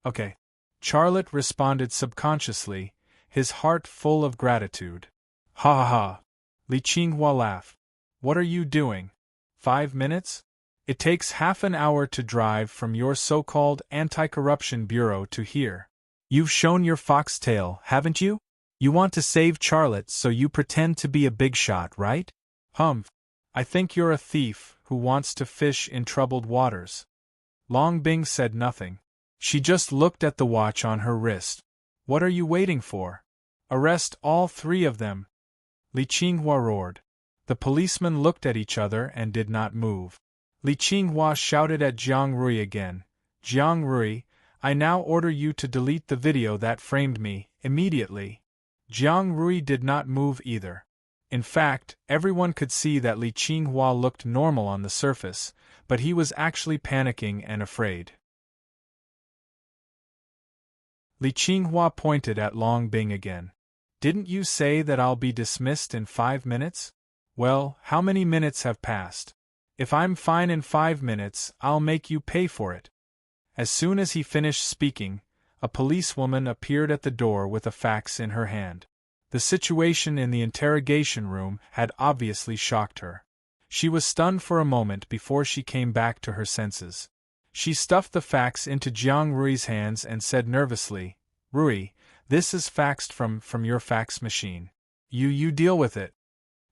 Okay. Charlotte responded subconsciously, his heart full of gratitude. Ha ha ha. Li Qinghua laughed. What are you doing? 5 minutes? It takes half an hour to drive from your so-called Anti-Corruption Bureau to here. You've shown your foxtail, haven't you? You want to save Charlotte, so you pretend to be a big shot, right? Humph. I think you're a thief who wants to fish in troubled waters. Long Bing said nothing. She just looked at the watch on her wrist. What are you waiting for? Arrest all 3 of them. Li Qinghua roared. The policemen looked at each other and did not move. Li Qinghua shouted at Jiang Rui again. "Jiang Rui, I now order you to delete the video that framed me, immediately." Jiang Rui did not move either. In fact, everyone could see that Li Qinghua looked normal on the surface, but he was actually panicking and afraid. Li Qinghua pointed at Long Bing again. "Didn't you say that I'll be dismissed in 5 minutes? Well, how many minutes have passed? If I'm fine in 5 minutes, I'll make you pay for it." As soon as he finished speaking, a policewoman appeared at the door with a fax in her hand. The situation in the interrogation room had obviously shocked her. She was stunned for a moment before she came back to her senses. She stuffed the fax into Jiang Rui's hands and said nervously, "Rui, this is faxed from your fax machine. You deal with it."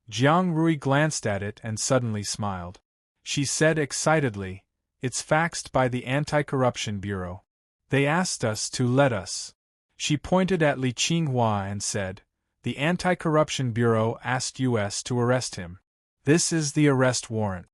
Jiang Rui glanced at it and suddenly smiled. She said excitedly, "It's faxed by the Anti-Corruption Bureau. They asked us to let us." She pointed at Li Qinghua and said, "The Anti-Corruption Bureau asked us to arrest him. This is the arrest warrant."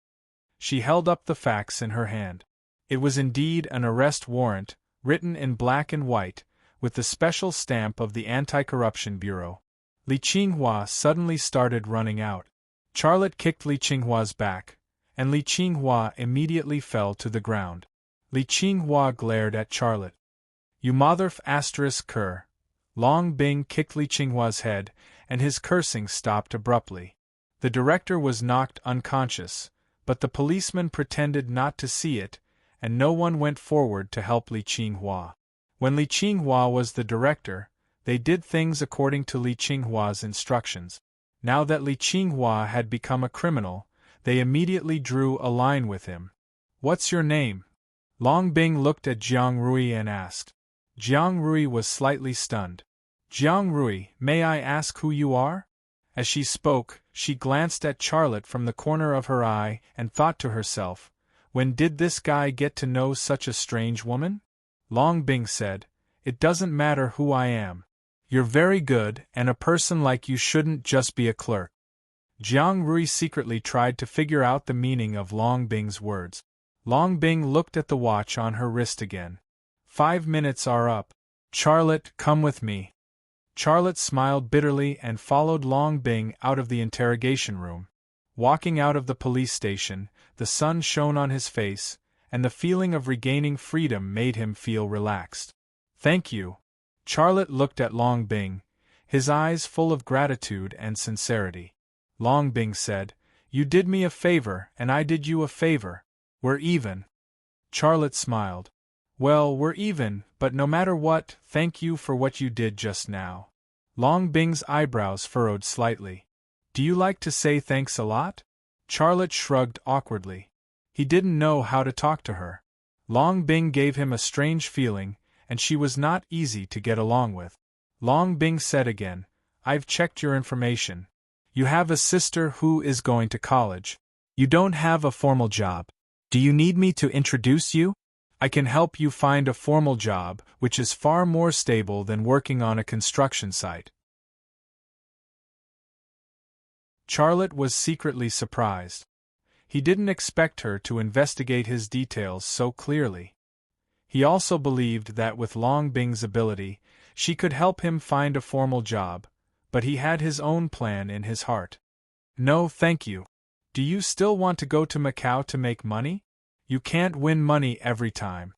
She held up the fax in her hand. It was indeed an arrest warrant, written in black and white, with the special stamp of the Anti-Corruption Bureau. Li Qinghua suddenly started running out. Charlotte kicked Li Qinghua's back, and Li Qinghua immediately fell to the ground. Li Qinghua glared at Charlotte. "You motherf asterisk cur." Long Bing kicked Li Qinghua's head, and his cursing stopped abruptly. The director was knocked unconscious, but the policeman pretended not to see it, and no one went forward to help Li Qinghua. When Li Qinghua was the director, they did things according to Li Qinghua's instructions. Now that Li Qinghua had become a criminal, they immediately drew a line with him. "What's your name?" Long Bing looked at Jiang Rui and asked. Jiang Rui was slightly stunned. "Jiang Rui, may I ask who you are?" As she spoke, she glanced at Charlotte from the corner of her eye and thought to herself, "When did this guy get to know such a strange woman?" Long Bing said, "It doesn't matter who I am. You're very good, and a person like you shouldn't just be a clerk." Jiang Rui secretly tried to figure out the meaning of Long Bing's words. Long Bing looked at the watch on her wrist again. 5 minutes are up. Charlotte, come with me." Charlotte smiled bitterly and followed Long Bing out of the interrogation room. Walking out of the police station, the sun shone on his face, and the feeling of regaining freedom made him feel relaxed. "Thank you." Charlotte looked at Long Bing, his eyes full of gratitude and sincerity. Long Bing said, "You did me a favor and I did you a favor. We're even." Charlotte smiled. "Well, we're even, but no matter what, thank you for what you did just now." Long Bing's eyebrows furrowed slightly. "Do you like to say thanks a lot?" Charlotte shrugged awkwardly. He didn't know how to talk to her. Long Bing gave him a strange feeling, and she was not easy to get along with. Long Bing said again, "I've checked your information. You have a sister who is going to college. You don't have a formal job. Do you need me to introduce you? I can help you find a formal job, which is far more stable than working on a construction site." Charlotte was secretly surprised. He didn't expect her to investigate his details so clearly. He also believed that with Long Bing's ability, she could help him find a formal job, but he had his own plan in his heart. "No, thank you. Do you still want to go to Macau to make money? You can't win money every time."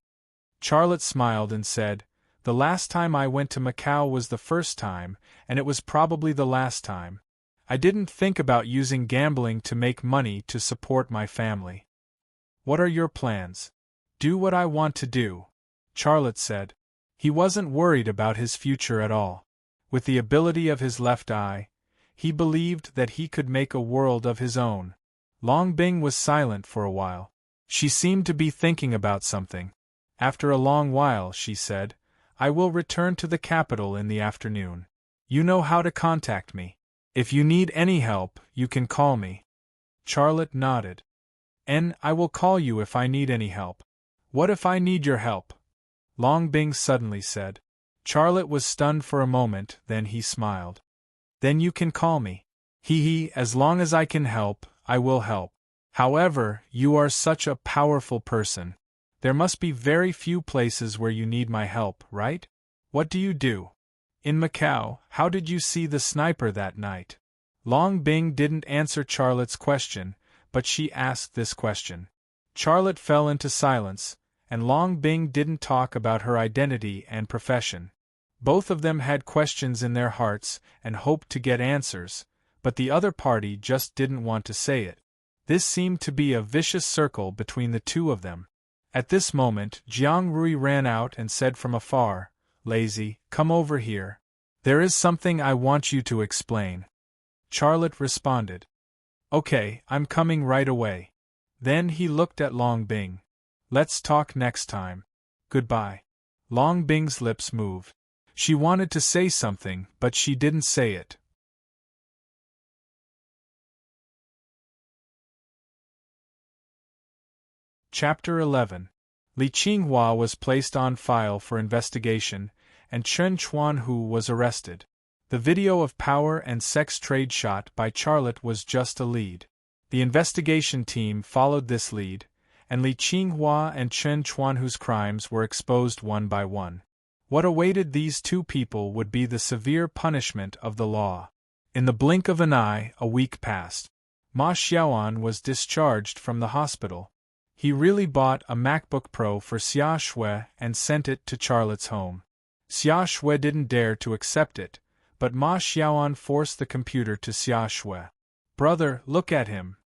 Charlotte smiled and said, "The last time I went to Macau was the first time, and it was probably the last time. I didn't think about using gambling to make money to support my family." "What are your plans?" "Do what I want to do," Charlotte said. He wasn't worried about his future at all. With the ability of his left eye, he believed that he could make a world of his own. Long Bing was silent for a while. She seemed to be thinking about something. After a long while, she said, "I will return to the capital in the afternoon. You know how to contact me. If you need any help, you can call me." Charlotte nodded. "And I will call you if I need any help." "What if I need your help?" Long Bing suddenly said. Charlotte was stunned for a moment, then he smiled. "Then you can call me. As long as I can help, I will help. However, you are such a powerful person. There must be very few places where you need my help, right? What do you do? In Macau, how did you see the sniper that night?" Long Bing didn't answer Charlotte's question, but she asked this question. Charlotte fell into silence, and Long Bing didn't talk about her identity and profession. Both of them had questions in their hearts and hoped to get answers, but the other party just didn't want to say it. This seemed to be a vicious circle between the two of them. At this moment, Jiang Rui ran out and said from afar, "Lazy, come over here. There is something I want you to explain." Charlotte responded, "Okay, I'm coming right away." Then he looked at Long Bing. "Let's talk next time. Goodbye." Long Bing's lips moved. She wanted to say something, but she didn't say it. Chapter 11. Li Qinghua was placed on file for investigation, and Chen Chuanhu was arrested. The video of power and sex trade shot by Charlotte was just a lead. The investigation team followed this lead, and Li Qinghua and Chen Chuanhu's crimes were exposed one by one. What awaited these two people would be the severe punishment of the law. In the blink of an eye, a week passed. Ma Xiaoan was discharged from the hospital. He really bought a MacBook Pro for Xia Shui and sent it to Charlotte's home. Xia Shui didn't dare to accept it, but Ma Xiaoan forced the computer to Xia Shui. "Brother, look at him."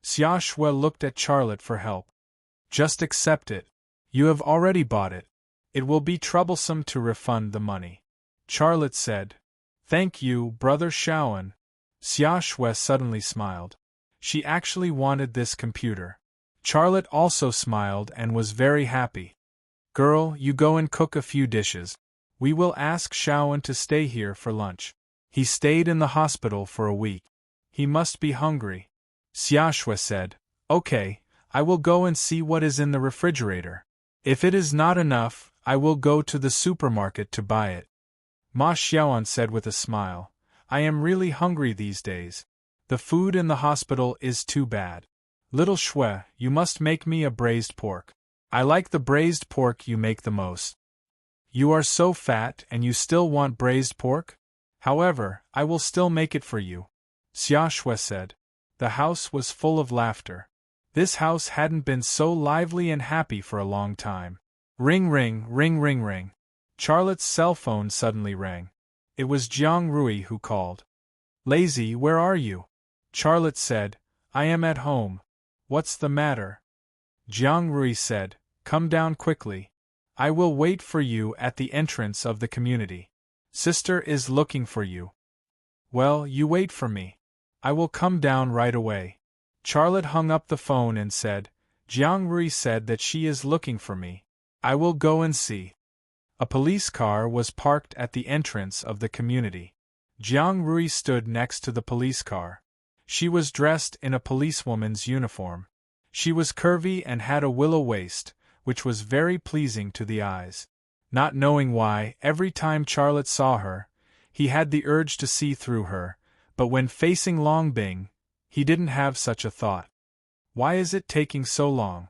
Xia Shui looked at Charlotte for help. "Just accept it. You have already bought it. It will be troublesome to refund the money." Charlotte said, "Thank you, Brother Xiaoan." Xia Shui suddenly smiled. She actually wanted this computer. Charlotte also smiled and was very happy. "Girl, you go and cook a few dishes. We will ask Xiaoan to stay here for lunch. He stayed in the hospital for a week. He must be hungry." Xia Shui said, "Okay, I will go and see what is in the refrigerator. If it is not enough, I will go to the supermarket to buy it." Ma Xiaoan said with a smile, "I am really hungry these days. The food in the hospital is too bad. Little Shui, you must make me a braised pork. I like the braised pork you make the most." "You are so fat and you still want braised pork? However, I will still make it for you," Xia Shui said. The house was full of laughter. This house hadn't been so lively and happy for a long time. Ring ring, ring ring ring. Charlotte's cell phone suddenly rang. It was Jiang Rui who called. Lazy, where are you? Charlotte said, I am at home. What's the matter? Jiang Rui said, come down quickly. I will wait for you at the entrance of the community. Sister is looking for you. Well, you wait for me. I will come down right away. Charlotte hung up the phone and said, Jiang Rui said that she is looking for me. I will go and see. A police car was parked at the entrance of the community. Jiang Rui stood next to the police car. She was dressed in a policewoman's uniform. She was curvy and had a willow waist, which was very pleasing to the eyes. Not knowing why, every time Charlotte saw her, he had the urge to see through her, but when facing Long Bing, he didn't have such a thought. Why is it taking so long?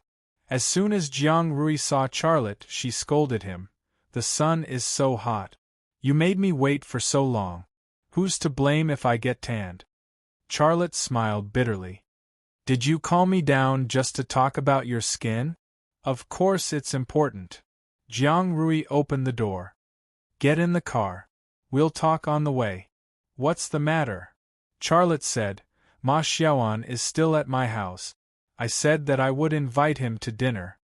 As soon as Jiang Rui saw Charlotte, she scolded him. The sun is so hot. You made me wait for so long. Who's to blame if I get tanned? Charlotte smiled bitterly. Did you call me down just to talk about your skin? Of course it's important. Jiang Rui opened the door. Get in the car. We'll talk on the way. What's the matter? Charlotte said, Ma Xiaoan is still at my house. I said that I would invite him to dinner.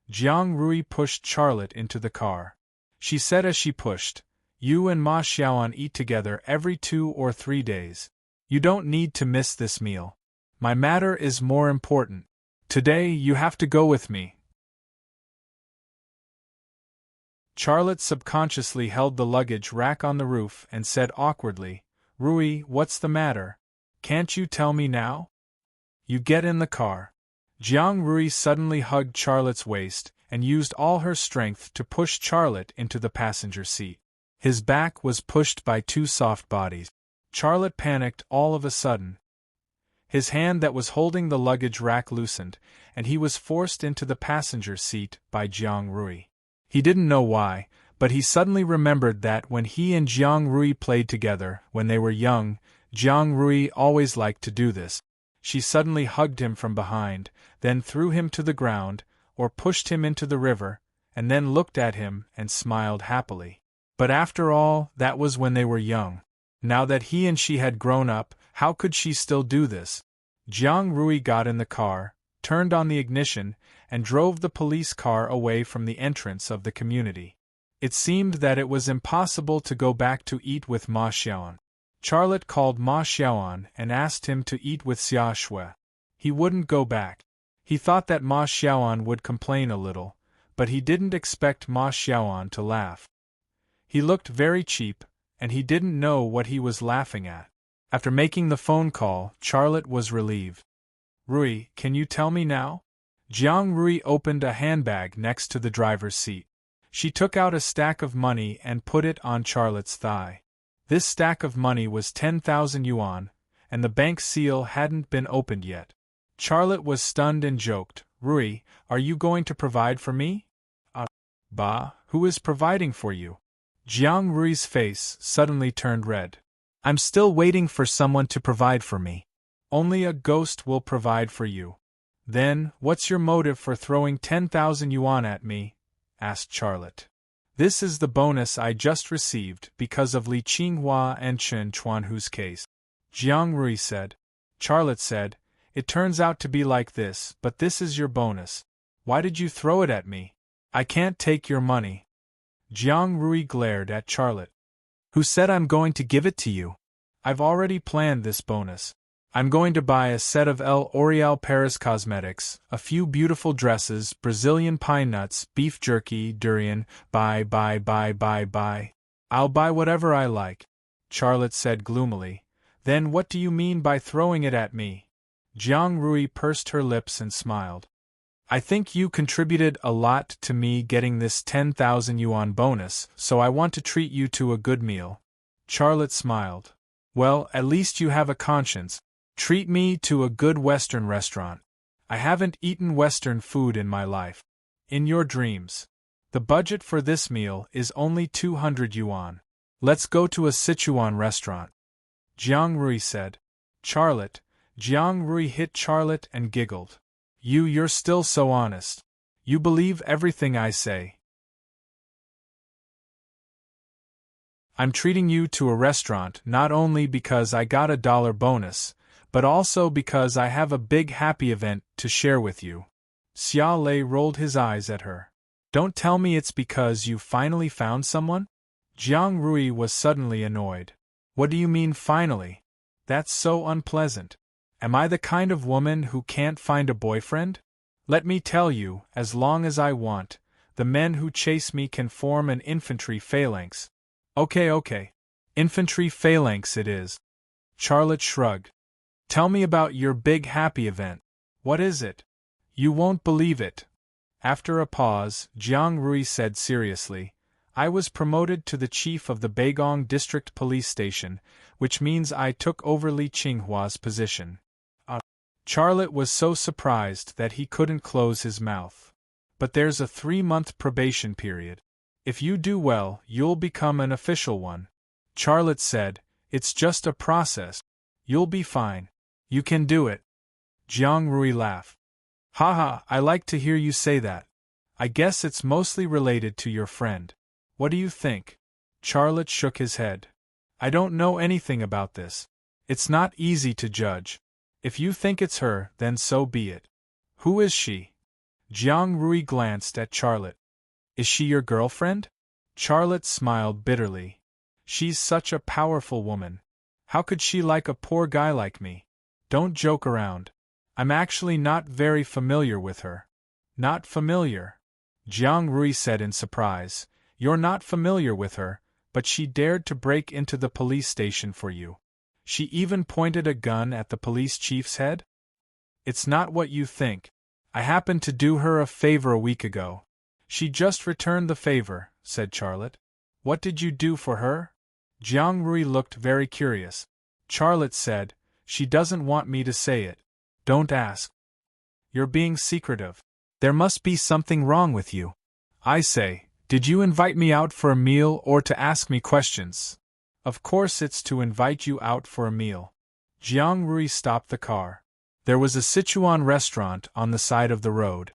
Jiang Rui pushed Charlotte into the car. She said as she pushed, you and Ma Xiaoan eat together every 2 or 3 days. You don't need to miss this meal. My matter is more important. Today you have to go with me. Charlotte subconsciously held the luggage rack on the roof and said awkwardly, Rui, what's the matter? Can't you tell me now? You get in the car. Jiang Rui suddenly hugged Charlotte's waist and used all her strength to push Charlotte into the passenger seat. His back was pushed by 2 soft bodies. Charlotte panicked all of a sudden. His hand that was holding the luggage rack loosened, and he was forced into the passenger seat by Jiang Rui. He didn't know why, but he suddenly remembered that when he and Jiang Rui played together when they were young, Jiang Rui always liked to do this. She suddenly hugged him from behind, then threw him to the ground, or pushed him into the river, and then looked at him and smiled happily. But after all, that was when they were young. Now that he and she had grown up, how could she still do this? Jiang Rui got in the car, turned on the ignition, and drove the police car away from the entrance of the community. It seemed that it was impossible to go back to eat with Ma Xiaoan. Charlotte called Ma Xiaoan and asked him to eat with Xia Shui. He wouldn't go back. He thought that Ma Xiaoan would complain a little, but he didn't expect Ma Xiaoan to laugh. He looked very cheap, and he didn't know what he was laughing at. After making the phone call, Charlotte was relieved. Rui, can you tell me now? Jiang Rui opened a handbag next to the driver's seat. She took out a stack of money and put it on Charlotte's thigh. This stack of money was 10,000 yuan, and the bank seal hadn't been opened yet. Charlotte was stunned and joked, Rui, are you going to provide for me? Bah, who is providing for you? Jiang Rui's face suddenly turned red. I'm still waiting for someone to provide for me. Only a ghost will provide for you. Then, what's your motive for throwing 10,000 yuan at me? Asked Charlotte. This is the bonus I just received because of Li Qinghua and Chen Chuanhu's case. Jiang Rui said. Charlotte said, it turns out to be like this, but this is your bonus. Why did you throw it at me? I can't take your money. Jiang Rui glared at Charlotte. Who said I'm going to give it to you? I've already planned this bonus. I'm going to buy a set of L'Oreal Paris cosmetics, a few beautiful dresses, Brazilian pine nuts, beef jerky, durian, buy. I'll buy whatever I like. Charlotte said gloomily. Then what do you mean by throwing it at me? Jiang Rui pursed her lips and smiled. I think you contributed a lot to me getting this 10,000 yuan bonus, so I want to treat you to a good meal. Charlotte smiled. Well, at least you have a conscience. Treat me to a good Western restaurant. I haven't eaten Western food in my life. In your dreams. The budget for this meal is only 200 yuan. Let's go to a Sichuan restaurant. Jiang Rui said. Charlotte. Jiang Rui hit Charlotte and giggled. You're still so honest. You believe everything I say. I'm treating you to a restaurant not only because I got a dollar bonus, but also because I have a big happy event to share with you. Xia Lei rolled his eyes at her. Don't tell me it's because you finally found someone? Jiang Rui was suddenly annoyed. What do you mean finally? That's so unpleasant. Am I the kind of woman who can't find a boyfriend? Let me tell you, as long as I want, the men who chase me can form an infantry phalanx. Okay. Infantry phalanx it is. Charlotte shrugged. Tell me about your big happy event. What is it? You won't believe it. After a pause, Jiang Rui said seriously, I was promoted to the chief of the Beigong District Police Station, which means I took over Li Qinghua's position. Charlotte was so surprised that he couldn't close his mouth. But there's a 3-month probation period. If you do well, you'll become an official one. Charlotte said, It's just a process. You'll be fine. You can do it. Jiang Rui laughed. Haha, I like to hear you say that. I guess it's mostly related to your friend. What do you think? Charlotte shook his head. I don't know anything about this. It's not easy to judge. If you think it's her, then so be it. Who is she? Jiang Rui glanced at Charlotte. Is she your girlfriend? Charlotte smiled bitterly. She's such a powerful woman. How could she like a poor guy like me? Don't joke around. I'm actually not very familiar with her. Not familiar? Jiang Rui said in surprise. You're not familiar with her, but she dared to break into the police station for you. She even pointed a gun at the police chief's head? It's not what you think. I happened to do her a favor a week ago. She just returned the favor, said Charlotte. What did you do for her? Jiang Rui looked very curious. Charlotte said, She doesn't want me to say it. Don't ask. You're being secretive. There must be something wrong with you. I say, did you invite me out for a meal or to ask me questions? Of course it's to invite you out for a meal. Jiang Rui stopped the car. There was a Sichuan restaurant on the side of the road.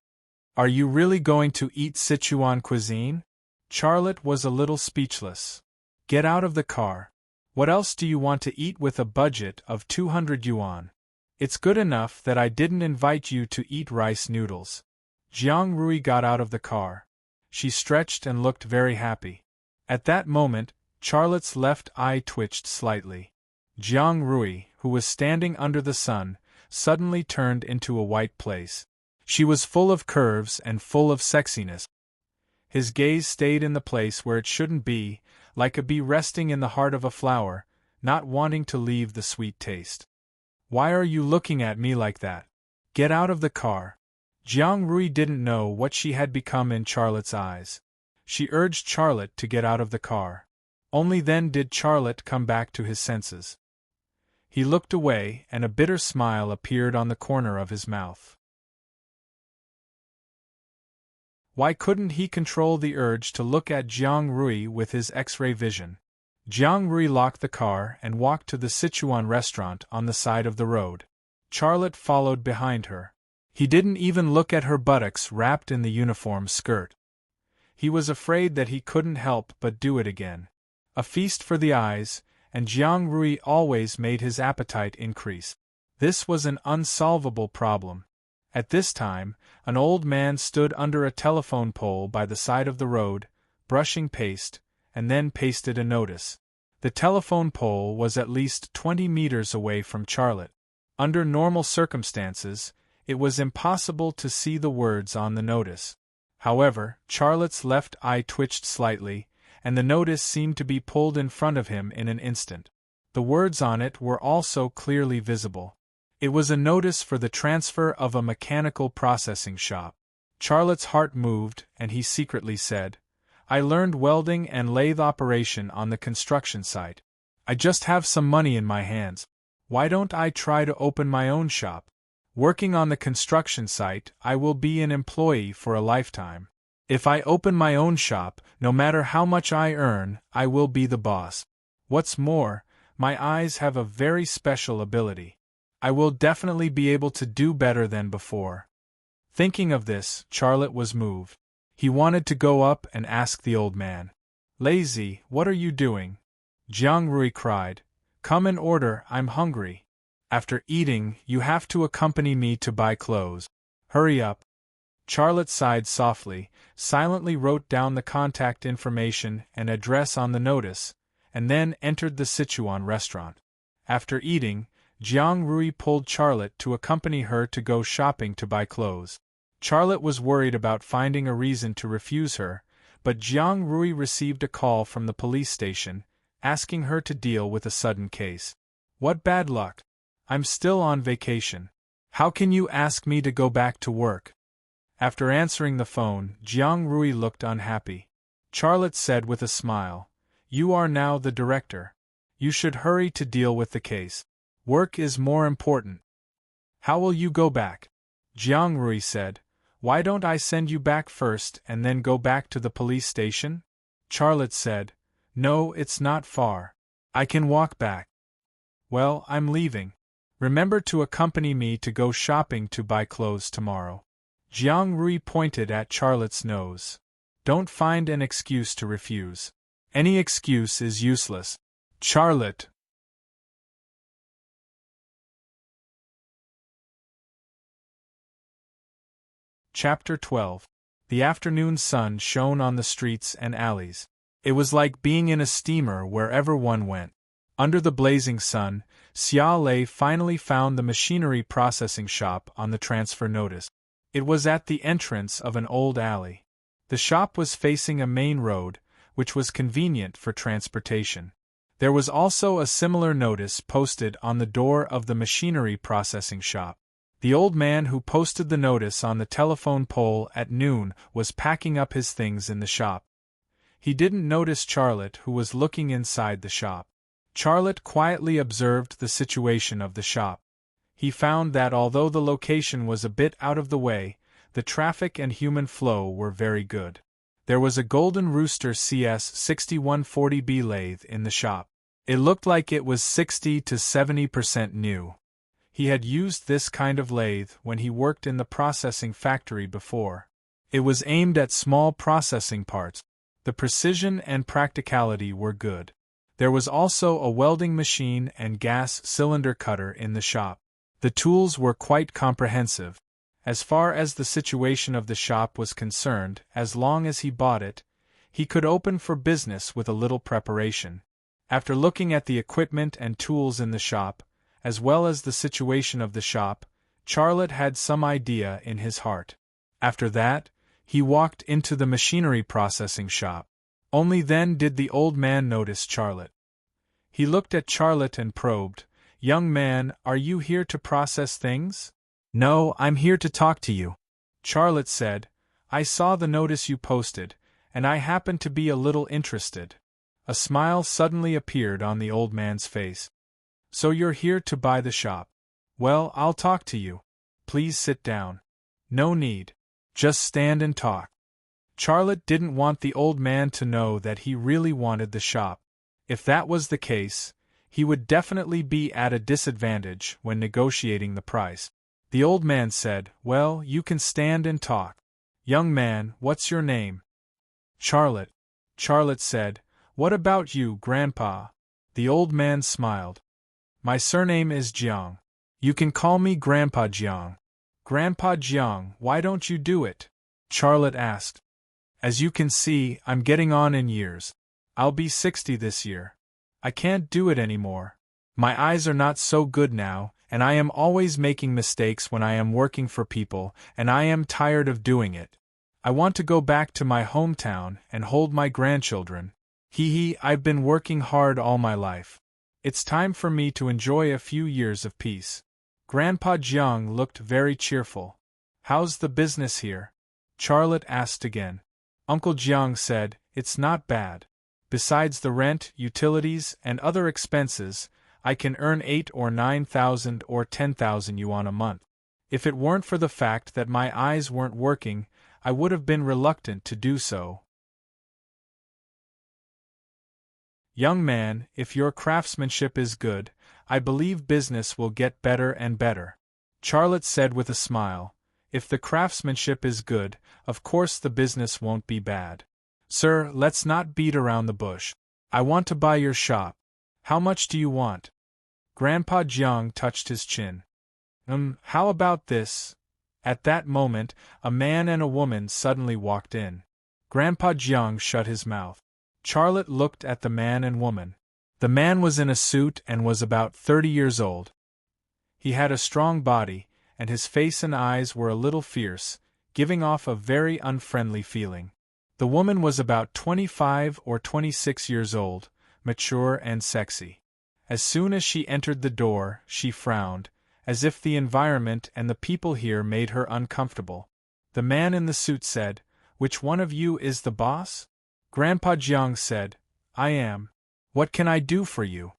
Are you really going to eat Sichuan cuisine? Charlotte was a little speechless. Get out of the car. What else do you want to eat with a budget of 200 yuan? It's good enough that I didn't invite you to eat rice noodles. Jiang Rui got out of the car. She stretched and looked very happy. At that moment, Charlotte's left eye twitched slightly. Jiang Rui, who was standing under the sun, suddenly turned into a white place. She was full of curves and full of sexiness. His gaze stayed in the place where it shouldn't be, like a bee resting in the heart of a flower, not wanting to leave the sweet taste. Why are you looking at me like that? Get out of the car. Jiang Rui didn't know what she had become in Charlotte's eyes. She urged Charlotte to get out of the car. Only then did Charlotte come back to his senses. He looked away, and a bitter smile appeared on the corner of his mouth. Why couldn't he control the urge to look at Jiang Rui with his X-ray vision? Jiang Rui locked the car and walked to the Sichuan restaurant on the side of the road. Charlotte followed behind her. He didn't even look at her buttocks wrapped in the uniform skirt. He was afraid that he couldn't help but do it again. A feast for the eyes, and Jiang Rui always made his appetite increase. This was an unsolvable problem. At this time, an old man stood under a telephone pole by the side of the road, brushing paste, and then pasted a notice. The telephone pole was at least 20 meters away from Charlotte. Under normal circumstances, it was impossible to see the words on the notice. However, Charlotte's left eye twitched slightly, and the notice seemed to be pulled in front of him in an instant. The words on it were also clearly visible. It was a notice for the transfer of a mechanical processing shop. Charlotte's heart moved, and he secretly said, I learned welding and lathe operation on the construction site. I just have some money in my hands. Why don't I try to open my own shop? Working on the construction site, I will be an employee for a lifetime. If I open my own shop, no matter how much I earn, I will be the boss. What's more, my eyes have a very special ability. I will definitely be able to do better than before. Thinking of this, Charlotte was moved. He wanted to go up and ask the old man. Lazy, what are you doing? Jiang Rui cried. Come and order, I'm hungry. After eating, you have to accompany me to buy clothes. Hurry up. Charlotte sighed softly, silently wrote down the contact information and address on the notice, and then entered the Sichuan restaurant. After eating, Jiang Rui pulled Charlotte to accompany her to go shopping to buy clothes. Charlotte was worried about finding a reason to refuse her, but Jiang Rui received a call from the police station, asking her to deal with a sudden case. What bad luck! I'm still on vacation. How can you ask me to go back to work? After answering the phone, Jiang Rui looked unhappy. Charlotte said with a smile, You are now the director. You should hurry to deal with the case. Work is more important. How will you go back? Jiang Rui said, Why don't I send you back first and then go back to the police station? Charlotte said, No, it's not far. I can walk back. Well, I'm leaving. Remember to accompany me to go shopping to buy clothes tomorrow. Jiang Rui pointed at Charlotte's nose. Don't find an excuse to refuse. Any excuse is useless. Charlotte. Chapter 12. The afternoon sun shone on the streets and alleys. It was like being in a steamer wherever one went. Under the blazing sun, Xia Lei finally found the machinery processing shop on the transfer notice. It was at the entrance of an old alley. The shop was facing a main road, which was convenient for transportation. There was also a similar notice posted on the door of the machinery processing shop. The old man who posted the notice on the telephone pole at noon was packing up his things in the shop. He didn't notice Charlotte, who was looking inside the shop. Charlotte quietly observed the situation of the shop. He found that although the location was a bit out of the way, the traffic and human flow were very good. There was a Golden Rooster CS 6140B lathe in the shop. It looked like it was 60 to 70% new. He had used this kind of lathe when he worked in the processing factory before. It was aimed at small processing parts. The precision and practicality were good. There was also a welding machine and gas cylinder cutter in the shop. The tools were quite comprehensive. As far as the situation of the shop was concerned, as long as he bought it, he could open for business with a little preparation. After looking at the equipment and tools in the shop, as well as the situation of the shop, Charlotte had some idea in his heart. After that, he walked into the machinery processing shop. Only then did the old man notice Charlotte. He looked at Charlotte and probed, Young man, are you here to process things? No, I'm here to talk to you. Charlotte said, I saw the notice you posted, and I happen to be a little interested. A smile suddenly appeared on the old man's face. So you're here to buy the shop. Well, I'll talk to you. Please sit down. No need. Just stand and talk. Charlotte didn't want the old man to know that he really wanted the shop. If that was the case, he would definitely be at a disadvantage when negotiating the price. The old man said, Well, you can stand and talk. Young man, what's your name? Charlotte. Charlotte said, What about you, Grandpa? The old man smiled. My surname is Jiang. You can call me Grandpa Jiang. Grandpa Jiang, why don't you do it? Charlotte asked. As you can see, I'm getting on in years. I'll be 60 this year. I can't do it anymore. My eyes are not so good now, and I am always making mistakes when I am working for people, and I am tired of doing it. I want to go back to my hometown and hold my grandchildren. I've been working hard all my life. It's time for me to enjoy a few years of peace. Grandpa Jiang looked very cheerful. How's the business here? Charlotte asked again. Uncle Jiang said, It's not bad. Besides the rent, utilities, and other expenses, I can earn 8 or 9,000 or 10,000 yuan a month. If it weren't for the fact that my eyes weren't working, I would have been reluctant to do so. Young man, if your craftsmanship is good, I believe business will get better and better. Charlotte said with a smile, If the craftsmanship is good, of course the business won't be bad. Sir, let's not beat around the bush. I want to buy your shop. How much do you want? Grandpa Jiang touched his chin. How about this? At that moment, a man and a woman suddenly walked in. Grandpa Jiang shut his mouth. Charlotte looked at the man and woman. The man was in a suit and was about 30 years old. He had a strong body, and his face and eyes were a little fierce, giving off a very unfriendly feeling. The woman was about 25 or 26 years old, mature and sexy. As soon as she entered the door, she frowned, as if the environment and the people here made her uncomfortable. The man in the suit said, "Which one of you is the boss?" Grandpa Jiang said, "I am. What can I do for you?"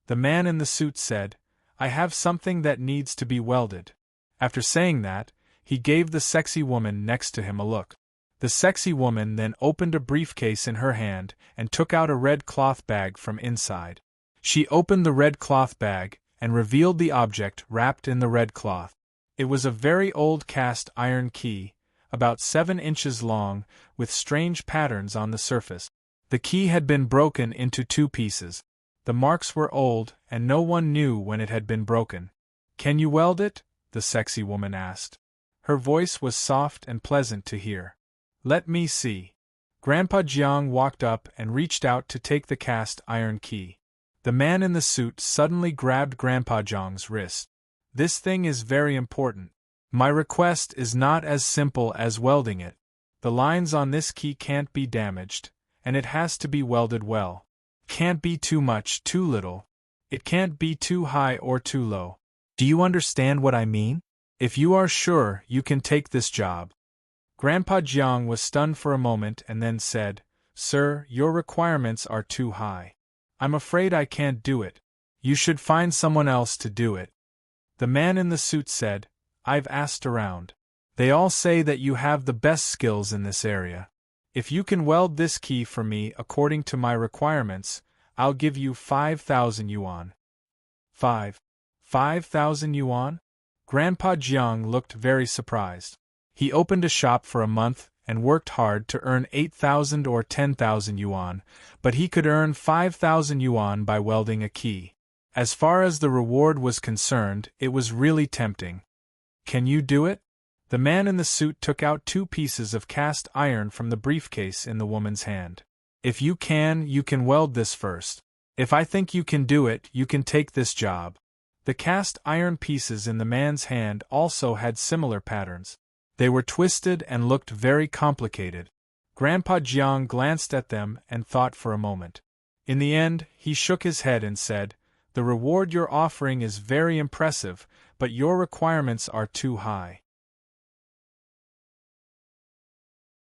The man in the suit said, "I have something that needs to be welded." After saying that, he gave the sexy woman next to him a look. The sexy woman then opened a briefcase in her hand and took out a red cloth bag from inside. She opened the red cloth bag and revealed the object wrapped in the red cloth. It was a very old cast iron key, about 7 inches long, with strange patterns on the surface. The key had been broken into 2 pieces. The marks were old, and no one knew when it had been broken. "Can you weld it?" the sexy woman asked. Her voice was soft and pleasant to hear. "Let me see." Grandpa Jiang walked up and reached out to take the cast iron key. The man in the suit suddenly grabbed Grandpa Jiang's wrist. "This thing is very important. My request is not as simple as welding it. The lines on this key can't be damaged, and it has to be welded well. Can't be too much, too little. It can't be too high or too low. Do you understand what I mean? If you are sure, you can take this job." Grandpa Jiang was stunned for a moment and then said, "Sir, your requirements are too high. I'm afraid I can't do it. You should find someone else to do it." The man in the suit said, "I've asked around. They all say that you have the best skills in this area. If you can weld this key for me according to my requirements, I'll give you 5,000 yuan. 5,000 yuan? Grandpa Jiang looked very surprised. He opened a shop for a month and worked hard to earn 8,000 or 10,000 yuan, but he could earn 5,000 yuan by welding a key. As far as the reward was concerned, it was really tempting. "Can you do it?" The man in the suit took out 2 pieces of cast iron from the briefcase in the woman's hand. "If you can weld this first. If I think you can do it, you can take this job." The cast iron pieces in the man's hand also had similar patterns. They were twisted and looked very complicated. Grandpa Jiang glanced at them and thought for a moment. In the end, he shook his head and said, "The reward you're offering is very impressive, but your requirements are too high.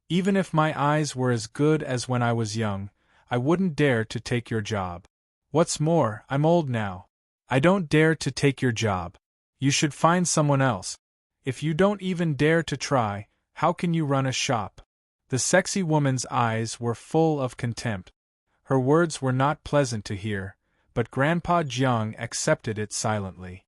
Even if my eyes were as good as when I was young, I wouldn't dare to take your job. What's more, I'm old now. I don't dare to take your job. You should find someone else. If you don't even dare to try, how can you run a shop?" The sexy woman's eyes were full of contempt. Her words were not pleasant to hear, but Grandpa Jiang accepted it silently.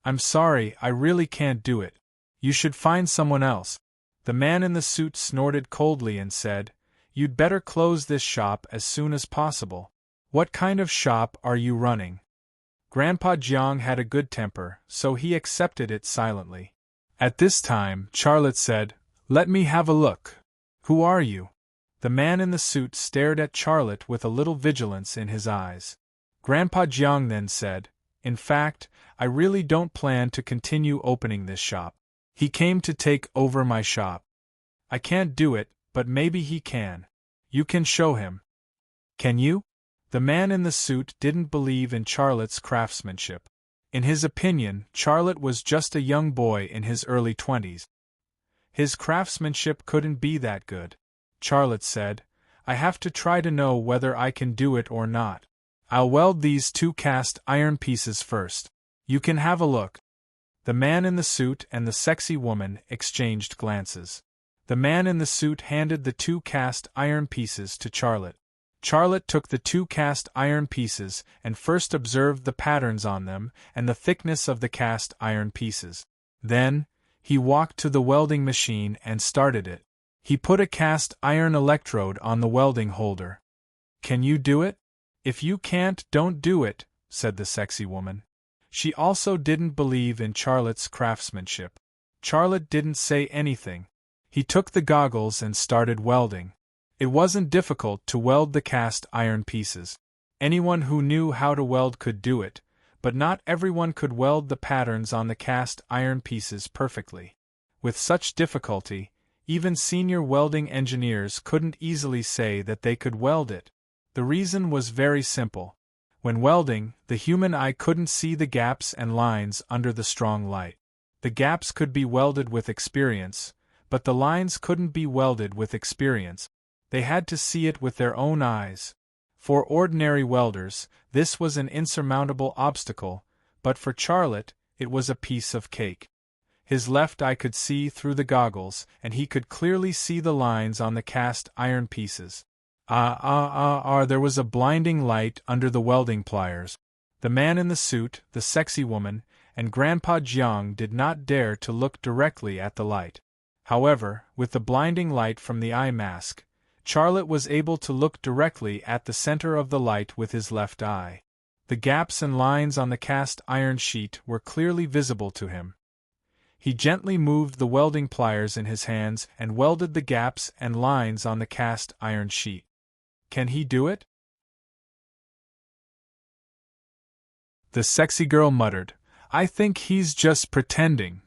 "I'm sorry, I really can't do it. You should find someone else." The man in the suit snorted coldly and said, "You'd better close this shop as soon as possible. What kind of shop are you running?" Grandpa Jiang had a good temper, so he accepted it silently. At this time, Charlotte said, "Let me have a look. Who are you?" The man in the suit stared at Charlotte with a little vigilance in his eyes. Grandpa Jiang then said, "In fact, I really don't plan to continue opening this shop. He came to take over my shop. I can't do it, but maybe he can. You can show him." "Can you?" The man in the suit didn't believe in Charlotte's craftsmanship. In his opinion, Charlotte was just a young boy in his early 20s. His craftsmanship couldn't be that good. Charlotte said, "I have to try to know whether I can do it or not. I'll weld these 2 cast iron pieces first. You can have a look." The man in the suit and the sexy woman exchanged glances. The man in the suit handed the 2 cast iron pieces to Charlotte. Charlotte took the 2 cast iron pieces and first observed the patterns on them and the thickness of the cast iron pieces. Then, He walked to the welding machine and started it. He put a cast iron electrode on the welding holder. "Can you do it? If you can't, don't do it," said the sexy woman. She also didn't believe in Charlotte's craftsmanship. Charlotte didn't say anything. He took the goggles and started welding. It wasn't difficult to weld the cast iron pieces. Anyone who knew how to weld could do it, but not everyone could weld the patterns on the cast iron pieces perfectly. With such difficulty, even senior welding engineers couldn't easily say that they could weld it. The reason was very simple. When welding, the human eye couldn't see the gaps and lines under the strong light. The gaps could be welded with experience, but the lines couldn't be welded with experience. They had to see it with their own eyes. For ordinary welders, this was an insurmountable obstacle, but for Charlotte, it was a piece of cake. His left eye could see through the goggles, and he could clearly see the lines on the cast iron pieces. There was a blinding light under the welding pliers. The man in the suit, the sexy woman, and Grandpa Jiang did not dare to look directly at the light. However, with the blinding light from the eye mask, Charlotte was able to look directly at the center of the light with his left eye. The gaps and lines on the cast iron sheet were clearly visible to him. He gently moved the welding pliers in his hands and welded the gaps and lines on the cast iron sheet. Can he do it? The sexy girl muttered, "I think he's just pretending.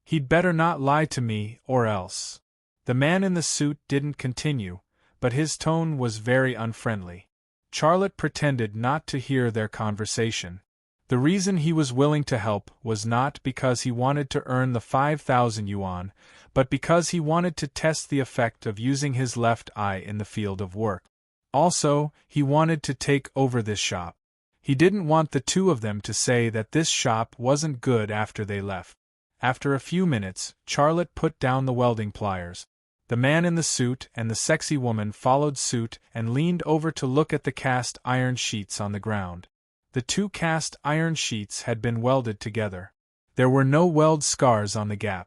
He'd better not lie to me, or else." The man in the suit didn't continue, but his tone was very unfriendly. Charlotte pretended not to hear their conversation. The reason he was willing to help was not because he wanted to earn the 5,000 yuan, but because he wanted to test the effect of using his left eye in the field of work. Also, he wanted to take over this shop. He didn't want the two of them to say that this shop wasn't good after they left. After a few minutes, Charlotte put down the welding pliers. The man in the suit and the sexy woman followed suit and leaned over to look at the cast iron sheets on the ground. The two cast iron sheets had been welded together. There were no weld scars on the gap.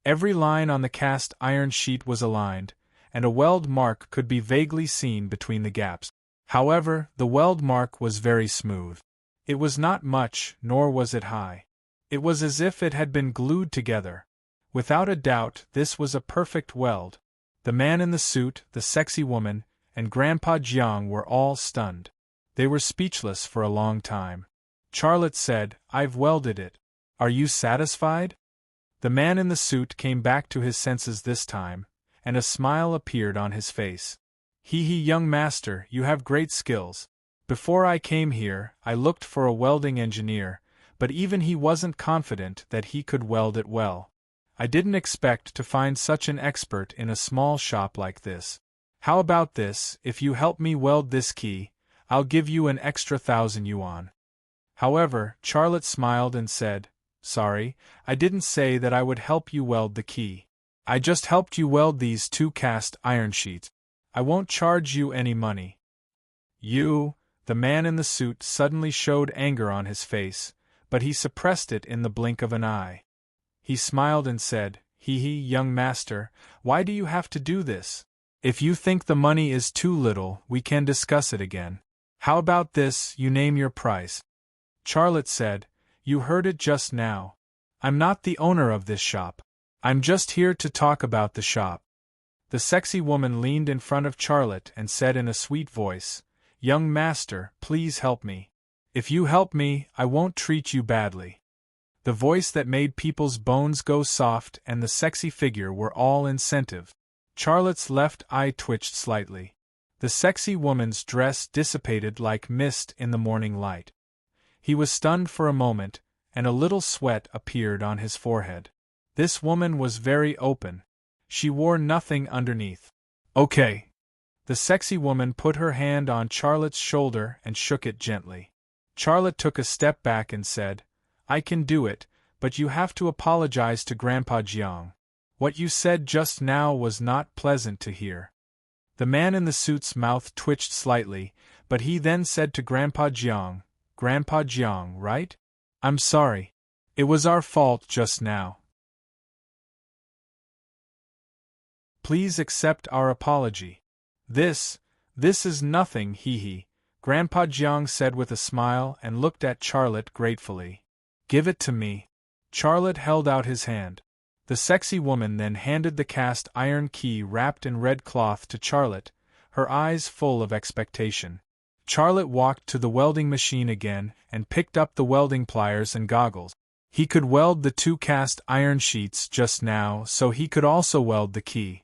Every line on the cast iron sheet was aligned, and a weld mark could be vaguely seen between the gaps. However, the weld mark was very smooth. It was not much, nor was it high. It was as if it had been glued together. Without a doubt, this was a perfect weld. The man in the suit, the sexy woman, and Grandpa Jiang were all stunned. They were speechless for a long time. Charlotte said, "I've welded it. Are you satisfied?" The man in the suit came back to his senses this time, and a smile appeared on his face. Young master, you have great skills. Before I came here, I looked for a welding engineer, but even he wasn't confident that he could weld it well. I didn't expect to find such an expert in a small shop like this. How about this, if you help me weld this key, I'll give you an extra 1,000 yuan. However, Charlotte smiled and said, "Sorry, I didn't say that I would help you weld the key. I just helped you weld these two cast iron sheets. I won't charge you any money." The man in the suit suddenly showed anger on his face, but he suppressed it in the blink of an eye. He smiled and said, Young master, why do you have to do this? If you think the money is too little, we can discuss it again. How about this, you name your price?" Charlotte said, "You heard it just now. I'm not the owner of this shop. I'm just here to talk about the shop." The sexy woman leaned in front of Charlotte and said in a sweet voice, "Young master, please help me. If you help me, I won't treat you badly." The voice that made people's bones go soft and the sexy figure were all incentive. Charlotte's left eye twitched slightly. The sexy woman's dress dissipated like mist in the morning light. He was stunned for a moment, and a little sweat appeared on his forehead. This woman was very open. She wore nothing underneath. "Okay." The sexy woman put her hand on Charlotte's shoulder and shook it gently. Charlotte took a step back and said, "I can do it, but you have to apologize to Grandpa Jiang. What you said just now was not pleasant to hear." The man in the suit's mouth twitched slightly, but he then said to Grandpa Jiang, "Grandpa Jiang, right? I'm sorry. It was our fault just now." Please accept our apology. This is nothing, hee. Grandpa Jiang said with a smile and looked at Charlotte gratefully. Give it to me. Charlotte held out his hand. The sexy woman then handed the cast iron key wrapped in red cloth to Charlotte, her eyes full of expectation. Charlotte walked to the welding machine again and picked up the welding pliers and goggles. He could weld the 2 cast iron sheets just now, so he could also weld the key.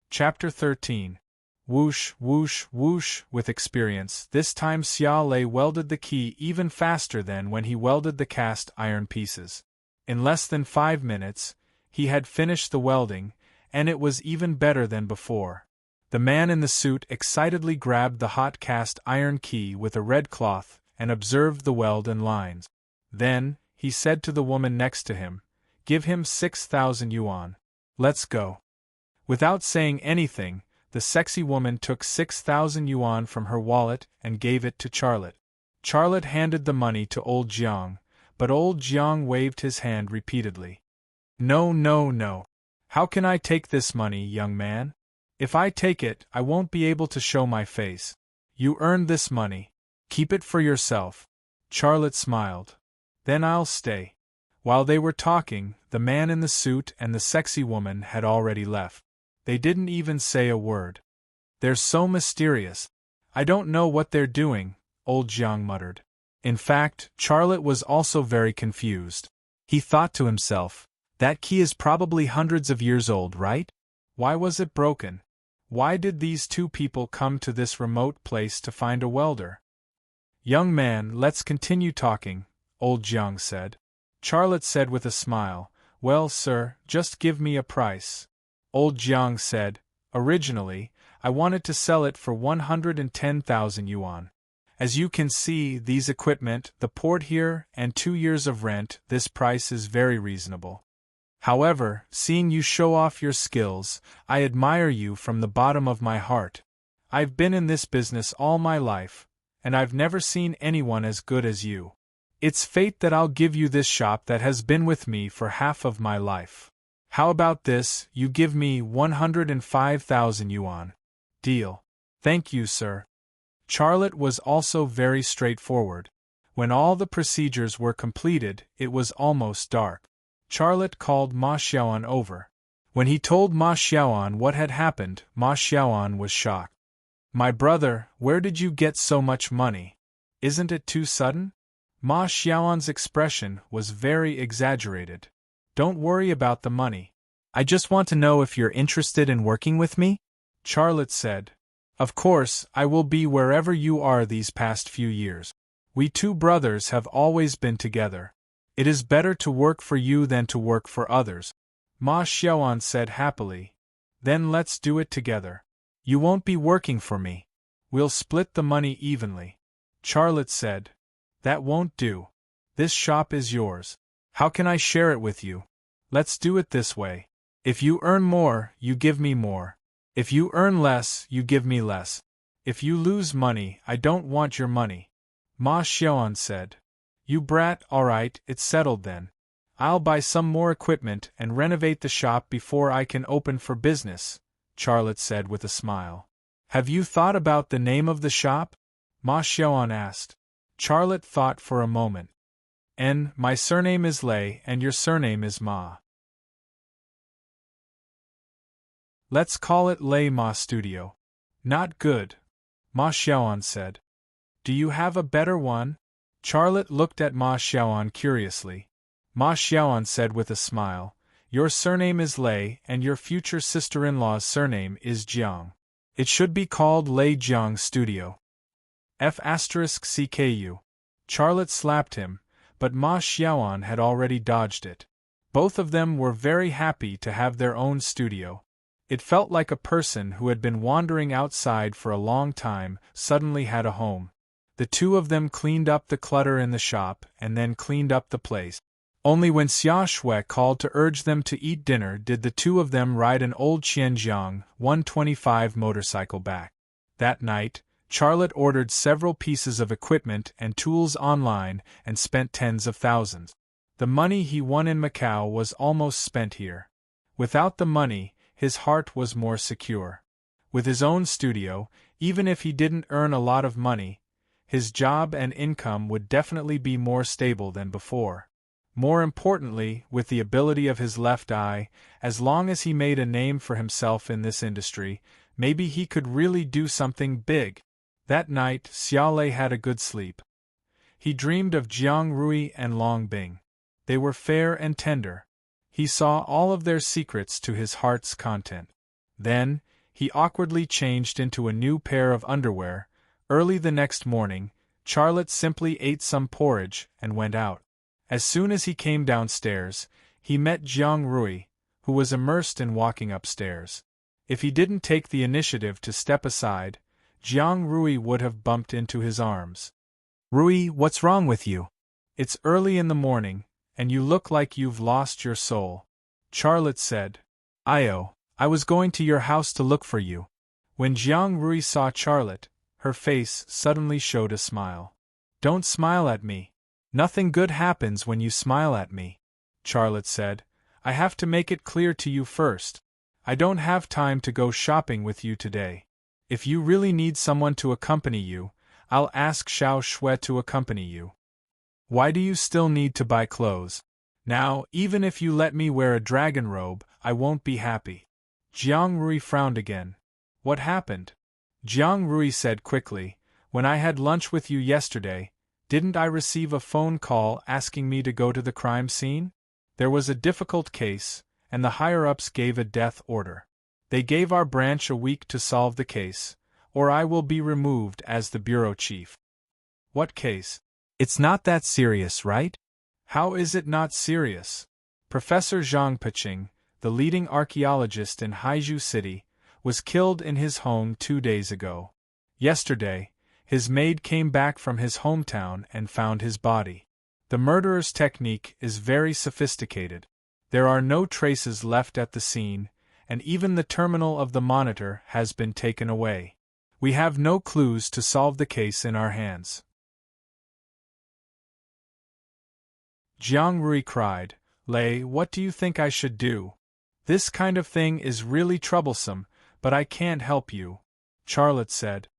Chapter 13. Whoosh, whoosh, whoosh. With experience, this time Xia Lei welded the key even faster than when he welded the cast iron pieces. In less than 5 minutes, he had finished the welding, and it was even better than before. The man in the suit excitedly grabbed the hot cast iron key with a red cloth and observed the weld and lines. Then, he said to the woman next to him, "Give him 6,000 yuan. Let's go." Without saying anything, the sexy woman took 6,000 yuan from her wallet and gave it to Charlotte. Charlotte handed the money to old Jiang, but old Jiang waved his hand repeatedly. No, no, no. How can I take this money, young man? If I take it, I won't be able to show my face. You earned this money. Keep it for yourself. Charlotte smiled. Then I'll stay. While they were talking, the man in the suit and the sexy woman had already left. They didn't even say a word. They're so mysterious. I don't know what they're doing, old Jiang muttered. In fact, Charlotte was also very confused. He thought to himself, that key is probably hundreds of years old, right? Why was it broken? Why did these 2 people come to this remote place to find a welder? Young man, let's continue talking, old Jiang said. Charlotte said with a smile, Well, sir, just give me a price. Old Jiang said, Originally, I wanted to sell it for 110,000 yuan. As you can see, these equipment, the port here, and 2 years of rent, this price is very reasonable. However, seeing you show off your skills, I admire you from the bottom of my heart. I've been in this business all my life, and I've never seen anyone as good as you. It's fate that I'll give you this shop that has been with me for half of my life. How about this, you give me 105,000 yuan. Deal. Thank you, sir. Charlotte was also very straightforward. When all the procedures were completed, it was almost dark. Charlotte called Ma Xiaoan over. When he told Ma Xiaoan what had happened, Ma Xiaoan was shocked. My brother, where did you get so much money? Isn't it too sudden? Ma Xiaoan's expression was very exaggerated. Don't worry about the money. I just want to know if you're interested in working with me? Charlotte said. Of course, I will be wherever you are these past few years. We 2 brothers have always been together. It is better to work for you than to work for others. Ma Xiaoan said happily. Then let's do it together. You won't be working for me. We'll split the money evenly. Charlotte said. That won't do. This shop is yours. How can I share it with you? Let's do it this way. If you earn more, you give me more. If you earn less, you give me less. If you lose money, I don't want your money. Ma Xiaoan said. You brat, all right, it's settled then. I'll buy some more equipment and renovate the shop before I can open for business, Charlotte said with a smile. Have you thought about the name of the shop? Ma Xiaoan asked. Charlotte thought for a moment. My surname is Lei and your surname is Ma. Let's call it Lei Ma Studio. Not good, Ma Xiaoan said. Do you have a better one? Charlotte looked at Ma Xiaoan curiously. Ma Xiaoan said with a smile, Your surname is Lei and your future sister-in-law's surname is Jiang. It should be called Lei Jiang Studio. F***CKU. Charlotte slapped him, but Ma Xiaoan had already dodged it. Both of them were very happy to have their own studio. It felt like a person who had been wandering outside for a long time suddenly had a home. The 2 of them cleaned up the clutter in the shop and then cleaned up the place. Only when Xia Shui called to urge them to eat dinner did the 2 of them ride an old Qianjiang 125 motorcycle back. That night, Charlotte ordered several pieces of equipment and tools online and spent tens of thousands. The money he won in Macau was almost spent here. Without the money, his heart was more secure. With his own studio, even if he didn't earn a lot of money, his job and income would definitely be more stable than before. More importantly, with the ability of his left eye, as long as he made a name for himself in this industry, maybe he could really do something big. That night, Xiaolei had a good sleep. He dreamed of Jiang Rui and Long Bing. They were fair and tender. He saw all of their secrets to his heart's content. Then, he awkwardly changed into a new pair of underwear. Early the next morning, Charlotte simply ate some porridge and went out. As soon as he came downstairs, he met Jiang Rui, who was immersed in walking upstairs. If he didn't take the initiative to step aside, Jiang Rui would have bumped into his arms. "Rui, what's wrong with you? It's early in the morning, and you look like you've lost your soul," Charlotte said. "I was going to your house to look for you." When Jiang Rui saw Charlotte, her face suddenly showed a smile. "Don't smile at me. Nothing good happens when you smile at me," Charlotte said. "I have to make it clear to you first. I don't have time to go shopping with you today. If you really need someone to accompany you, I'll ask Xiao Shui to accompany you. Why do you still need to buy clothes? Now, even if you let me wear a dragon robe, I won't be happy." Jiang Rui frowned again. "What happened?" Jiang Rui said quickly. "When I had lunch with you yesterday, didn't I receive a phone call asking me to go to the crime scene? There was a difficult case, and the higher-ups gave a death order. They gave our branch a week to solve the case, or I will be removed as the bureau chief." "What case? It's not that serious, right?" "How is it not serious?" Professor Zhang Piqing, the leading archaeologist in Haizhou City, was killed in his home 2 days ago. Yesterday, his maid came back from his hometown and found his body. The murderer's technique is very sophisticated. There are no traces left at the scene, and even the terminal of the monitor has been taken away. We have no clues to solve the case in our hands." Jiang Rui cried. "Lei, what do you think I should do? This kind of thing is really troublesome, but I can't help you," Charlotte said.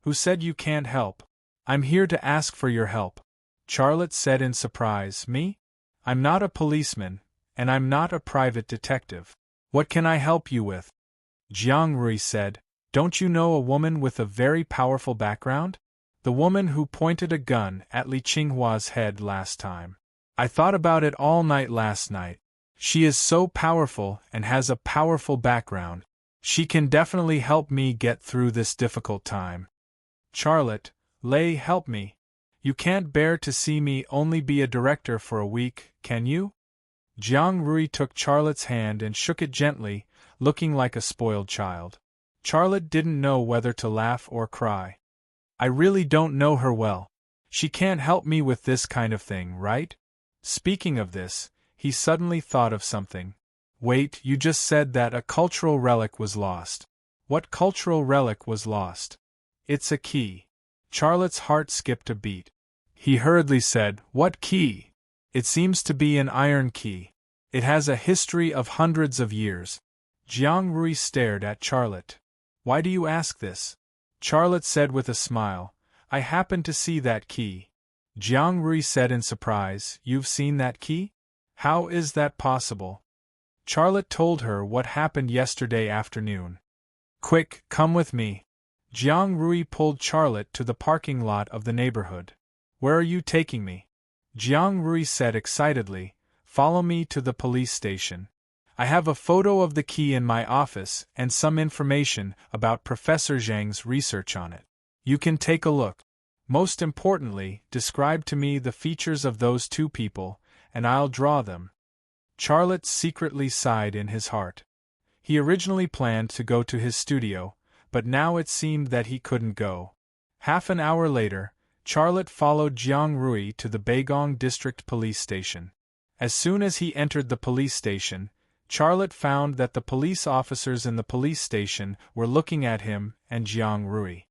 "Who said you can't help? I'm here to ask for your help," Charlotte said in surprise. "Me? I'm not a policeman, and I'm not a private detective. What can I help you with?" Jiang Rui said. "Don't you know a woman with a very powerful background? The woman who pointed a gun at Li Qinghua's head last time. I thought about it all night last night. She is so powerful and has a powerful background. She can definitely help me get through this difficult time." "Charlotte, Lei, help me. You can't bear to see me only be a director for a week, can you?" Jiang Rui took Charlotte's hand and shook it gently, looking like a spoiled child. Charlotte didn't know whether to laugh or cry. "I really don't know her well. She can't help me with this kind of thing, right?" Speaking of this, he suddenly thought of something. "Wait, you just said that a cultural relic was lost. What cultural relic was lost?" "It's a key." Charlotte's heart skipped a beat. He hurriedly said, "What key?" "It seems to be an iron key. It has a history of hundreds of years." Jiang Rui stared at Charlotte. "Why do you ask this?" Charlotte said with a smile. "I happened to see that key." Jiang Rui said in surprise, "You've seen that key? How is that possible?" Charlotte told her what happened yesterday afternoon. "Quick, come with me." Jiang Rui pulled Charlotte to the parking lot of the neighborhood. "Where are you taking me?" Jiang Rui said excitedly. "Follow me to the police station. I have a photo of the key in my office and some information about Professor Zhang's research on it. You can take a look. Most importantly, describe to me the features of those two people, and I'll draw them." Charlotte secretly sighed in his heart. He originally planned to go to his studio, but now it seemed that he couldn't go. Half an hour later, Charlotte followed Jiang Rui to the Beigong District Police Station. As soon as he entered the police station, Charlotte found that the police officers in the police station were looking at him and Jiang Rui.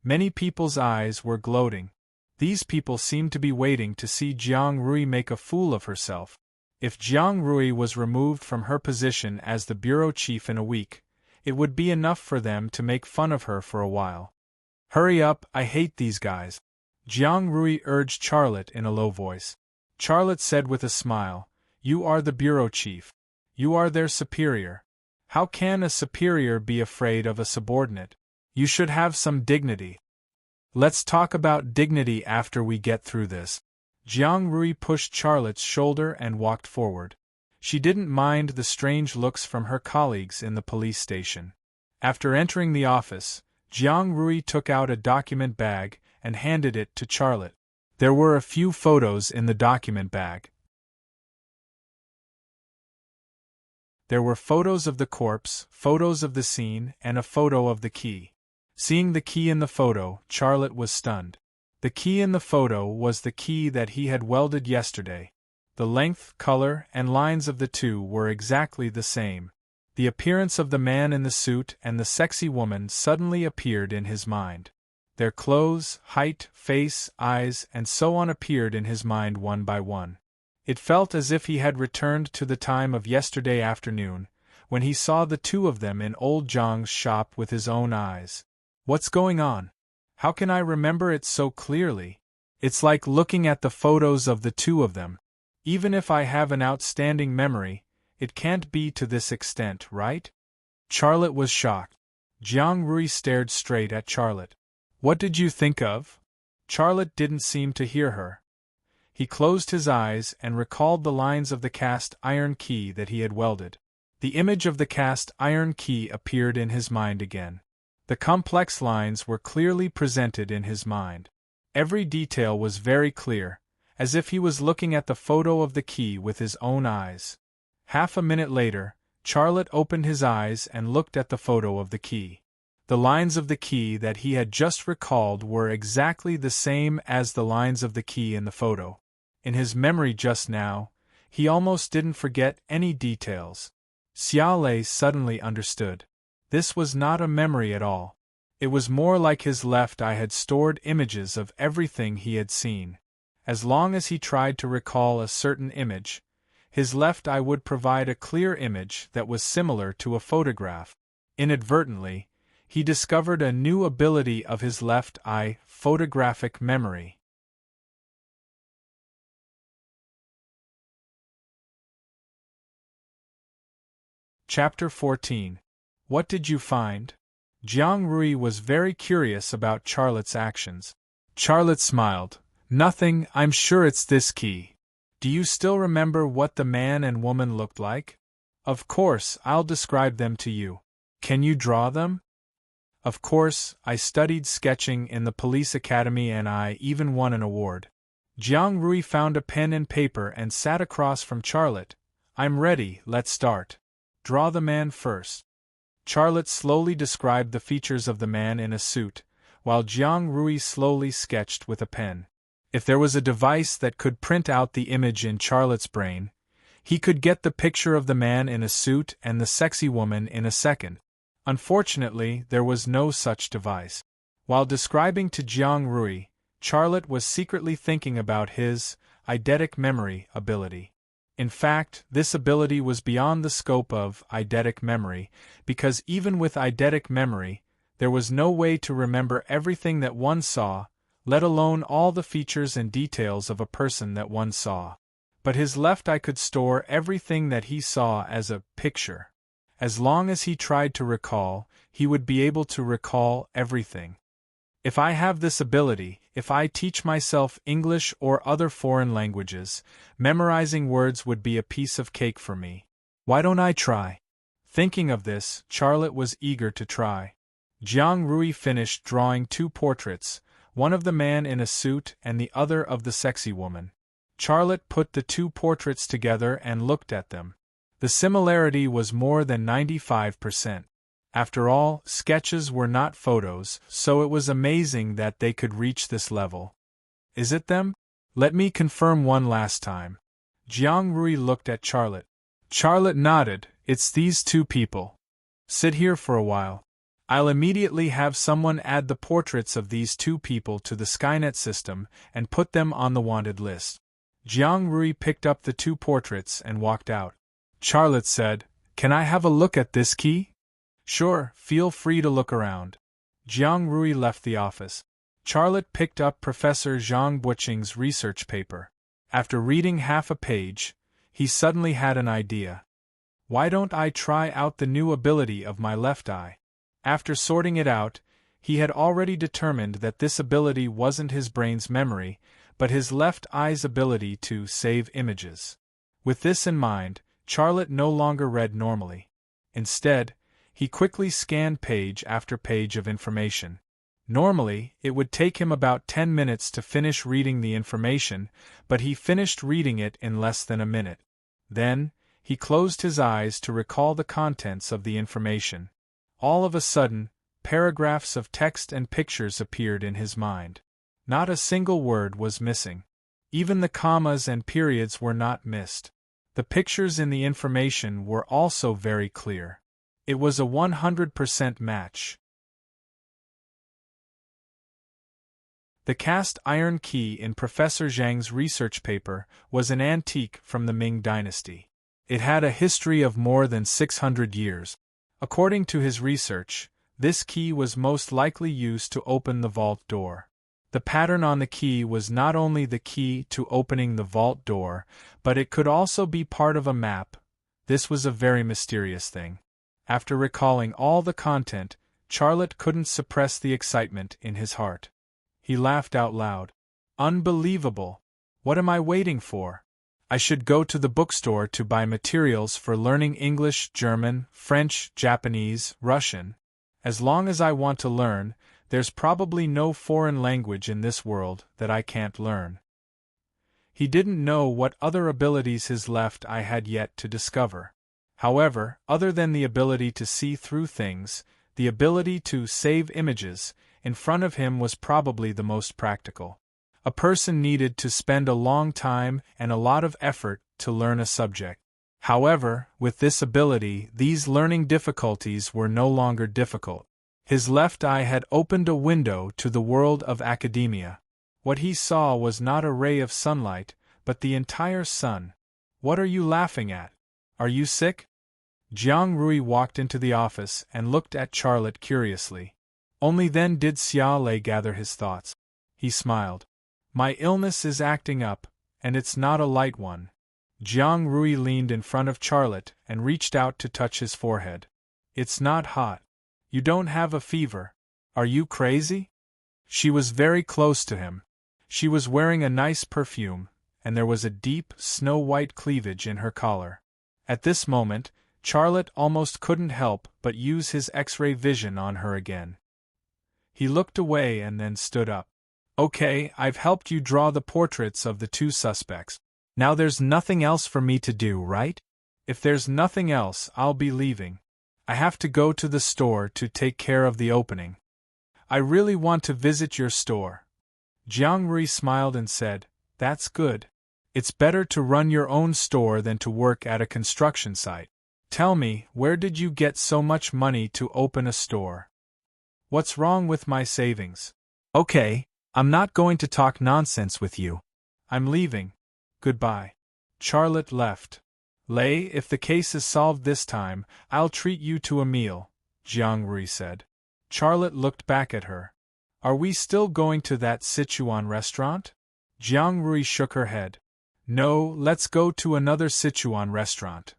Many people's eyes were gloating. These people seemed to be waiting to see Jiang Rui make a fool of herself. If Jiang Rui was removed from her position as the bureau chief in a week, it would be enough for them to make fun of her for a while. Hurry up, I hate these guys. Jiang Rui urged Charlotte in a low voice. Charlotte said with a smile, You are the bureau chief. You are their superior. How can a superior be afraid of a subordinate? You should have some dignity. Let's talk about dignity after we get through this. Jiang Rui pushed Charlotte's shoulder and walked forward. She didn't mind the strange looks from her colleagues in the police station. After entering the office, Jiang Rui took out a document bag and handed it to Charlotte. There were a few photos in the document bag. There were photos of the corpse, photos of the scene, and a photo of the key. Seeing the key in the photo, Charlotte was stunned. The key in the photo was the key that he had welded yesterday. The length, color, and lines of the two were exactly the same. The appearance of the man in the suit and the sexy woman suddenly appeared in his mind. Their clothes, height, face, eyes, and so on appeared in his mind one by one. It felt as if he had returned to the time of yesterday afternoon, when he saw the two of them in old Zhang's shop with his own eyes. What's going on? How can I remember it so clearly? It's like looking at the photos of the two of them. Even if I have an outstanding memory, it can't be to this extent, right? Charlotte was shocked. Jiang Rui stared straight at Charlotte. What did you think of? Charlotte didn't seem to hear her. He closed his eyes and recalled the lines of the cast iron key that he had welded. The image of the cast iron key appeared in his mind again. The complex lines were clearly presented in his mind. Every detail was very clear, as if he was looking at the photo of the key with his own eyes. Half a minute later, Charlotte opened his eyes and looked at the photo of the key. The lines of the key that he had just recalled were exactly the same as the lines of the key in the photo. In his memory just now, he almost didn't forget any details. Xia Lei suddenly understood. This was not a memory at all. It was more like his left eye had stored images of everything he had seen. As long as he tried to recall a certain image, his left eye would provide a clear image that was similar to a photograph. Inadvertently, he discovered a new ability of his left eye, photographic memory. Chapter 14. What did you find? Jiang Rui was very curious about Charlotte's actions. Charlotte smiled. Nothing, I'm sure it's this key. Do you still remember what the man and woman looked like? Of course, I'll describe them to you. Can you draw them? Of course, I studied sketching in the police academy and I even won an award. Jiang Rui found a pen and paper and sat across from Charlotte. I'm ready, let's start. Draw the man first. Charlotte slowly described the features of the man in a suit, while Jiang Rui slowly sketched with a pen. If there was a device that could print out the image in Charlotte's brain, he could get the picture of the man in a suit and the sexy woman in a second. Unfortunately, there was no such device. While describing to Jiang Rui, Charlotte was secretly thinking about his eidetic memory ability. In fact, this ability was beyond the scope of eidetic memory, because even with eidetic memory, there was no way to remember everything that one saw, let alone all the features and details of a person that one saw. But his left eye could store everything that he saw as a picture. As long as he tried to recall, he would be able to recall everything. If I have this ability, if I teach myself English or other foreign languages, memorizing words would be a piece of cake for me. Why don't I try? Thinking of this, Charlotte was eager to try. Jiang Rui finished drawing two portraits, one of the man in a suit and the other of the sexy woman. Charlotte put the two portraits together and looked at them. The similarity was more than 95%. After all, sketches were not photos, so it was amazing that they could reach this level. Is it them? Let me confirm one last time. Jiang Rui looked at Charlotte. Charlotte nodded. It's these two people. Sit here for a while. I'll immediately have someone add the portraits of these two people to the Skynet system and put them on the wanted list. Jiang Rui picked up the two portraits and walked out. Charlotte said, "Can I have a look at this key?" "Sure, feel free to look around." Jiang Rui left the office. Charlotte picked up Professor Zhang Buqing's research paper. After reading half a page, he suddenly had an idea. Why don't I try out the new ability of my left eye? After sorting it out, he had already determined that this ability wasn't his brain's memory, but his left eye's ability to save images. With this in mind, Charlotte no longer read normally. Instead, he quickly scanned page after page of information. Normally, it would take him about 10 minutes to finish reading the information, but he finished reading it in less than a minute. Then, he closed his eyes to recall the contents of the information. All of a sudden, paragraphs of text and pictures appeared in his mind. Not a single word was missing. Even the commas and periods were not missed. The pictures in the information were also very clear. It was a 100% match. The cast iron key in Professor Zhang's research paper was an antique from the Ming Dynasty. It had a history of more than 600 years. According to his research, this key was most likely used to open the vault door. The pattern on the key was not only the key to opening the vault door, but it could also be part of a map. This was a very mysterious thing. After recalling all the content, Charlotte couldn't suppress the excitement in his heart. He laughed out loud. Unbelievable! What am I waiting for? I should go to the bookstore to buy materials for learning English, German, French, Japanese, Russian. As long as I want to learn, there's probably no foreign language in this world that I can't learn. He didn't know what other abilities his left eye had yet to discover. However, other than the ability to see through things, the ability to save images, in front of him was probably the most practical. A person needed to spend a long time and a lot of effort to learn a subject. However, with this ability, these learning difficulties were no longer difficult. His left eye had opened a window to the world of academia. What he saw was not a ray of sunlight, but the entire sun. What are you laughing at? Are you sick? Jiang Rui walked into the office and looked at Charlotte curiously. Only then did Xia Lei gather his thoughts. He smiled. My illness is acting up, and it's not a light one. Jiang Rui leaned in front of Charlotte and reached out to touch his forehead. It's not hot. You don't have a fever. Are you crazy? She was very close to him. She was wearing a nice perfume, and there was a deep, snow-white cleavage in her collar. At this moment, Charlotte almost couldn't help but use his X-ray vision on her again. He looked away and then stood up. Okay, I've helped you draw the portraits of the two suspects. Now there's nothing else for me to do, right? If there's nothing else, I'll be leaving. I have to go to the store to take care of the opening. I really want to visit your store. Jiang Rui smiled and said, That's good. It's better to run your own store than to work at a construction site. Tell me, where did you get so much money to open a store? What's wrong with my savings? Okay, I'm not going to talk nonsense with you. I'm leaving. Goodbye. Charlotte left. Lei, if the case is solved this time, I'll treat you to a meal, Jiang Rui said. Charlotte looked back at her. Are we still going to that Sichuan restaurant? Jiang Rui shook her head. No, let's go to another Sichuan restaurant.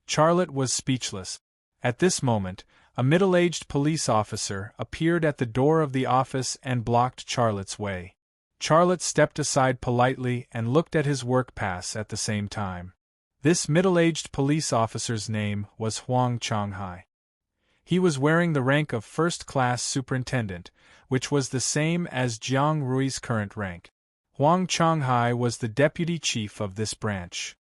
Charlotte was speechless. At this moment, a middle-aged police officer appeared at the door of the office and blocked Charlotte's way. Charlotte stepped aside politely and looked at his work pass at the same time. This middle-aged police officer's name was Huang Changhai. He was wearing the rank of first-class superintendent, which was the same as Jiang Rui's current rank. Huang Changhai was the deputy chief of this branch.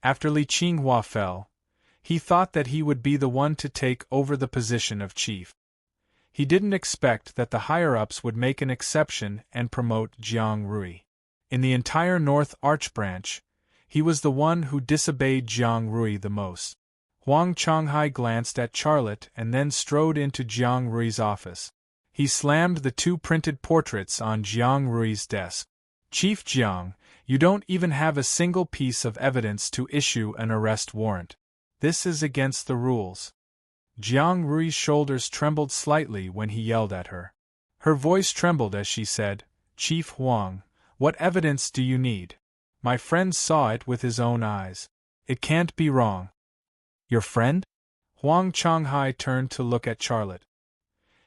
After Li Qinghua fell, he thought that he would be the one to take over the position of chief. He didn't expect that the higher-ups would make an exception and promote Jiang Rui. In the entire North Arch branch, he was the one who disobeyed Jiang Rui the most. Huang Chonghai glanced at Charlotte and then strode into Jiang Rui's office. He slammed the 2 printed portraits on Jiang Rui's desk. Chief Jiang, you don't even have a single piece of evidence to issue an arrest warrant. This is against the rules. Jiang Rui's shoulders trembled slightly when he yelled at her. Her voice trembled as she said, Chief Huang, what evidence do you need? My friend saw it with his own eyes. It can't be wrong. Your friend? Huang Chonghai turned to look at Charlotte.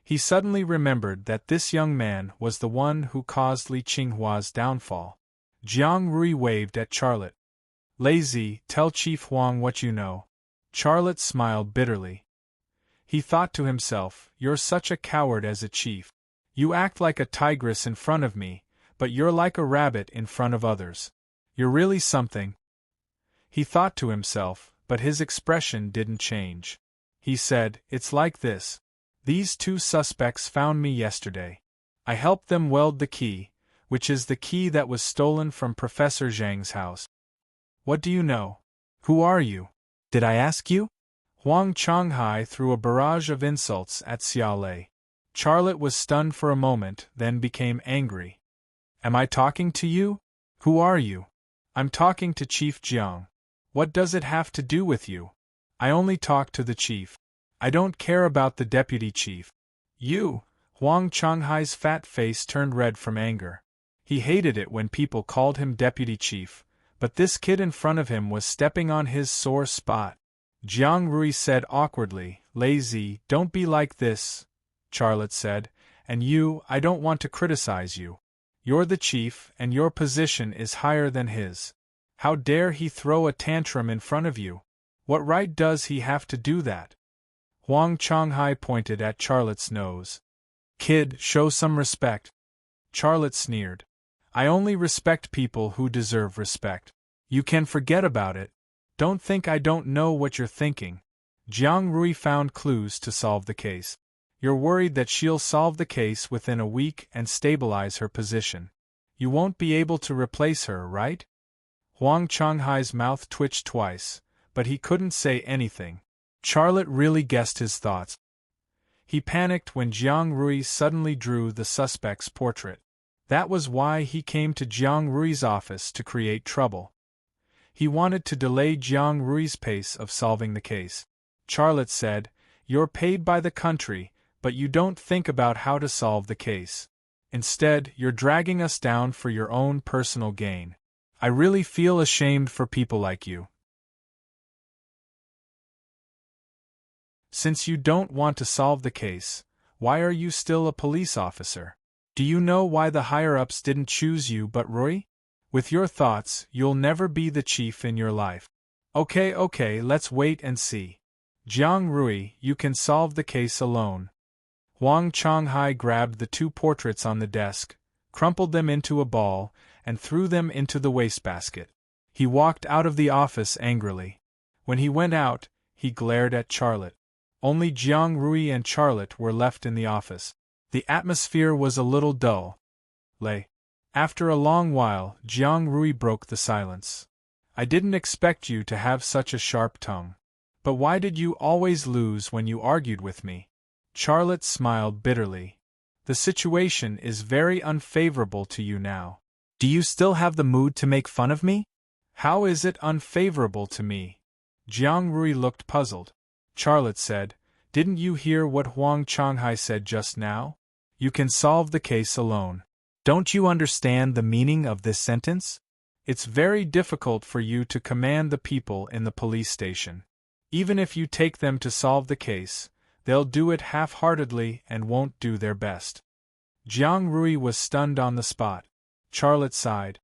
He suddenly remembered that this young man was the one who caused Li Qinghua's downfall. Jiang Rui waved at Charlotte. Lazy, tell Chief Huang what you know. Charlotte smiled bitterly. He thought to himself, you're such a coward as a chief. You act like a tigress in front of me, but you're like a rabbit in front of others. You're really something. He thought to himself, but his expression didn't change. He said, it's like this. These 2 suspects found me yesterday. I helped them weld the key, which is the key that was stolen from Professor Zhang's house. What do you know? Who are you? Did I ask you? Huang Chonghai threw a barrage of insults at Xiaolei. Charlotte was stunned for a moment, then became angry. Am I talking to you? Who are you? I'm talking to Chief Jiang. What does it have to do with you? I only talk to the chief. I don't care about the deputy chief. You! Huang Chonghai's fat face turned red from anger. He hated it when people called him deputy chief, but this kid in front of him was stepping on his sore spot. Jiang Rui said awkwardly, Lazy, don't be like this, Charlotte said, and you, I don't want to criticize you. You're the chief, and your position is higher than his. How dare he throw a tantrum in front of you? What right does he have to do that? Huang Chonghai pointed at Charlotte's nose. Kid, show some respect. Charlotte sneered. I only respect people who deserve respect. You can forget about it. Don't think I don't know what you're thinking. Jiang Rui found clues to solve the case. You're worried that she'll solve the case within a week and stabilize her position. You won't be able to replace her, right? Huang Chonghai's mouth twitched twice, but he couldn't say anything. Charlotte really guessed his thoughts. He panicked when Jiang Rui suddenly drew the suspect's portrait. That was why he came to Jiang Rui's office to create trouble. He wanted to delay Jiang Rui's pace of solving the case. Charlotte said, You're paid by the country, but you don't think about how to solve the case. Instead, you're dragging us down for your own personal gain. I really feel ashamed for people like you. Since you don't want to solve the case, why are you still a police officer? Do you know why the higher-ups didn't choose you but Rui? With your thoughts, you'll never be the chief in your life. Okay, let's wait and see. Jiang Rui, you can solve the case alone. Huang Chonghai grabbed the 2 portraits on the desk, crumpled them into a ball, and threw them into the wastebasket. He walked out of the office angrily. When he went out, he glared at Charlotte. Only Jiang Rui and Charlotte were left in the office. The atmosphere was a little dull. After a long while, Jiang Rui broke the silence. I didn't expect you to have such a sharp tongue. But why did you always lose when you argued with me? Charlotte smiled bitterly. The situation is very unfavorable to you now. Do you still have the mood to make fun of me? How is it unfavorable to me? Jiang Rui looked puzzled. Charlotte said, Didn't you hear what Huang Chonghai said just now? You can solve the case alone. Don't you understand the meaning of this sentence? It's very difficult for you to command the people in the police station. Even if you take them to solve the case, they'll do it half-heartedly and won't do their best. Jiang Rui was stunned on the spot. Charlotte sighed.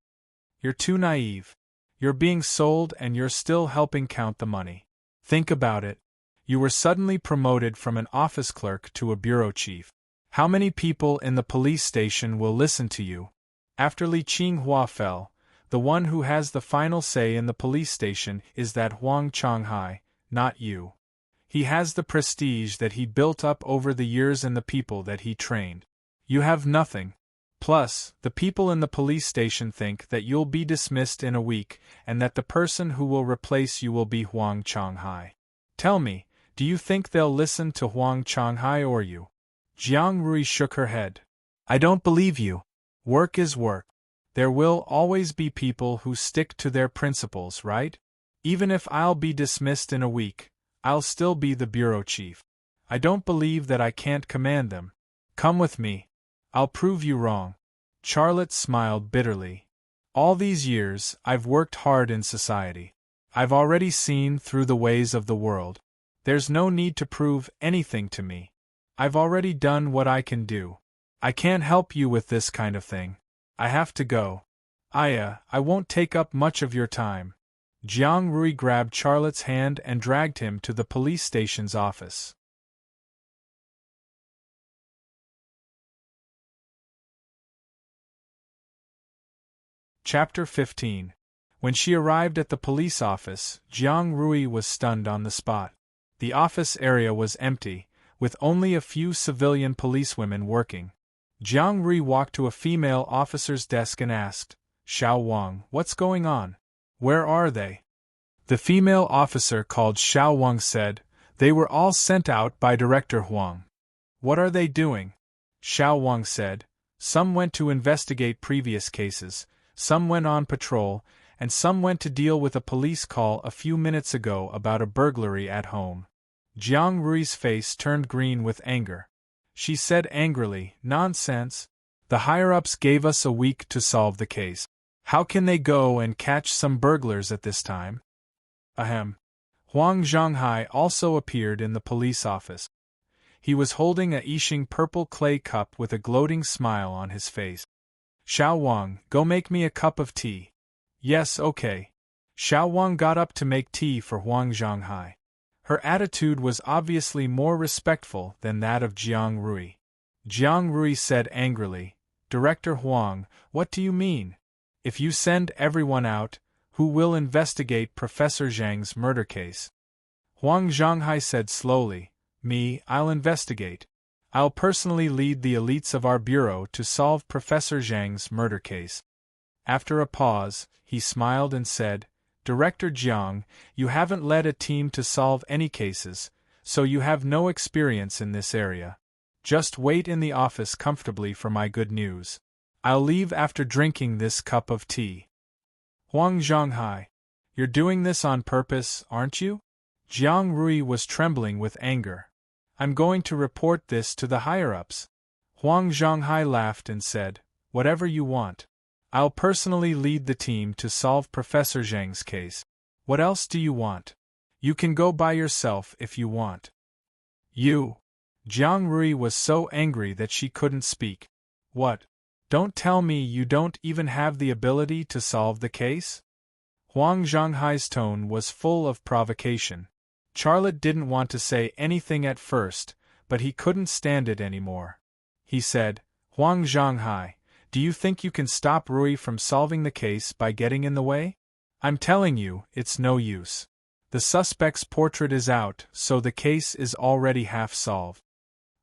You're too naive. You're being sold and you're still helping count the money. Think about it. You were suddenly promoted from an office clerk to a bureau chief. How many people in the police station will listen to you? After Li Qinghua fell, the one who has the final say in the police station is that Huang Chonghai, not you. He has the prestige that he built up over the years and the people that he trained. You have nothing. Plus, the people in the police station think that you'll be dismissed in a week and that the person who will replace you will be Huang Chonghai. Tell me, do you think they'll listen to Huang Changhai or you? Jiang Rui shook her head. I don't believe you. Work is work. There will always be people who stick to their principles, right? Even if I'll be dismissed in a week, I'll still be the bureau chief. I don't believe that I can't command them. Come with me. I'll prove you wrong. Charlotte smiled bitterly. All these years, I've worked hard in society. I've already seen through the ways of the world. There's no need to prove anything to me. I've already done what I can do. I can't help you with this kind of thing. I have to go. I won't take up much of your time. Jiang Rui grabbed Charlotte's hand and dragged him to the police station's office. Chapter 15. When she arrived at the police office, Jiang Rui was stunned on the spot. The office area was empty, with only a few civilian policewomen working. Jiang Rui walked to a female officer's desk and asked, Xiao Wang, what's going on? Where are they? The female officer called Xiao Wang said, they were all sent out by Director Huang. What are they doing? Xiao Wang said, some went to investigate previous cases, some went on patrol, and some went to deal with a police call a few minutes ago about a burglary at home. Jiang Rui's face turned green with anger. She said angrily, nonsense. The higher-ups gave us a week to solve the case. How can they go and catch some burglars at this time? Ahem. Huang Zhonghai also appeared in the police office. He was holding a Yixing purple clay cup with a gloating smile on his face. Xiao Wang, go make me a cup of tea. Yes, okay. Xiao Wang got up to make tea for Huang Zhonghai. Her attitude was obviously more respectful than that of Jiang Rui. Jiang Rui said angrily, Director Huang, what do you mean? If you send everyone out, who will investigate Professor Zhang's murder case? Huang Zhonghai said slowly, me, I'll investigate. I'll personally lead the elites of our bureau to solve Professor Zhang's murder case. After a pause, he smiled and said, Director Jiang, you haven't led a team to solve any cases, so you have no experience in this area. Just wait in the office comfortably for my good news. I'll leave after drinking this cup of tea. Huang Zhonghai, you're doing this on purpose, aren't you? Jiang Rui was trembling with anger. I'm going to report this to the higher-ups. Huang Zhonghai laughed and said, whatever you want. I'll personally lead the team to solve Professor Zhang's case. What else do you want? You can go by yourself if you want. You. Jiang Rui was so angry that she couldn't speak. What? Don't tell me you don't even have the ability to solve the case? Huang Zhonghai's tone was full of provocation. Charlotte didn't want to say anything at first, but he couldn't stand it anymore. He said, Huang Zhonghai, do you think you can stop Rui from solving the case by getting in the way? I'm telling you, it's no use. The suspect's portrait is out, so the case is already half solved.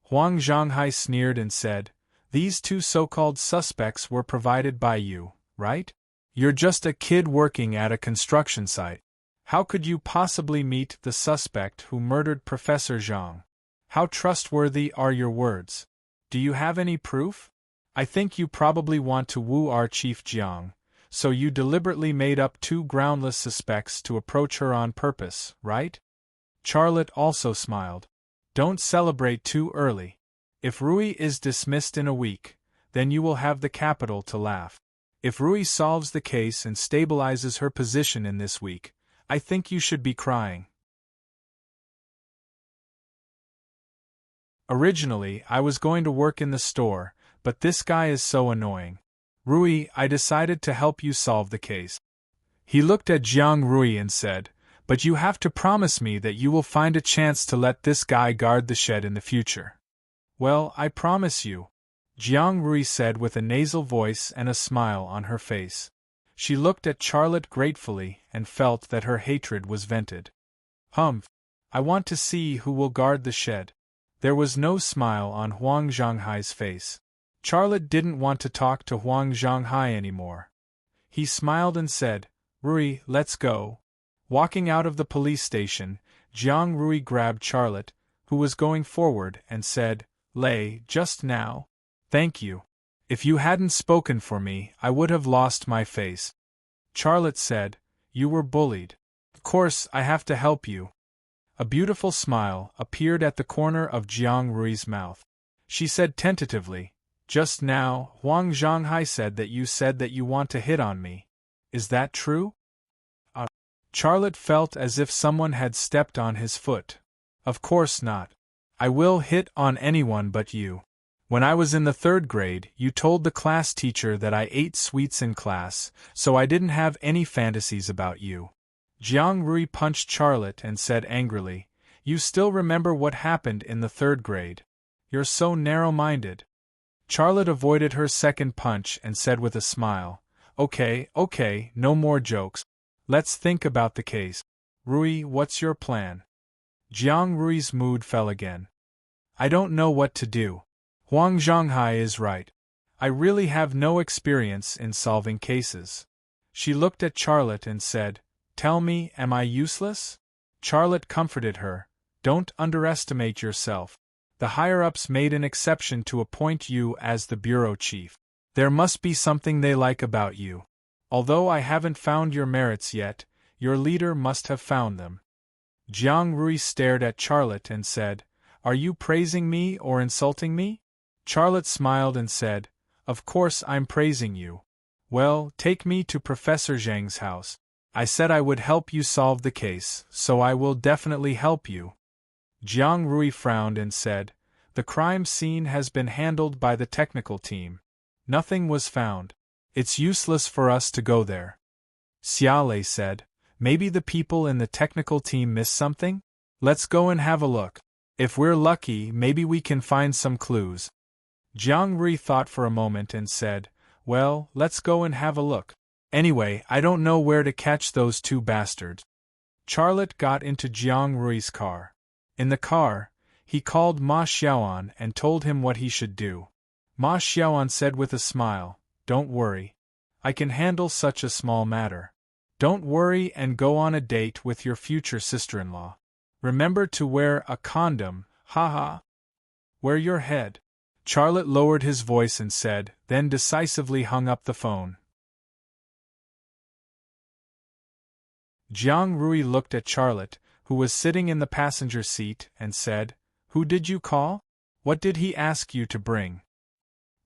Huang Zhonghai sneered and said, these two so-called suspects were provided by you, right? You're just a kid working at a construction site. How could you possibly meet the suspect who murdered Professor Zhang? How trustworthy are your words? Do you have any proof? I think you probably want to woo our Chief Jiang, so you deliberately made up two groundless suspects to approach her on purpose, right? Charlotte also smiled. Don't celebrate too early. If Rui is dismissed in a week, then you will have the capital to laugh. If Rui solves the case and stabilizes her position in this week, I think you should be crying. Originally, I was going to work in the store, but this guy is so annoying. Rui, I decided to help you solve the case. He looked at Jiang Rui and said, but you have to promise me that you will find a chance to let this guy guard the shed in the future. Well, I promise you, Jiang Rui said with a nasal voice and a smile on her face. She looked at Charlotte gratefully and felt that her hatred was vented. Humph! I want to see who will guard the shed. There was no smile on Huang Zhonghai's face. Charlotte didn't want to talk to Huang Zhonghai anymore. He smiled and said, Rui, let's go. Walking out of the police station, Jiang Rui grabbed Charlotte, who was going forward, and said, "Lei, just now. Thank you. If you hadn't spoken for me, I would have lost my face." Charlotte said, "You were bullied. Of course, I have to help you." A beautiful smile appeared at the corner of Jiang Rui's mouth. She said tentatively, "Just now, Huang Zhanghai said that you want to hit on me. Is that true?" Charlotte felt as if someone had stepped on his foot. "Of course not. I will hit on anyone but you. When I was in the 3rd grade, you told the class teacher that I ate sweets in class, so I didn't have any fantasies about you." Jiang Rui punched Charlotte and said angrily, "You still remember what happened in the 3rd grade. You're so narrow-minded." Charlotte avoided her second punch and said with a smile, Okay, no more jokes. Let's think about the case. Rui, what's your plan?" Jiang Rui's mood fell again. "I don't know what to do. Huang Zhanghai is right. I really have no experience in solving cases." She looked at Charlotte and said, "Tell me, am I useless?" Charlotte comforted her, "Don't underestimate yourself. The higher-ups made an exception to appoint you as the bureau chief. There must be something they like about you. Although I haven't found your merits yet, your leader must have found them." Jiang Rui stared at Charlotte and said, "Are you praising me or insulting me?" Charlotte smiled and said, "Of course I'm praising you. Well, take me to Professor Zhang's house. I said I would help you solve the case, so I will definitely help you." Jiang Rui frowned and said, "The crime scene has been handled by the technical team. Nothing was found. It's useless for us to go there." Xia Lei said, "Maybe the people in the technical team missed something? Let's go and have a look. If we're lucky, maybe we can find some clues." Jiang Rui thought for a moment and said, "Well, let's go and have a look. Anyway, I don't know where to catch those 2 bastards." Charlotte got into Jiang Rui's car. In the car, he called Ma Xiaoan and told him what he should do. Ma Xiaoan said with a smile, "Don't worry. I can handle such a small matter. Don't worry and go on a date with your future sister-in-law. Remember to wear a condom, haha. Wear your head." Charlotte lowered his voice and said, then decisively hung up the phone. Jiang Rui looked at Charlotte, who was sitting in the passenger seat, and said, "Who did you call? What did he ask you to bring?"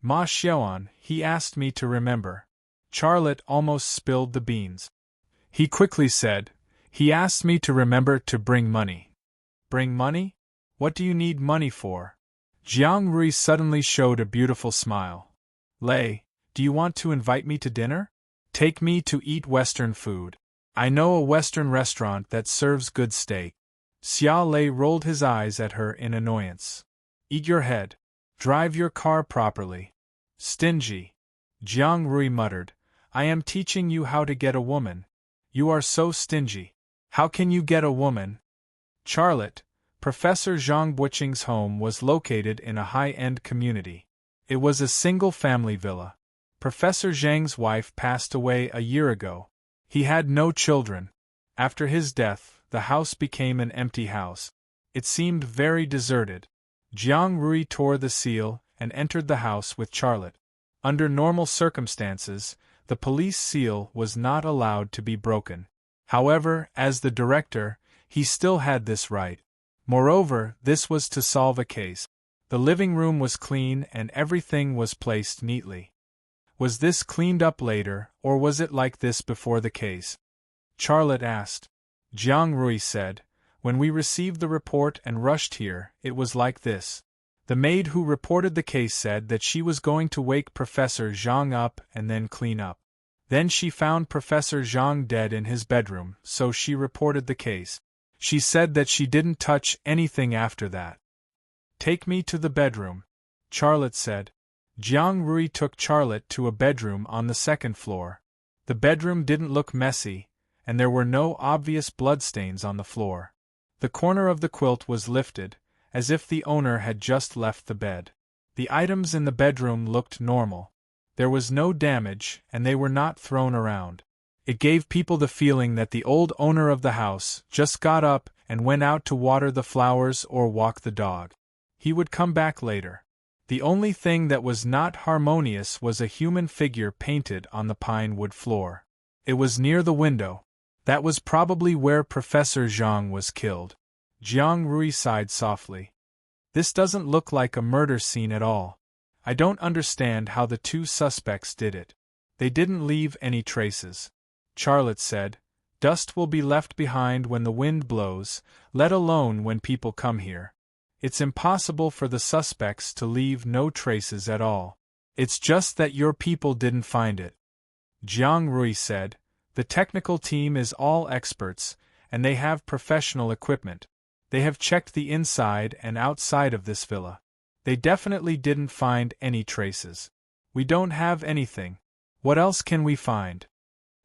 "Ma Xiaoan, he asked me to remember." Charlotte almost spilled the beans. He quickly said, "He asked me to remember to bring money." "Bring money? What do you need money for?" Jiang Rui suddenly showed a beautiful smile. "Lei, do you want to invite me to dinner? Take me to eat Western food. I know a Western restaurant that serves good steak." Xia Lei rolled his eyes at her in annoyance. "Eat your head. Drive your car properly. Stingy." Jiang Rui muttered, "I am teaching you how to get a woman. You are so stingy. How can you get a woman?" Charlotte, Professor Zhang Buqing's home was located in a high-end community. It was a single-family villa. Professor Zhang's wife passed away a year ago. He had no children. After his death, the house became an empty house. It seemed very deserted. Jiang Rui tore the seal and entered the house with Charlotte. Under normal circumstances, the police seal was not allowed to be broken. However, as the director, he still had this right. Moreover, this was to solve a case. The living room was clean and everything was placed neatly. Was this cleaned up later, or was it like this before the case? Charlotte asked. Jiang Rui said, "When we received the report and rushed here, it was like this. The maid who reported the case said that she was going to wake Professor Zhang up and then clean up. Then she found Professor Zhang dead in his bedroom, so she reported the case. She said that she didn't touch anything after that." "Take me to the bedroom," Charlotte said. Jiang Rui took Charlotte to a bedroom on the second floor. The bedroom didn't look messy, and there were no obvious bloodstains on the floor. The corner of the quilt was lifted, as if the owner had just left the bed. The items in the bedroom looked normal. There was no damage, and they were not thrown around. It gave people the feeling that the old owner of the house just got up and went out to water the flowers or walk the dog. He would come back later. The only thing that was not harmonious was a human figure painted on the pine wood floor. It was near the window. That was probably where Professor Zhang was killed. Jiang Rui sighed softly. This doesn't look like a murder scene at all. I don't understand how the two suspects did it. They didn't leave any traces. Charlotte said, "Dust will be left behind when the wind blows, let alone when people come here. It's impossible for the suspects to leave no traces at all. It's just that your people didn't find it." Jiang Rui said, "The technical team is all experts, and they have professional equipment. They have checked the inside and outside of this villa. They definitely didn't find any traces. We don't have anything. What else can we find?"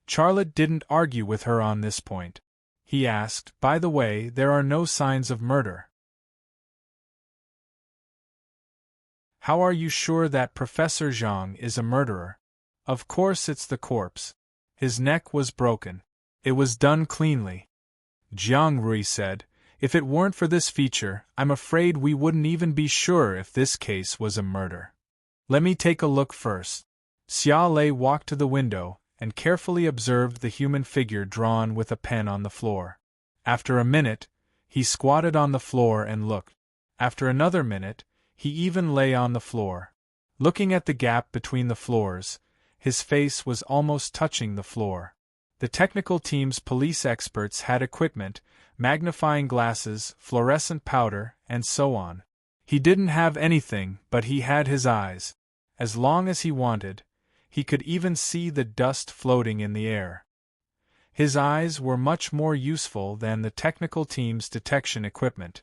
Charlotte didn't argue with her on this point. He asked, "By the way, there are no signs of murder. How are you sure that Professor Zhang is a murderer?" "Of course it's the corpse. His neck was broken. It was done cleanly." Jiang Rui said, "If it weren't for this feature, I'm afraid we wouldn't even be sure if this case was a murder. Let me take a look first." Xia Lei walked to the window and carefully observed the human figure drawn with a pen on the floor. After a minute, he squatted on the floor and looked. After another minute, he even lay on the floor. Looking at the gap between the floors, his face was almost touching the floor. The technical team's police experts had equipment, magnifying glasses, fluorescent powder, and so on. He didn't have anything, but he had his eyes. As long as he wanted, he could even see the dust floating in the air. His eyes were much more useful than the technical team's detection equipment.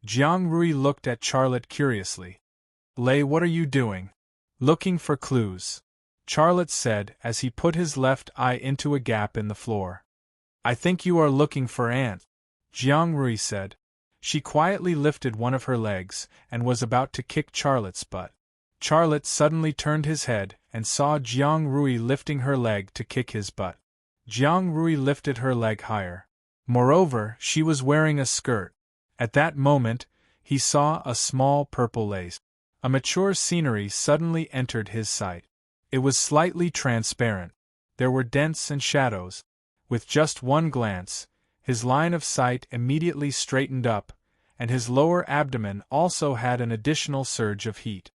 Jiang Rui looked at Charlotte curiously. "Lei, what are you doing?" "Looking for clues," Charlotte said as he put his left eye into a gap in the floor. "I think you are looking for ants," Jiang Rui said. She quietly lifted one of her legs and was about to kick Charlotte's butt. Charlotte suddenly turned his head and saw Jiang Rui lifting her leg to kick his butt. Jiang Rui lifted her leg higher. Moreover, she was wearing a skirt. At that moment, he saw a small purple lace. A mature scenery suddenly entered his sight. It was slightly transparent. There were dents and shadows. With just one glance, his line of sight immediately straightened up, and his lower abdomen also had an additional surge of heat.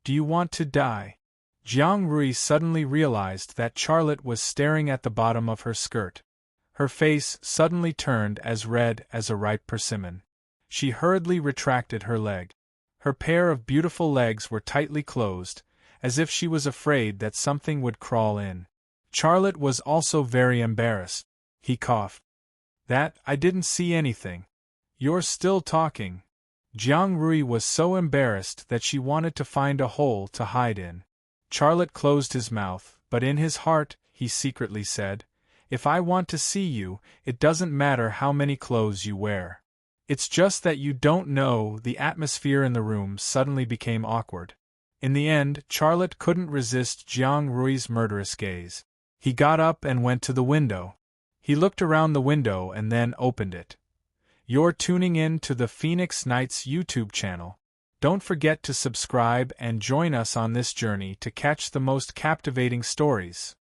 "Do you want to die?" Jiang Rui suddenly realized that Charlotte was staring at the bottom of her skirt. Her face suddenly turned as red as a ripe persimmon. She hurriedly retracted her leg. Her pair of beautiful legs were tightly closed, as if she was afraid that something would crawl in. Charlotte was also very embarrassed. He coughed. I didn't see anything." "You're still talking." Jiang Rui was so embarrassed that she wanted to find a hole to hide in. Charlotte closed his mouth, but in his heart, he secretly said, "If I want to see you, it doesn't matter how many clothes you wear. It's just that you don't know." The atmosphere in the room suddenly became awkward. In the end, Charlotte couldn't resist Jiang Rui's murderous gaze. He got up and went to the window. He looked around the window and then opened it. "You're tuning in to the Phoenix Nights YouTube channel. Don't forget to subscribe and join us on this journey to catch the most captivating stories.